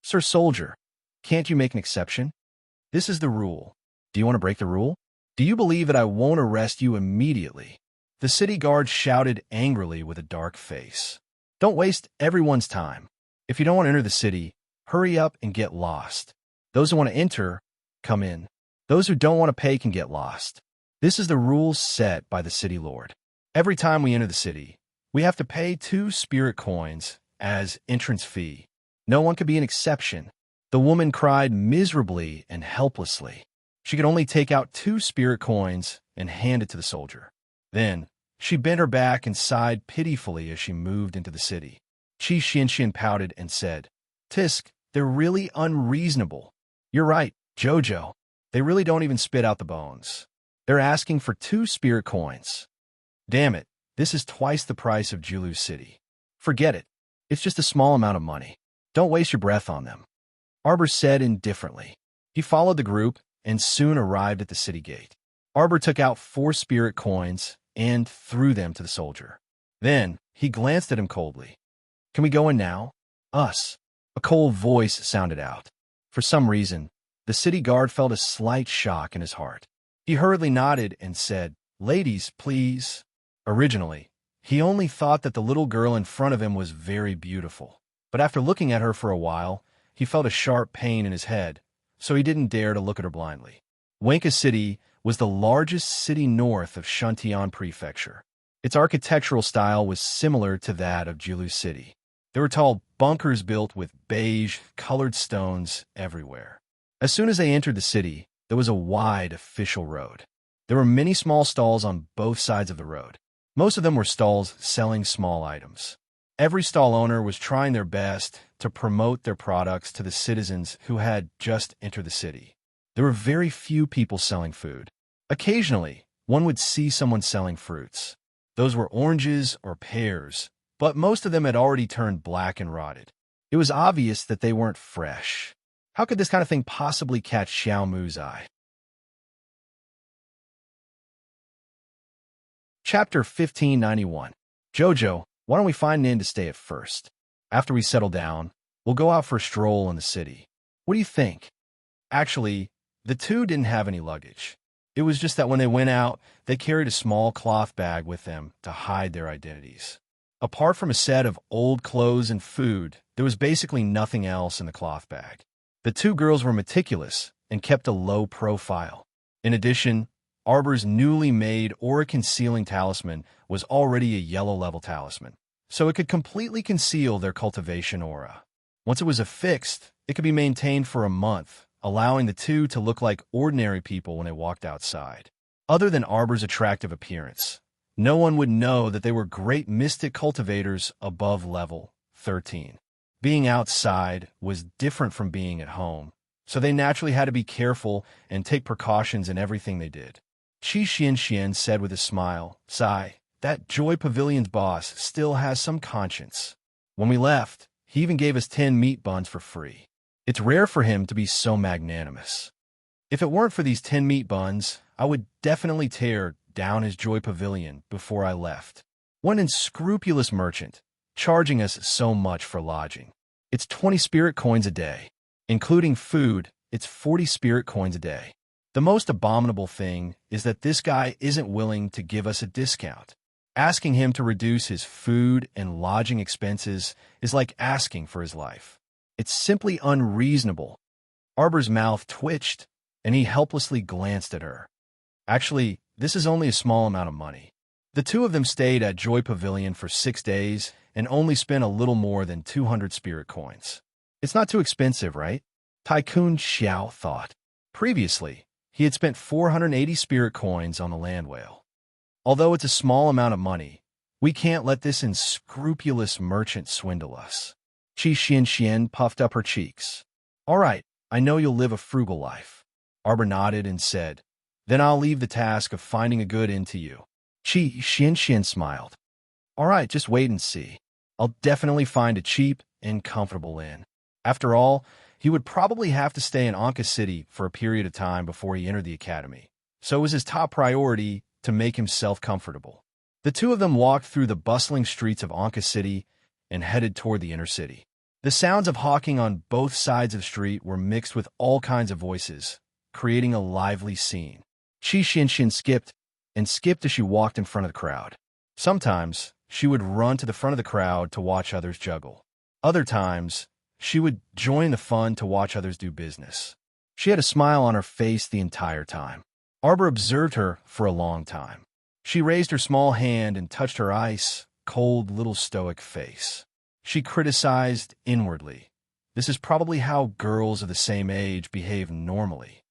Sir Soldier, can't you make an exception? This is the rule. Do you want to break the rule? Do you believe that I won't arrest you immediately? The city guard shouted angrily with a dark face. Don't waste everyone's time. If you don't want to enter the city, hurry up and get lost. Those who want to enter, come in. Those who don't want to pay can get lost. This is the rules set by the city lord. Every time we enter the city, we have to pay 2 spirit coins as entrance fee. No one could be an exception. The woman cried miserably and helplessly. She could only take out 2 spirit coins and hand it to the soldier. Then, she bent her back and sighed pitifully as she moved into the city. Qi Xianxian pouted and said, Tisk, they're really unreasonable. You're right, Jojo. They really don't even spit out the bones. They're asking for 2 spirit coins. Damn it, this is twice the price of Julu City. Forget it. It's just a small amount of money. Don't waste your breath on them. Arbor said indifferently. He followed the group and soon arrived at the city gate. Arbor took out 4 spirit coins and threw them to the soldier. Then he glanced at him coldly. "Can we go in now?" "Us." A cold voice sounded out. For some reason, the city guard felt a slight shock in his heart. He hurriedly nodded and said, "Ladies, please." Originally, he only thought that the little girl in front of him was very beautiful. But after looking at her for a while, he felt a sharp pain in his head, so he didn't dare to look at her blindly. Wenka City was the largest city north of Shantian Prefecture. Its architectural style was similar to that of Jilu City. There were tall bunkers built with beige, colored stones everywhere. As soon as they entered the city, there was a wide official road. There were many small stalls on both sides of the road. Most of them were stalls selling small items. Every stall owner was trying their best to promote their products to the citizens who had just entered the city. There were very few people selling food. Occasionally, one would see someone selling fruits. Those were oranges or pears, but most of them had already turned black and rotted. It was obvious that they weren't fresh. How could this kind of thing possibly catch Xiao Mu's eye? Chapter 1591. Jojo, why don't we find an inn to stay at first? After we settle down, we'll go out for a stroll in the city. What do you think? Actually, the two didn't have any luggage. It was just that when they went out, they carried a small cloth bag with them to hide their identities. Apart from a set of old clothes and food, there was basically nothing else in the cloth bag. The two girls were meticulous and kept a low profile. In addition, Arbor's newly made aura-concealing talisman was already a yellow-level talisman, so it could completely conceal their cultivation aura. Once it was affixed, it could be maintained for a month, allowing the two to look like ordinary people when they walked outside. Other than Arbor's attractive appearance, no one would know that they were great mystic cultivators above level 13. Being outside was different from being at home, so they naturally had to be careful and take precautions in everything they did. Qi Xianxian said with a smile, "Sai, that Joy Pavilion's boss still has some conscience. When we left, he even gave us 10 meat buns for free. It's rare for him to be so magnanimous. If it weren't for these 10 meat buns, I would definitely tear down his Joy Pavilion before I left. One unscrupulous merchant, charging us so much for lodging. It's 20 spirit coins a day. Including food, it's 40 spirit coins a day. The most abominable thing is that this guy isn't willing to give us a discount. Asking him to reduce his food and lodging expenses is like asking for his life. It's simply unreasonable." Arbor's mouth twitched, and he helplessly glanced at her. Actually, this is only a small amount of money. The two of them stayed at Joy Pavilion for 6 days and only spent a little more than 200 spirit coins. It's not too expensive, right? Tycoon Xiao thought. Previously, he had spent 480 spirit coins on the land whale. Although it's a small amount of money, we can't let this unscrupulous merchant swindle us. Qi Xianxian puffed up her cheeks. "All right, I know you'll live a frugal life." Arbor nodded and said, "Then I'll leave the task of finding a good inn to you." Qi Xianxian smiled. "All right, just wait and see. I'll definitely find a cheap and comfortable inn." After all, he would probably have to stay in Anka City for a period of time before he entered the academy, so it was his top priority to make himself comfortable. The two of them walked through the bustling streets of Anka City and headed toward the inner city. The sounds of hawking on both sides of the street were mixed with all kinds of voices, creating a lively scene. Qi Xianxian skipped and skipped as she walked in front of the crowd. Sometimes, she would run to the front of the crowd to watch others juggle. Other times, she would join the fun to watch others do business. She had a smile on her face the entire time. Arbor observed her for a long time. She raised her small hand and touched her ice, cold little stoic face. She criticized inwardly. This is probably how girls of the same age behave normally.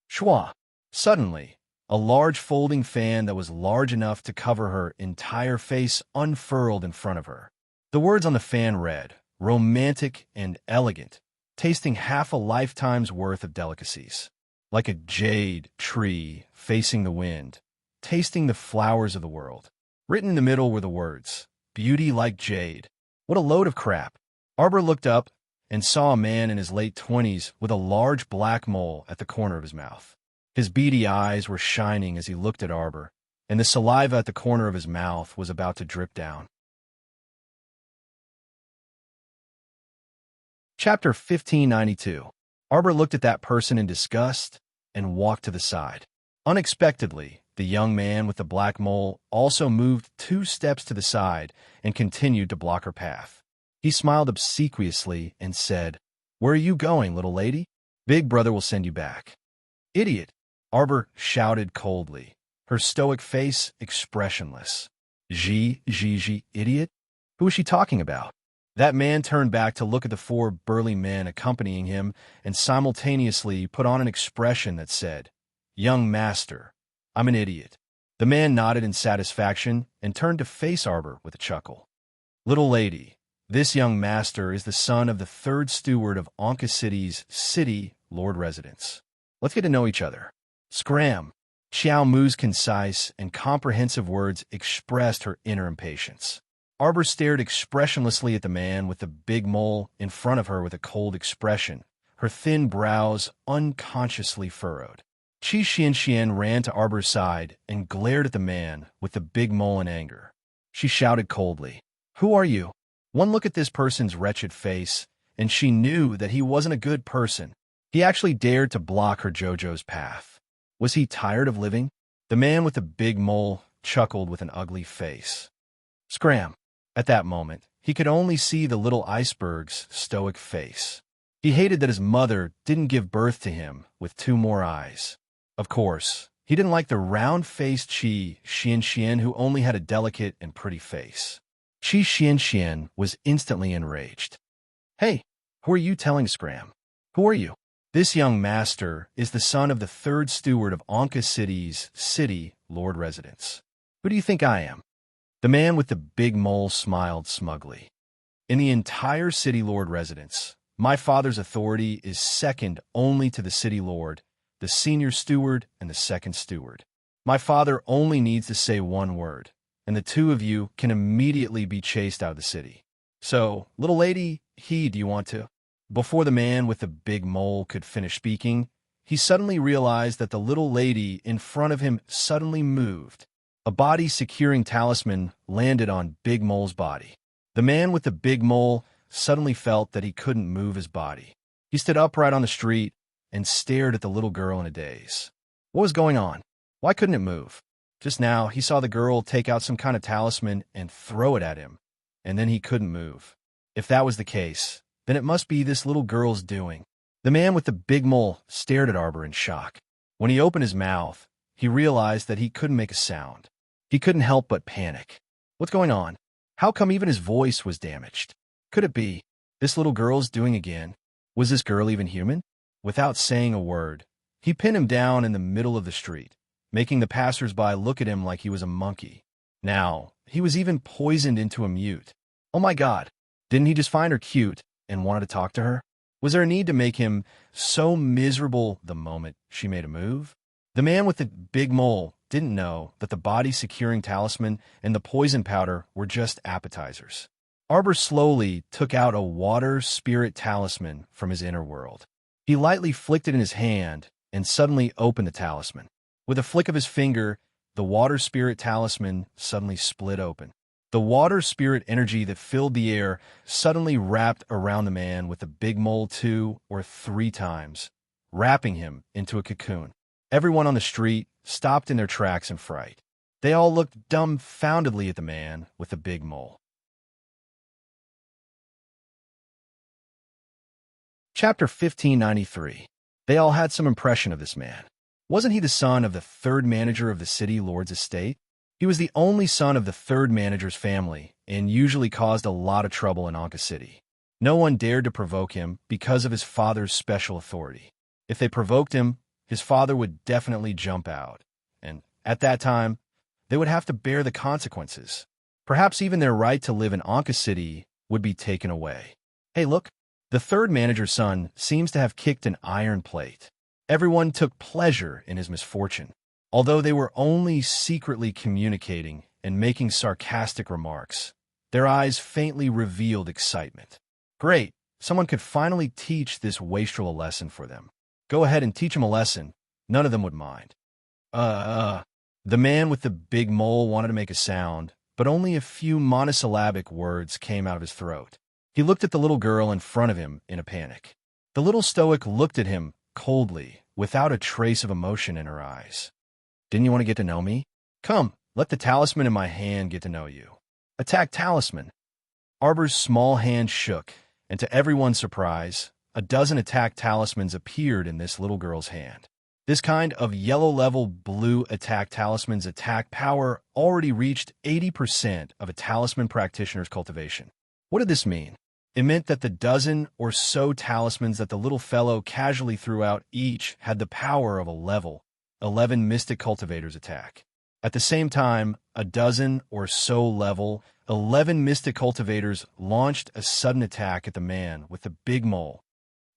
Shua! Suddenly, a large folding fan that was large enough to cover her entire face unfurled in front of her. The words on the fan read, "Romantic and elegant, tasting half a lifetime's worth of delicacies. Like a jade tree facing the wind, tasting the flowers of the world." Written in the middle were the words, "Beauty like jade." What a load of crap. Arbor looked up and saw a man in his late 20s with a large black mole at the corner of his mouth. His beady eyes were shining as he looked at Arbor, and the saliva at the corner of his mouth was about to drip down. Chapter 1592. Arbor looked at that person in disgust and walked to the side. Unexpectedly, the young man with the black mole also moved 2 steps to the side and continued to block her path. He smiled obsequiously and said, "Where are you going, little lady? Big brother will send you back." "Idiot!" Arbor shouted coldly, her stoic face expressionless. Idiot? Who is she talking about?" That man turned back to look at the 4 burly men accompanying him and simultaneously put on an expression that said, "Young master, I'm an idiot." The man nodded in satisfaction and turned to face Arbor with a chuckle. "Little lady, this young master is the son of the 3rd steward of Anka City's city lord residence. Let's get to know each other." Scram! Xiao Mu's concise and comprehensive words expressed her inner impatience. Arbor stared expressionlessly at the man with the big mole in front of her with a cold expression, her thin brows unconsciously furrowed. Qi Xianxian ran to Arbor's side and glared at the man with the big mole in anger. She shouted coldly, "Who are you?" One look at this person's wretched face, and she knew that he wasn't a good person. He actually dared to block her JoJo's path. Was he tired of living? The man with the big mole chuckled with an ugly face. Scram! At that moment, he could only see the little iceberg's stoic face. He hated that his mother didn't give birth to him with 2 more eyes. Of course, he didn't like the round-faced Qi Xianxian who only had a delicate and pretty face. Qi Xianxian was instantly enraged. "Hey, who are you telling Scram? Who are you?" "This young master is the son of the 3rd steward of Anka City's city lord residence. Who do you think I am?" The man with the big mole smiled smugly. "In the entire city lord residence, my father's authority is second only to the city lord, the senior steward, and the 2nd steward. My father only needs to say 1 word, and the 2 of you can immediately be chased out of the city. So, little lady, do you want to?" Before the man with the big mole could finish speaking, he suddenly realized that the little lady in front of him suddenly moved. A body-securing talisman landed on Big Mole's body. The man with the big mole suddenly felt that he couldn't move his body. He stood upright on the street and stared at the little girl in a daze. What was going on? Why couldn't it move? Just now, he saw the girl take out some kind of talisman and throw it at him, and then he couldn't move. If that was the case, then it must be this little girl's doing. The man with the big mole stared at Arbor in shock. When he opened his mouth, he realized that he couldn't make a sound. He couldn't help but panic. What's going on? How come even his voice was damaged? Could it be this little girl's doing again? Was this girl even human? Without saying a word, he pinned him down in the middle of the street, making the passers-by look at him like he was a monkey. Now, he was even poisoned into a mute. Oh my God, didn't he just find her cute and wanted to talk to her? Was there a need to make him so miserable the moment she made a move? The man with the big mole didn't know that the body-securing talisman and the poison powder were just appetizers. Arbor slowly took out a water spirit talisman from his inner world. He lightly flicked it in his hand and suddenly opened the talisman. With a flick of his finger, the water spirit talisman suddenly split open. The water spirit energy that filled the air suddenly wrapped around the man with the big mole 2 or 3 times, wrapping him into a cocoon. Everyone on the street stopped in their tracks in fright. They all looked dumbfoundedly at the man with the big mole. Chapter 1593. They all had some impression of this man. Wasn't he the son of the 3rd manager of the city lord's estate? He was the only son of the 3rd manager's family and usually caused a lot of trouble in Anka City. No one dared to provoke him because of his father's special authority. If they provoked him, his father would definitely jump out, and at that time, they would have to bear the consequences. Perhaps even their right to live in Anka City would be taken away. Hey, look, the 3rd manager's son seems to have kicked an iron plate. Everyone took pleasure in his misfortune, although they were only secretly communicating and making sarcastic remarks. Their eyes faintly revealed excitement. Great, someone could finally teach this wastrel a lesson for them. Go ahead and teach him a lesson. None of them would mind. The man with the big mole wanted to make a sound, but only a few monosyllabic words came out of his throat. He looked at the little girl in front of him in a panic. The little stoic looked at him coldly, without a trace of emotion in her eyes. Didn't you want to get to know me? Come, let the talisman in my hand get to know you. Attack talisman. Arbor's small hand shook, and to everyone's surprise, a dozen attack talismans appeared in this little girl's hand. This kind of yellow-level blue attack talisman's attack power already reached 80% of a talisman practitioner's cultivation. What did this mean? It meant that the dozen or so talismans that the little fellow casually threw out each had the power of a level 11 mystic cultivator's attack. At the same time, a dozen or so level 11 mystic cultivators launched a sudden attack at the man with the big mole.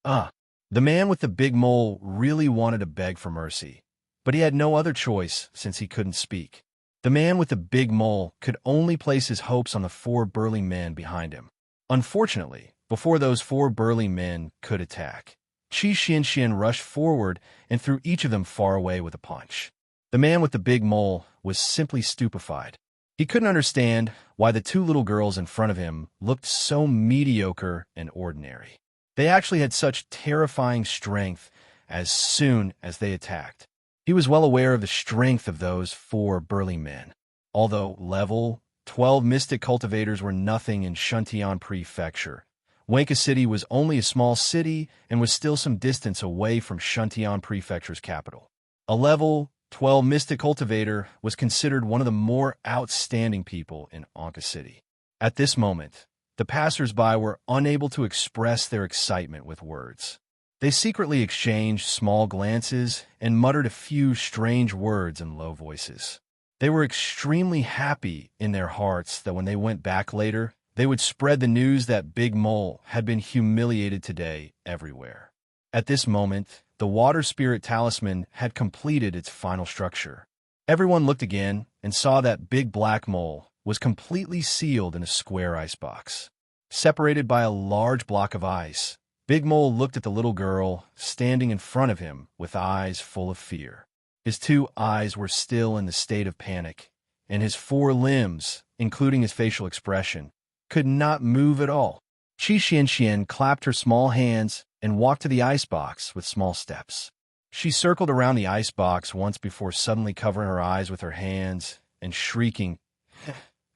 The man with the big mole really wanted to beg for mercy, but he had no other choice since he couldn't speak. The man with the big mole could only place his hopes on the 4 burly men behind him. Unfortunately, before those 4 burly men could attack, Qi Xianxian rushed forward and threw each of them far away with a punch. The man with the big mole was simply stupefied. He couldn't understand why the 2 little girls in front of him looked so mediocre and ordinary. They actually had such terrifying strength as soon as they attacked. He was well aware of the strength of those 4 burly men. Although level 12 mystic cultivators were nothing in Shuntian Prefecture, Wanka City was only a small city and was still some distance away from Shuntian Prefecture's capital. A level 12 mystic cultivator was considered one of the more outstanding people in Wanka City. At this moment, the passers-by were unable to express their excitement with words. They secretly exchanged small glances and muttered a few strange words in low voices. They were extremely happy in their hearts that when they went back later, they would spread the news that Big Mole had been humiliated today everywhere. At this moment, the water spirit talisman had completed its final structure. Everyone looked again and saw that Big Black Mole was completely sealed in a square icebox. Separated by a large block of ice, Big Mole looked at the little girl standing in front of him with eyes full of fear. His 2 eyes were still in the state of panic, and his 4 limbs, including his facial expression, could not move at all. Qi Xianxian clapped her small hands and walked to the icebox with small steps. She circled around the icebox once before suddenly covering her eyes with her hands and shrieking,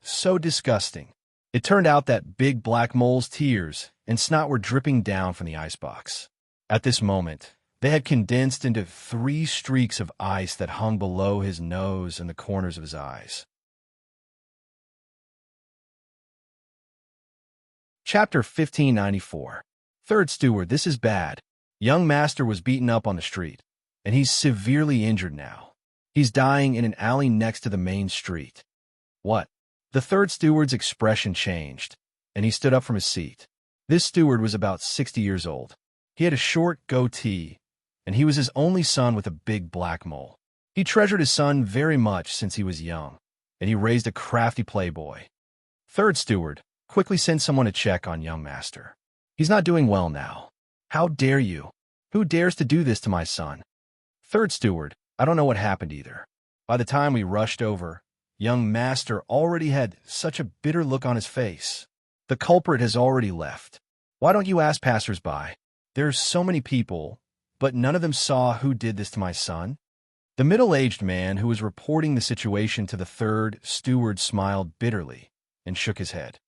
"So disgusting." It turned out that Big Black Mole's tears and snot were dripping down from the icebox. At this moment, they had condensed into 3 streaks of ice that hung below his nose and the corners of his eyes. Chapter 1594. Third Steward, this is bad. Young Master was beaten up on the street, and he's severely injured now. He's dying in an alley next to the main street. What? The 3rd steward's expression changed, and he stood up from his seat. This steward was about 60 years old. He had a short goatee, and he was his only son with a big black mole. He treasured his son very much since he was young, and he raised a crafty playboy. 3rd steward, quickly send someone to check on young Master. He's not doing well now. How dare you? Who dares to do this to my son? 3rd steward, I don't know what happened either. By the time we rushed over, young Master already had such a bitter look on his face. The culprit has already left. Why don't you ask passers-by? There's so many people, but none of them saw who did this to my son. The middle-aged man who was reporting the situation to the 3rd steward smiled bitterly and shook his head.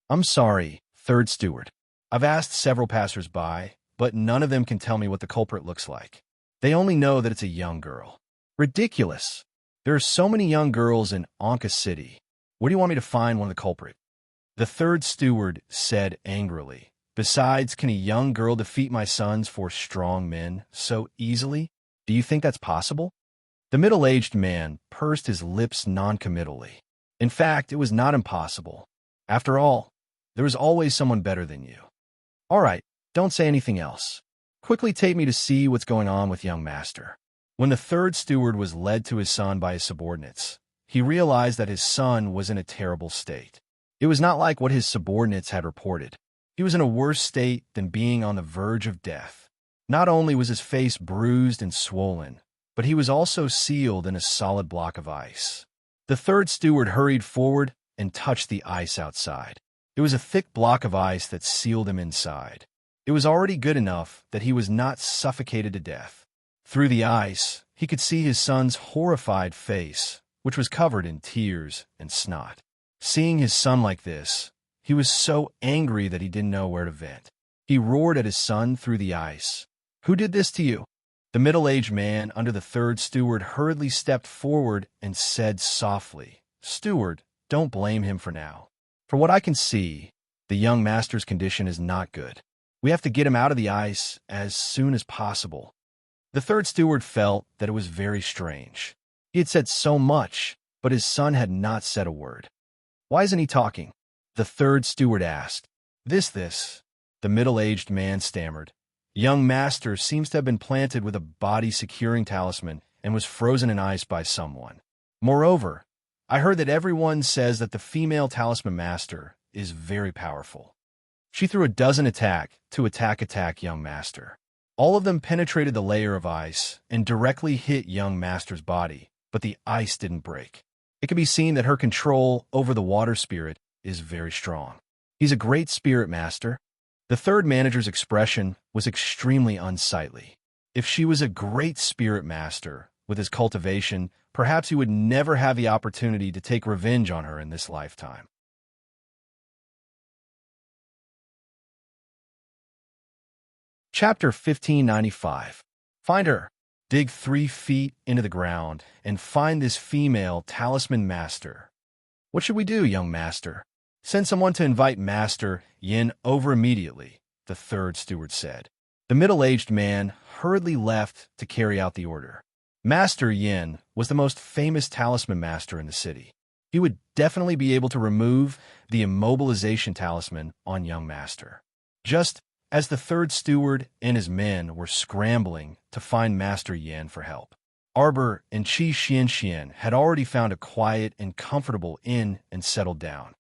I'm sorry, 3rd steward. I've asked several passers-by, but none of them can tell me what the culprit looks like. They only know that it's a young girl. Ridiculous. There are so many young girls in Wanka City. Where do you want me to find one of the culprit? The 3rd steward said angrily. Besides, can a young girl defeat my son's 4 strong men so easily? Do you think that's possible? The middle-aged man pursed his lips noncommittally. In fact, it was not impossible. After all, there is always someone better than you. All right, don't say anything else. Quickly take me to see what's going on with young Master. When the 3rd steward was led to his son by his subordinates, he realized that his son was in a terrible state. It was not like what his subordinates had reported. He was in a worse state than being on the verge of death. Not only was his face bruised and swollen, but he was also sealed in a solid block of ice. The third steward hurried forward and touched the ice outside. It was a thick block of ice that sealed him inside. It was already good enough that he was not suffocated to death. Through the ice, he could see his son's horrified face, which was covered in tears and snot. Seeing his son like this, he was so angry that he didn't know where to vent. He roared at his son through the ice. "Who did this to you?" The middle-aged man under the third steward hurriedly stepped forward and said softly, "Steward, don't blame him for now. For what I can see, the young master's condition is not good. We have to get him out of the ice as soon as possible." The third steward felt that it was very strange. He had said so much, but his son had not said a word. "Why isn't he talking?" the third steward asked. This. The middle-aged man stammered. "Young master seems to have been planted with a body-securing talisman and was frozen in ice by someone. Moreover, I heard that everyone says that the female talisman master is very powerful. She threw a dozen attacks to attack young master. All of them penetrated the layer of ice and directly hit young master's body, but the ice didn't break. It can be seen that her control over the water spirit is very strong. He's a great spirit master." The third manager's expression was extremely unsightly. If she was a great spirit master, with his cultivation, perhaps he would never have the opportunity to take revenge on her in this lifetime. Chapter 1595. Find her. Dig 3 feet into the ground and find this female talisman master. "What should we do, young master?" "Send someone to invite Master Yin over immediately," the third steward said. The middle-aged man hurriedly left to carry out the order. Master Yin was the most famous talisman master in the city. He would definitely be able to remove the immobilization talisman on young master. Just as the third steward and his men were scrambling to find Master Yin for help, Arbor and Qi Xianxian had already found a quiet and comfortable inn and settled down.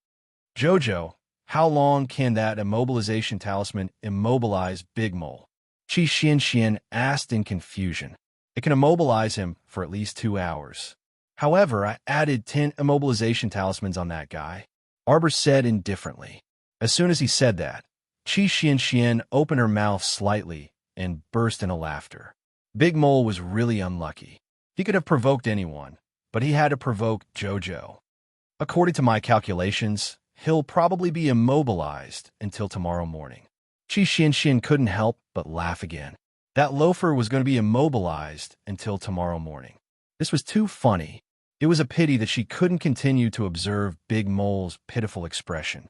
"Jojo, how long can that immobilization talisman immobilize Big Mole?" Qi Xianxian asked in confusion. "It can immobilize him for at least 2 hours. However, I added 10 immobilization talismans on that guy," Arbor said indifferently. As soon as he said that, Qi Xianxian opened her mouth slightly and burst into laughter. Big Mole was really unlucky. He could have provoked anyone, but he had to provoke Jojo. "According to my calculations, he'll probably be immobilized until tomorrow morning." Qi Xianxian couldn't help but laugh again. That loafer was going to be immobilized until tomorrow morning. This was too funny. It was a pity that she couldn't continue to observe Big Mole's pitiful expression.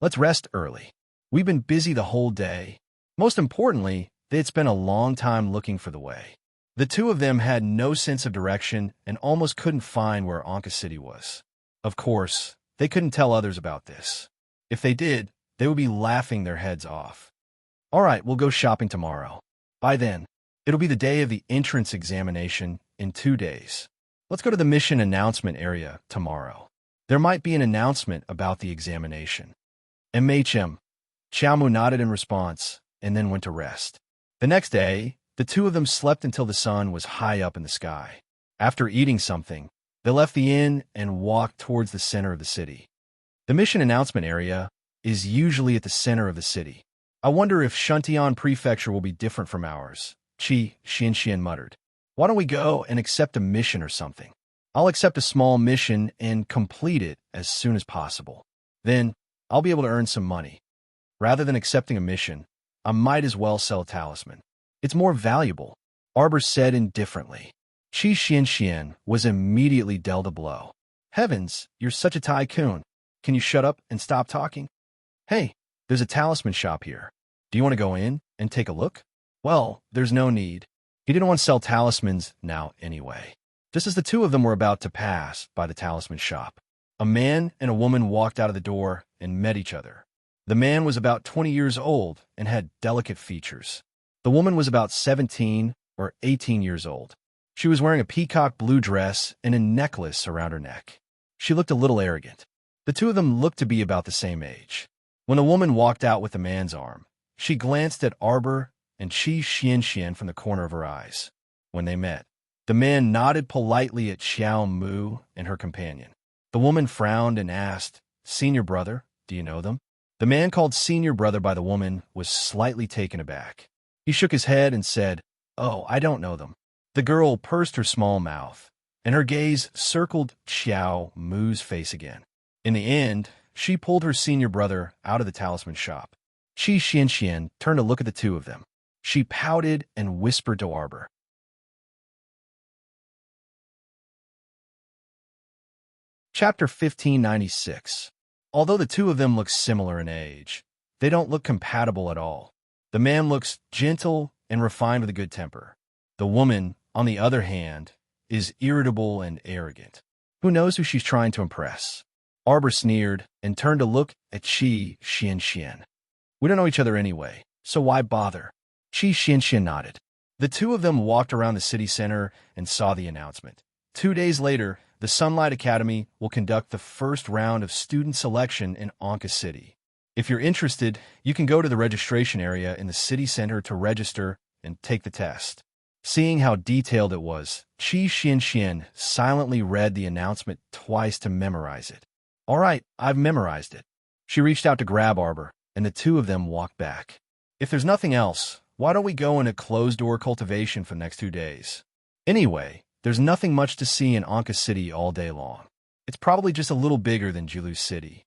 "Let's rest early. We've been busy the whole day." Most importantly, they had spent a long time looking for the way. The two of them had no sense of direction and almost couldn't find where Anka City was. Of course, they couldn't tell others about this. If they did, they would be laughing their heads off. "All right, we'll go shopping tomorrow. By then, it'll be the day of the entrance examination in 2 days. Let's go to the mission announcement area tomorrow. There might be an announcement about the examination." "MHM." Xiaomu nodded in response and then went to rest. The next day, the two of them slept until the sun was high up in the sky. After eating something, they left the inn and walked towards the center of the city. The mission announcement area is usually at the center of the city. "I wonder if Shuntian Prefecture will be different from ours," Qi Xianxian muttered. "Why don't we go and accept a mission or something? I'll accept a small mission and complete it as soon as possible. Then, I'll be able to earn some money. Rather than accepting a mission, I might as well sell a talisman. It's more valuable," Arbor said indifferently. Qi Xianxian was immediately dealt a blow. "Heavens, you're such a tycoon. Can you shut up and stop talking? Hey, there's a talisman shop here. Do you want to go in and take a look?" Well, there's no need. He didn't want to sell talismans now anyway. Just as the two of them were about to pass by the talisman shop, a man and a woman walked out of the door and met each other. The man was about 20 years old and had delicate features. The woman was about 17 or 18 years old. She was wearing a peacock blue dress and a necklace around her neck. She looked a little arrogant. The two of them looked to be about the same age. When the woman walked out with the man's arm, she glanced at Arbor and Qi Xianxian from the corner of her eyes. When they met, the man nodded politely at Xiao Mu and her companion. The woman frowned and asked, "Senior brother, do you know them?" The man called senior brother by the woman was slightly taken aback. He shook his head and said, "Oh, I don't know them." The girl pursed her small mouth, and her gaze circled Xiao Mu's face again. In the end, she pulled her senior brother out of the talisman shop. Qi Xianxian turned to look at the two of them. She pouted and whispered to Arbor. Chapter 1596. Although the two of them look similar in age, they don't look compatible at all. The man looks gentle and refined with a good temper. The woman, on the other hand, is irritable and arrogant. Who knows who she's trying to impress? Arbor sneered and turned to look at Qi Xianxian. "We don't know each other anyway, so why bother?" Qi Xianxian nodded. The two of them walked around the city center and saw the announcement. 2 days later, the Sunlight Academy will conduct the first round of student selection in Anka City. If you're interested, you can go to the registration area in the city center to register and take the test. Seeing how detailed it was, Qi Xianxian silently read the announcement twice to memorize it. "All right, I've memorized it." She reached out to grab Arbor, and the two of them walked back. "If there's nothing else, why don't we go into closed-door cultivation for the next 2 days? Anyway, there's nothing much to see in Anka City all day long. It's probably just a little bigger than Jilu City."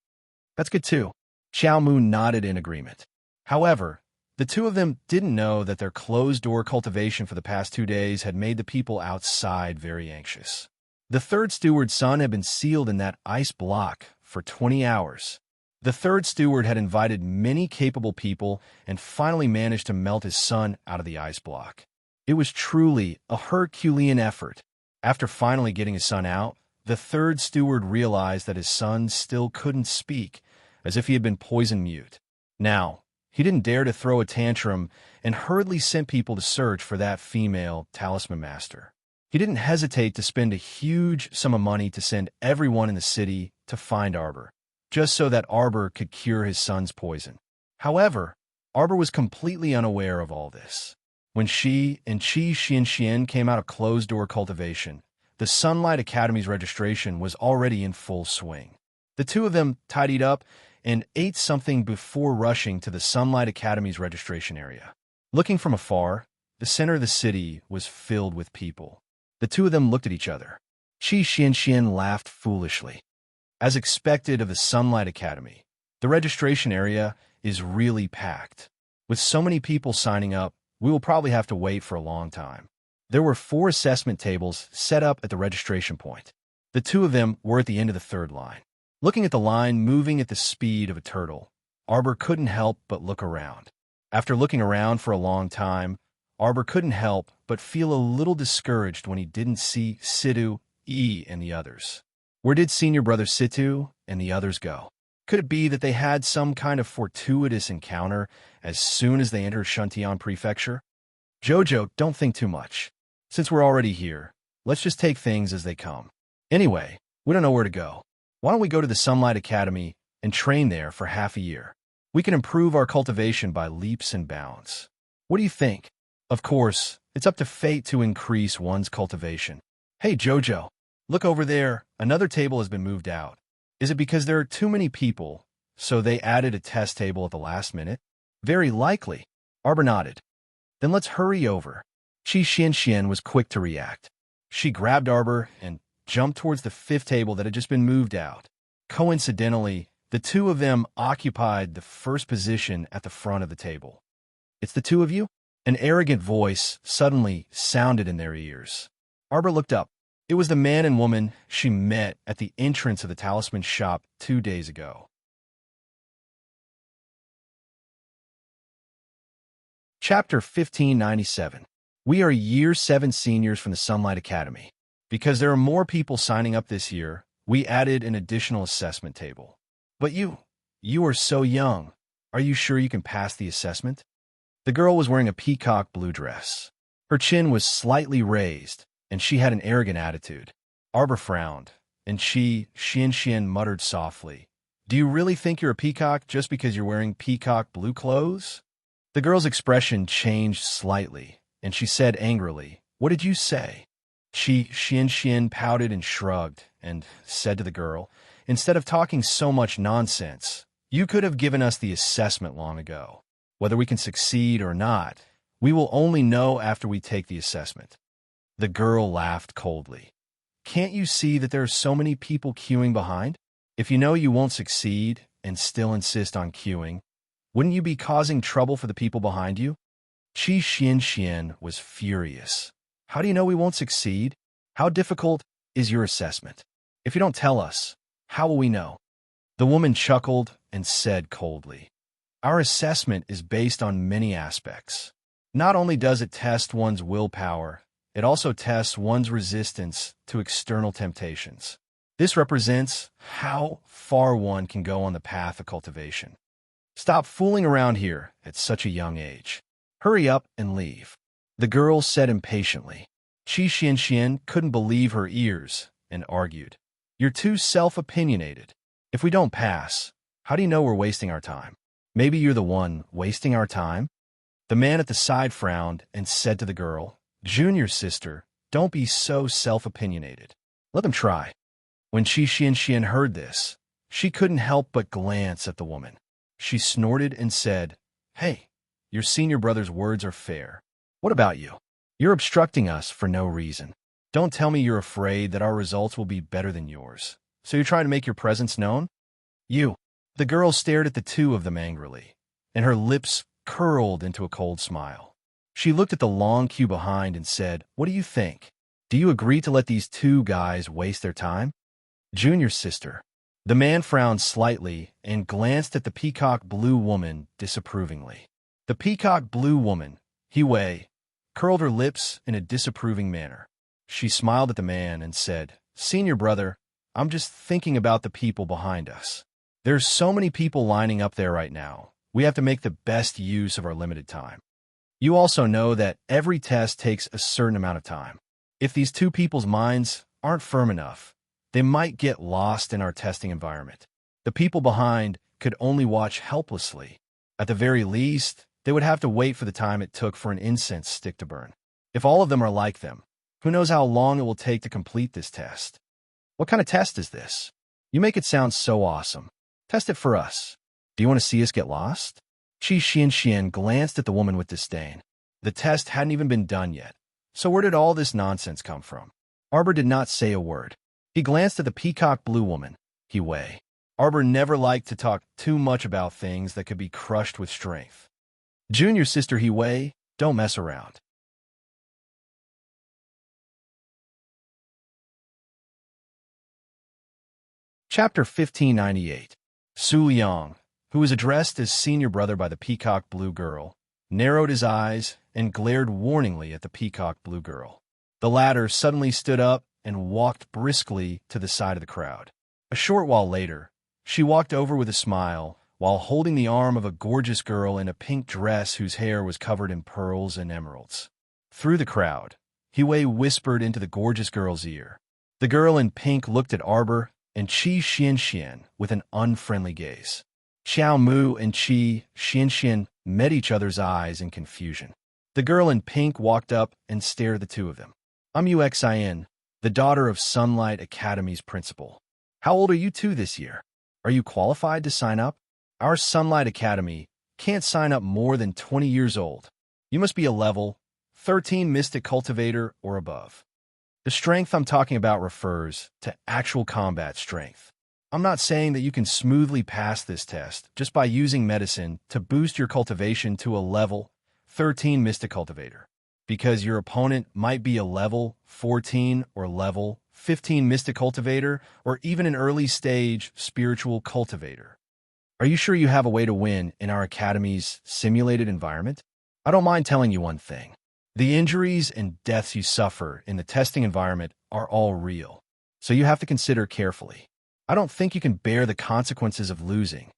"That's good too." Xiao Mu nodded in agreement. However, the two of them didn't know that their closed-door cultivation for the past 2 days had made the people outside very anxious. The third steward's son had been sealed in that ice block for 20 hours. The third steward had invited many capable people and finally managed to melt his son out of the ice block. It was truly a Herculean effort. After finally getting his son out, the third steward realized that his son still couldn't speak, as if he had been poison mute. Now, he didn't dare to throw a tantrum and hurriedly sent people to search for that female talisman master. He didn't hesitate to spend a huge sum of money to send everyone in the city to find Arbor, just so that Arbor could cure his son's poison. However, Arbor was completely unaware of all this. When she and Qi Xianxian came out of closed-door cultivation, the Sunlight Academy's registration was already in full swing. The two of them tidied up and ate something before rushing to the Sunlight Academy's registration area. Looking from afar, the center of the city was filled with people. The two of them looked at each other. Qi Xianxian laughed foolishly. As expected of the Sunlight Academy, the registration area is really packed. With so many people signing up, we will probably have to wait for a long time. There were 4 assessment tables set up at the registration point. The two of them were at the end of the third line. Looking at the line moving at the speed of a turtle, Arbor couldn't help but look around. After looking around for a long time, Arbor couldn't help but feel a little discouraged when he didn't see Situ, E, and the others. Where did senior brother Situ and the others go? Could it be that they had some kind of fortuitous encounter as soon as they entered Shuntian Prefecture? Jojo, don't think too much. Since we're already here, let's just take things as they come. Anyway, we don't know where to go. Why don't we go to the Sunlight Academy and train there for half a year? We can improve our cultivation by leaps and bounds. What do you think? Of course, it's up to fate to increase one's cultivation. Hey, Jojo, look over there. Another table has been moved out. Is it because there are too many people, so they added a test table at the last minute? Very likely. Arbor nodded. Then let's hurry over. Qi Xianxian was quick to react. She grabbed Arbor and jumped towards the 5th table that had just been moved out. Coincidentally, the two of them occupied the first position at the front of the table. "It's the two of you?" An arrogant voice suddenly sounded in their ears. Arbor looked up. It was the man and woman she met at the entrance of the talisman shop 2 days ago. Chapter 1597. We are Year 7 seniors from the Sunlight Academy. Because there are more people signing up this year, we added an additional assessment table. But you are so young. Are you sure you can pass the assessment? The girl was wearing a peacock blue dress. Her chin was slightly raised, and she had an arrogant attitude. Arbor frowned, and Qi Xianxian muttered softly, Do you really think you're a peacock just because you're wearing peacock blue clothes? The girl's expression changed slightly, and she said angrily, "What did you say?" Xian pouted and shrugged, and said to the girl, "Instead of talking so much nonsense, you could have given us the assessment long ago. Whether we can succeed or not, we will only know after we take the assessment." The girl laughed coldly. "Can't you see that there are so many people queuing behind? If you know you won't succeed and still insist on queuing, wouldn't you be causing trouble for the people behind you?" Xian was furious. "How do you know we won't succeed? How difficult is your assessment? If you don't tell us, how will we know?" The woman chuckled and said coldly, "Our assessment is based on many aspects. Not only does it test one's willpower, it also tests one's resistance to external temptations. This represents how far one can go on the path of cultivation. Stop fooling around here at such a young age. Hurry up and leave." The girl said impatiently. Xian couldn't believe her ears and argued, "You're too self-opinionated. If we don't pass, how do you know we're wasting our time? Maybe you're the one wasting our time?" The man at the side frowned and said to the girl, "Junior sister, don't be so self-opinionated. Let them try." When Xian heard this, she couldn't help but glance at the woman. She snorted and said, "Hey, your senior brother's words are fair. What about you? You're obstructing us for no reason. Don't tell me you're afraid that our results will be better than yours. So you're trying to make your presence known? You." The girl stared at the two of them angrily, and her lips curled into a cold smile. She looked at the long queue behind and said, "What do you think? Do you agree to let these two guys waste their time?" "Junior sister." The man frowned slightly and glanced at the peacock blue woman disapprovingly. The peacock blue woman, Hiwei, curled her lips in a disapproving manner. She smiled at the man and said, "Senior brother, I'm just thinking about the people behind us. There's so many people lining up there right now. We have to make the best use of our limited time. You also know that every test takes a certain amount of time. If these two people's minds aren't firm enough, they might get lost in our testing environment. The people behind could only watch helplessly. At the very least, they would have to wait for the time it took for an incense stick to burn. If all of them are like them, who knows how long it will take to complete this test? What kind of test is this? You make it sound so awesome. Test it for us. Do you want to see us get lost?" Xian glanced at the woman with disdain. The test hadn't even been done yet, so where did all this nonsense come from? Arbor did not say a word. He glanced at the peacock blue woman, Hiwei. Arbor never liked to talk too much about things that could be crushed with strength. "Junior sister Hiwei, don't mess around." Chapter 1598. Su Liang, who was addressed as senior brother by the peacock blue girl, narrowed his eyes and glared warningly at the peacock blue girl. The latter suddenly stood up and walked briskly to the side of the crowd. A short while later, she walked over with a smile while holding the arm of a gorgeous girl in a pink dress whose hair was covered in pearls and emeralds. Through the crowd, Hiwei whispered into the gorgeous girl's ear. The girl in pink looked at Arbor and Xian with an unfriendly gaze. Xiao Mu and Xian met each other's eyes in confusion. The girl in pink walked up and stared at the two of them. "I'm Uxin, the daughter of Sunlight Academy's principal. How old are you two this year? Are you qualified to sign up? Our Sunlight Academy can't sign up more than 20 years old. You must be a level 13 Mystic Cultivator or above. The strength I'm talking about refers to actual combat strength. I'm not saying that you can smoothly pass this test just by using medicine to boost your cultivation to a level 13 Mystic Cultivator, because your opponent might be a level 14 or level 15 Mystic Cultivator, or even an early stage Spiritual Cultivator. Are you sure you have a way to win in our Academy's simulated environment? I don't mind telling you one thing. The injuries and deaths you suffer in the testing environment are all real, so you have to consider carefully. I don't think you can bear the consequences of losing."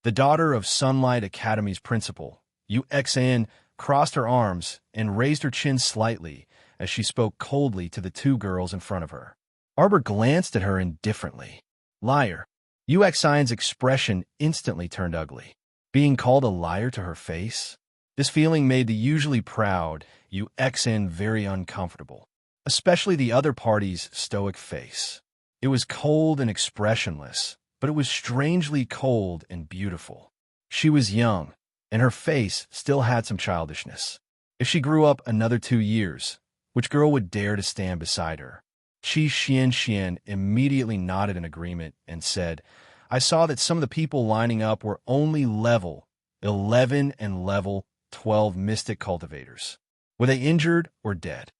The daughter of Sunlight Academy's principal, Uxin, crossed her arms and raised her chin slightly as she spoke coldly to the two girls in front of her. Arbor glanced at her indifferently. "Liar. UXIN's expression instantly turned ugly. Being called a liar to her face? This feeling made the usually proud UXN very uncomfortable, especially the other party's stoic face. It was cold and expressionless, but it was strangely cold and beautiful. She was young, and her face still had some childishness. If she grew up another 2 years, which girl would dare to stand beside her? Qi Xian immediately nodded in agreement and said, I saw that some of the people lining up were only level 11 and level 12 mystic cultivators. Were they injured or dead?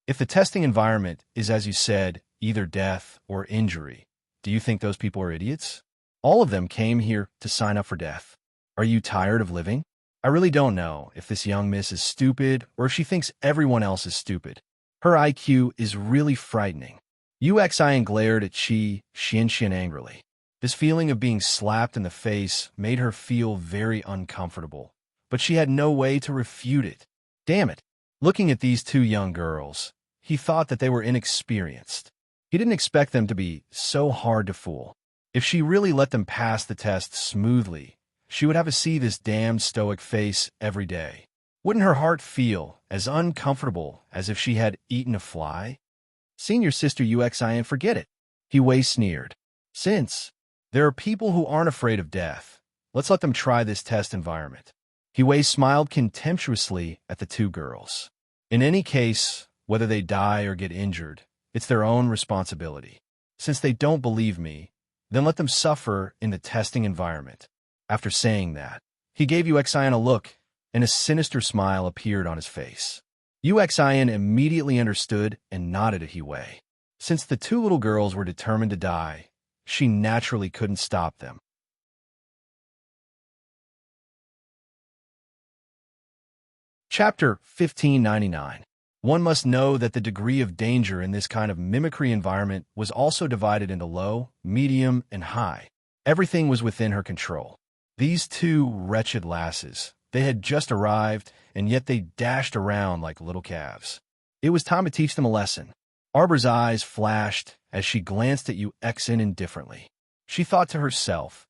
If the testing environment is, as you said, either death or injury, do you think those people are idiots? All of them came here to sign up for death. Are you tired of living? I really don't know if this young miss is stupid or if she thinks everyone else is stupid. Her IQ is really frightening. UXIN glared at Qi Xian angrily. This feeling of being slapped in the face made her feel very uncomfortable, but she had no way to refute it. Damn it. Looking at these two young girls, he thought that they were inexperienced. He didn't expect them to be so hard to fool. If she really let them pass the test smoothly, she would have to see this damned stoic face every day. Wouldn't her heart feel as uncomfortable as if she had eaten a fly? Senior sister UXIN, forget it. He sneered. Since there are people who aren't afraid of death, let's let them try this test environment. He smiled contemptuously at the two girls. In any case, whether they die or get injured, it's their own responsibility. Since they don't believe me, then let them suffer in the testing environment. After saying that, he gave UXIN a look, and a sinister smile appeared on his face. UXIN immediately understood and nodded at Hiwei. Since the two little girls were determined to die, she naturally couldn't stop them. Chapter 1599. One must know that the degree of danger in this kind of mimicry environment was also divided into low, medium, and high. Everything was within her control. These two wretched lasses, they had just arrived, and yet they dashed around like little calves. It was time to teach them a lesson. Arbor's eyes flashed as she glanced at UXIN indifferently. She thought to herself,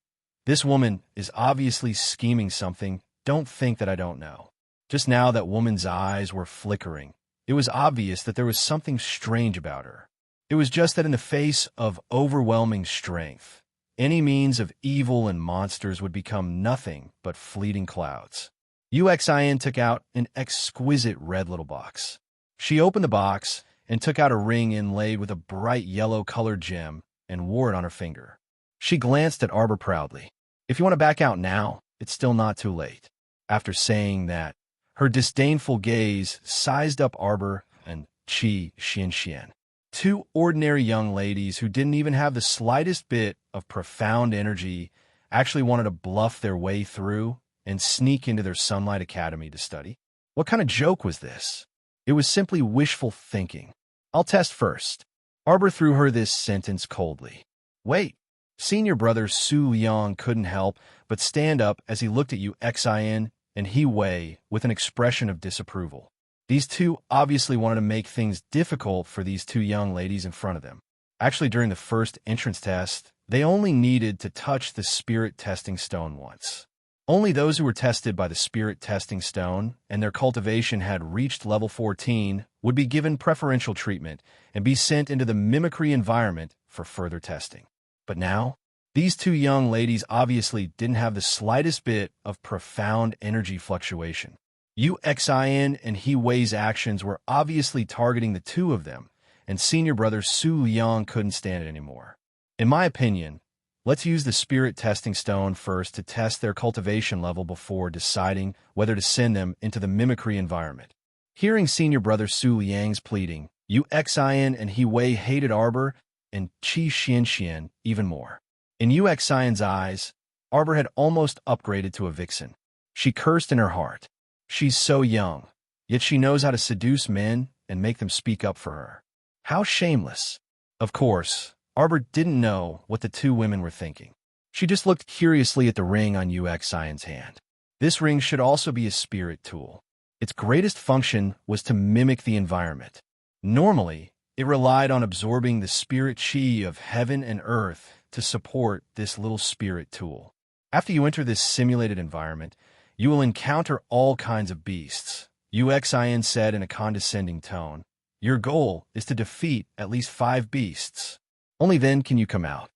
this woman is obviously scheming something. Don't think that I don't know. Just now that woman's eyes were flickering. It was obvious that there was something strange about her. It was just that in the face of overwhelming strength, any means of evil and monsters would become nothing but fleeting clouds. UXIN took out an exquisite red little box. She opened the box and took out a ring inlaid with a bright yellow-colored gem and wore it on her finger. She glanced at Arbor proudly. If you want to back out now, it's still not too late. After saying that, her disdainful gaze sized up Arbor and Qi Xian, two ordinary young ladies who didn't even have the slightest bit of profound energy, actually wanted to bluff their way through and sneak into their Sunlight Academy to study. What kind of joke was this? It was simply wishful thinking. I'll test first. Arbor threw her this sentence coldly. Wait. Senior brother Su Liang couldn't help but stand up as he looked at UXIN and Hiwei with an expression of disapproval. These two obviously wanted to make things difficult for these two young ladies in front of them. Actually, during the first entrance test, they only needed to touch the spirit testing stone once. Only those who were tested by the spirit testing stone and their cultivation had reached level 14 would be given preferential treatment and be sent into the mimicry environment for further testing. But now, these two young ladies obviously didn't have the slightest bit of profound energy fluctuation. UXIN and Hiwei's actions were obviously targeting the two of them, and senior brother Su Liang couldn't stand it anymore. In my opinion, let's use the spirit testing stone first to test their cultivation level before deciding whether to send them into the mimicry environment. Hearing senior brother Su Liang's pleading, UXIN and Hiwei hated Arbor and Qi Xian even more. In UXIN's eyes, Arbor had almost upgraded to a vixen. She cursed in her heart. She's so young, yet she knows how to seduce men and make them speak up for her. How shameless. Of course, Arbor didn't know what the two women were thinking. She just looked curiously at the ring on UXIN's hand. This ring should also be a spirit tool. Its greatest function was to mimic the environment. Normally, It relied on absorbing the spirit chi of heaven and earth to support this little spirit tool. After you enter this simulated environment, you will encounter all kinds of beasts. UXIN said in a condescending tone. Your goal is to defeat at least 5 beasts. Only then can you come out.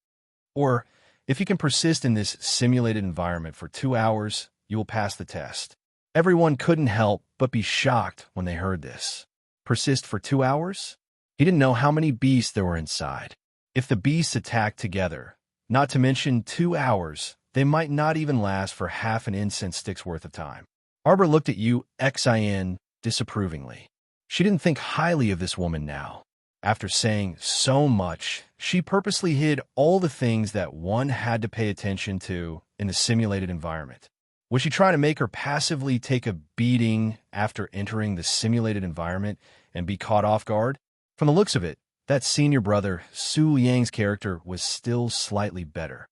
Or, if you can persist in this simulated environment for 2 hours, you will pass the test. Everyone couldn't help but be shocked when they heard this. Persist for 2 hours? He didn't know how many beasts there were inside. If the beasts attacked together, not to mention 2 hours, they might not even last for half an incense stick's worth of time. Arbor looked at UXIN disapprovingly. She didn't think highly of this woman now. After saying so much, she purposely hid all the things that one had to pay attention to in the simulated environment. Was she trying to make her passively take a beating after entering the simulated environment and be caught off guard? From the looks of it, that senior brother, Su Yang's character, was still slightly better.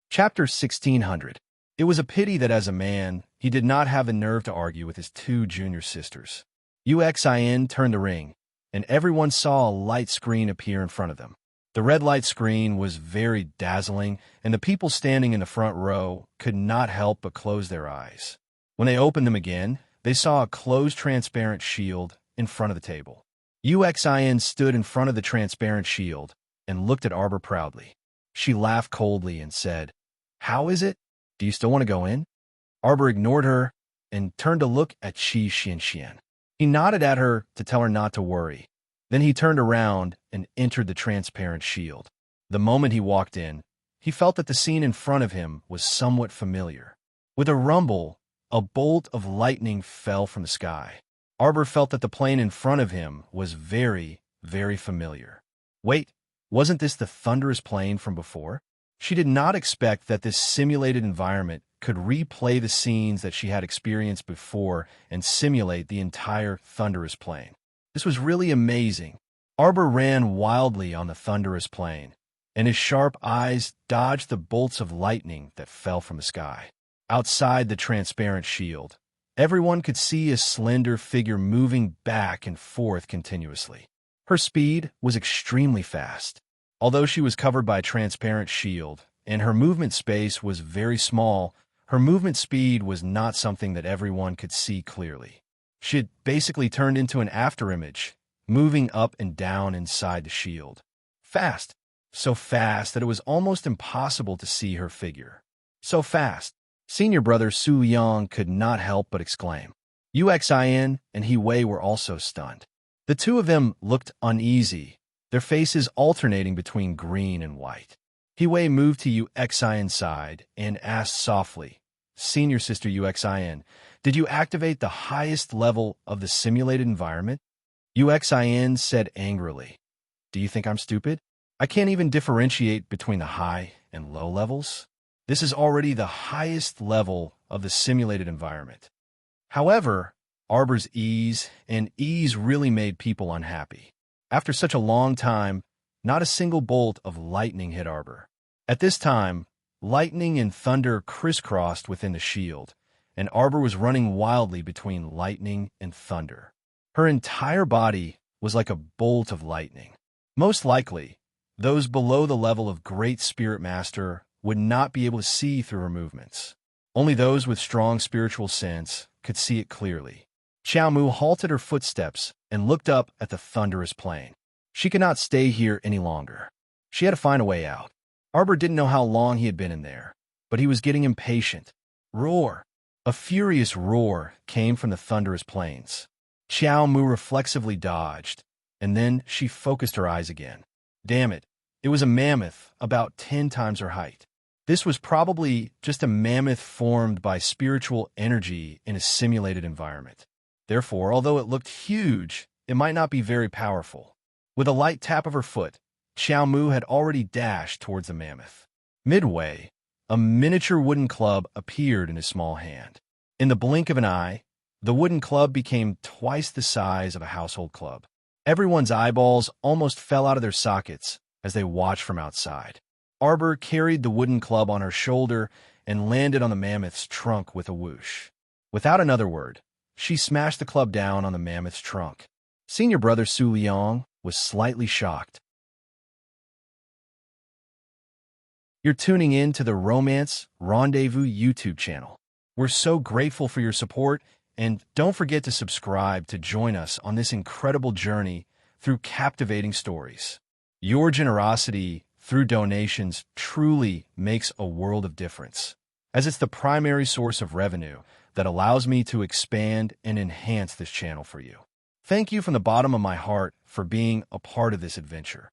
Chapter 1600. It was a pity that as a man, he did not have the nerve to argue with his 2 junior sisters. UXIN turned the ring, and everyone saw a light screen appear in front of them. The red light screen was very dazzling, and the people standing in the front row could not help but close their eyes. When they opened them again, they saw a closed transparent shield in front of the table. UXIN stood in front of the transparent shield and looked at Arbor proudly. She laughed coldly and said, "How is it? Do you still want to go in?" Arbor ignored her and turned to look at Qi Xianxian. He nodded at her to tell her not to worry. Then he turned around and entered the transparent shield. The moment he walked in, he felt that the scene in front of him was somewhat familiar. With a rumble, a bolt of lightning fell from the sky. Arbor felt that the plane in front of him was very, very familiar. Wait, wasn't this the thunderous plane from before? She did not expect that this simulated environment could replay the scenes that she had experienced before and simulate the entire thunderous plane. This was really amazing. Arbor ran wildly on the thunderous plane, and his sharp eyes dodged the bolts of lightning that fell from the sky. Outside the transparent shield, everyone could see a slender figure moving back and forth continuously. Her speed was extremely fast. Although she was covered by a transparent shield, and her movement space was very small, her movement speed was not something that everyone could see clearly. She had basically turned into an afterimage, moving up and down inside the shield. Fast. So fast that it was almost impossible to see her figure. So fast. Senior brother Su Yang could not help but exclaim. UXIN and He Wei were also stunned. The 2 of them looked uneasy, their faces alternating between green and white. He Wei moved to UXIN's side and asked softly, "Senior sister UXIN, did you activate the highest level of the simulated environment?" UXIN said angrily, "Do you think I'm stupid? I can't even differentiate between the high and low levels. This is already the highest level of the simulated environment." However, Arbor's ease really made people unhappy. After such a long time, not a single bolt of lightning hit Arbor. At this time, lightning and thunder crisscrossed within the shield, and Arbor was running wildly between lightning and thunder. Her entire body was like a bolt of lightning. Most likely, those below the level of Great Spirit Master would not be able to see through her movements. Only those with strong spiritual sense could see it clearly. Xiaomu halted her footsteps and looked up at the thunderous plane. She could not stay here any longer. She had to find a way out. Arbor didn't know how long he had been in there, but he was getting impatient. Roar! A furious roar came from the thunderous plains. Xiaomu reflexively dodged, and then she focused her eyes again. Damn it, it was a mammoth about 10 times her height. This was probably just a mammoth formed by spiritual energy in a simulated environment. Therefore, although it looked huge, it might not be very powerful. With a light tap of her foot, Xiaomu had already dashed towards the mammoth. Midway, a miniature wooden club appeared in his small hand. In the blink of an eye, the wooden club became twice the size of a household club. Everyone's eyeballs almost fell out of their sockets as they watched from outside. Arbor carried the wooden club on her shoulder and landed on the mammoth's trunk with a whoosh. Without another word, She smashed the club down on the mammoth's trunk. Senior brother Su Liang was slightly shocked. You're tuning in to the Romance Rendezvous YouTube channel. We're so grateful for your support, and don't forget to subscribe to join us on this incredible journey through captivating stories. Your generosity through donations truly makes a world of difference, as it's the primary source of revenue that allows me to expand and enhance this channel for you. Thank you from the bottom of my heart for being a part of this adventure.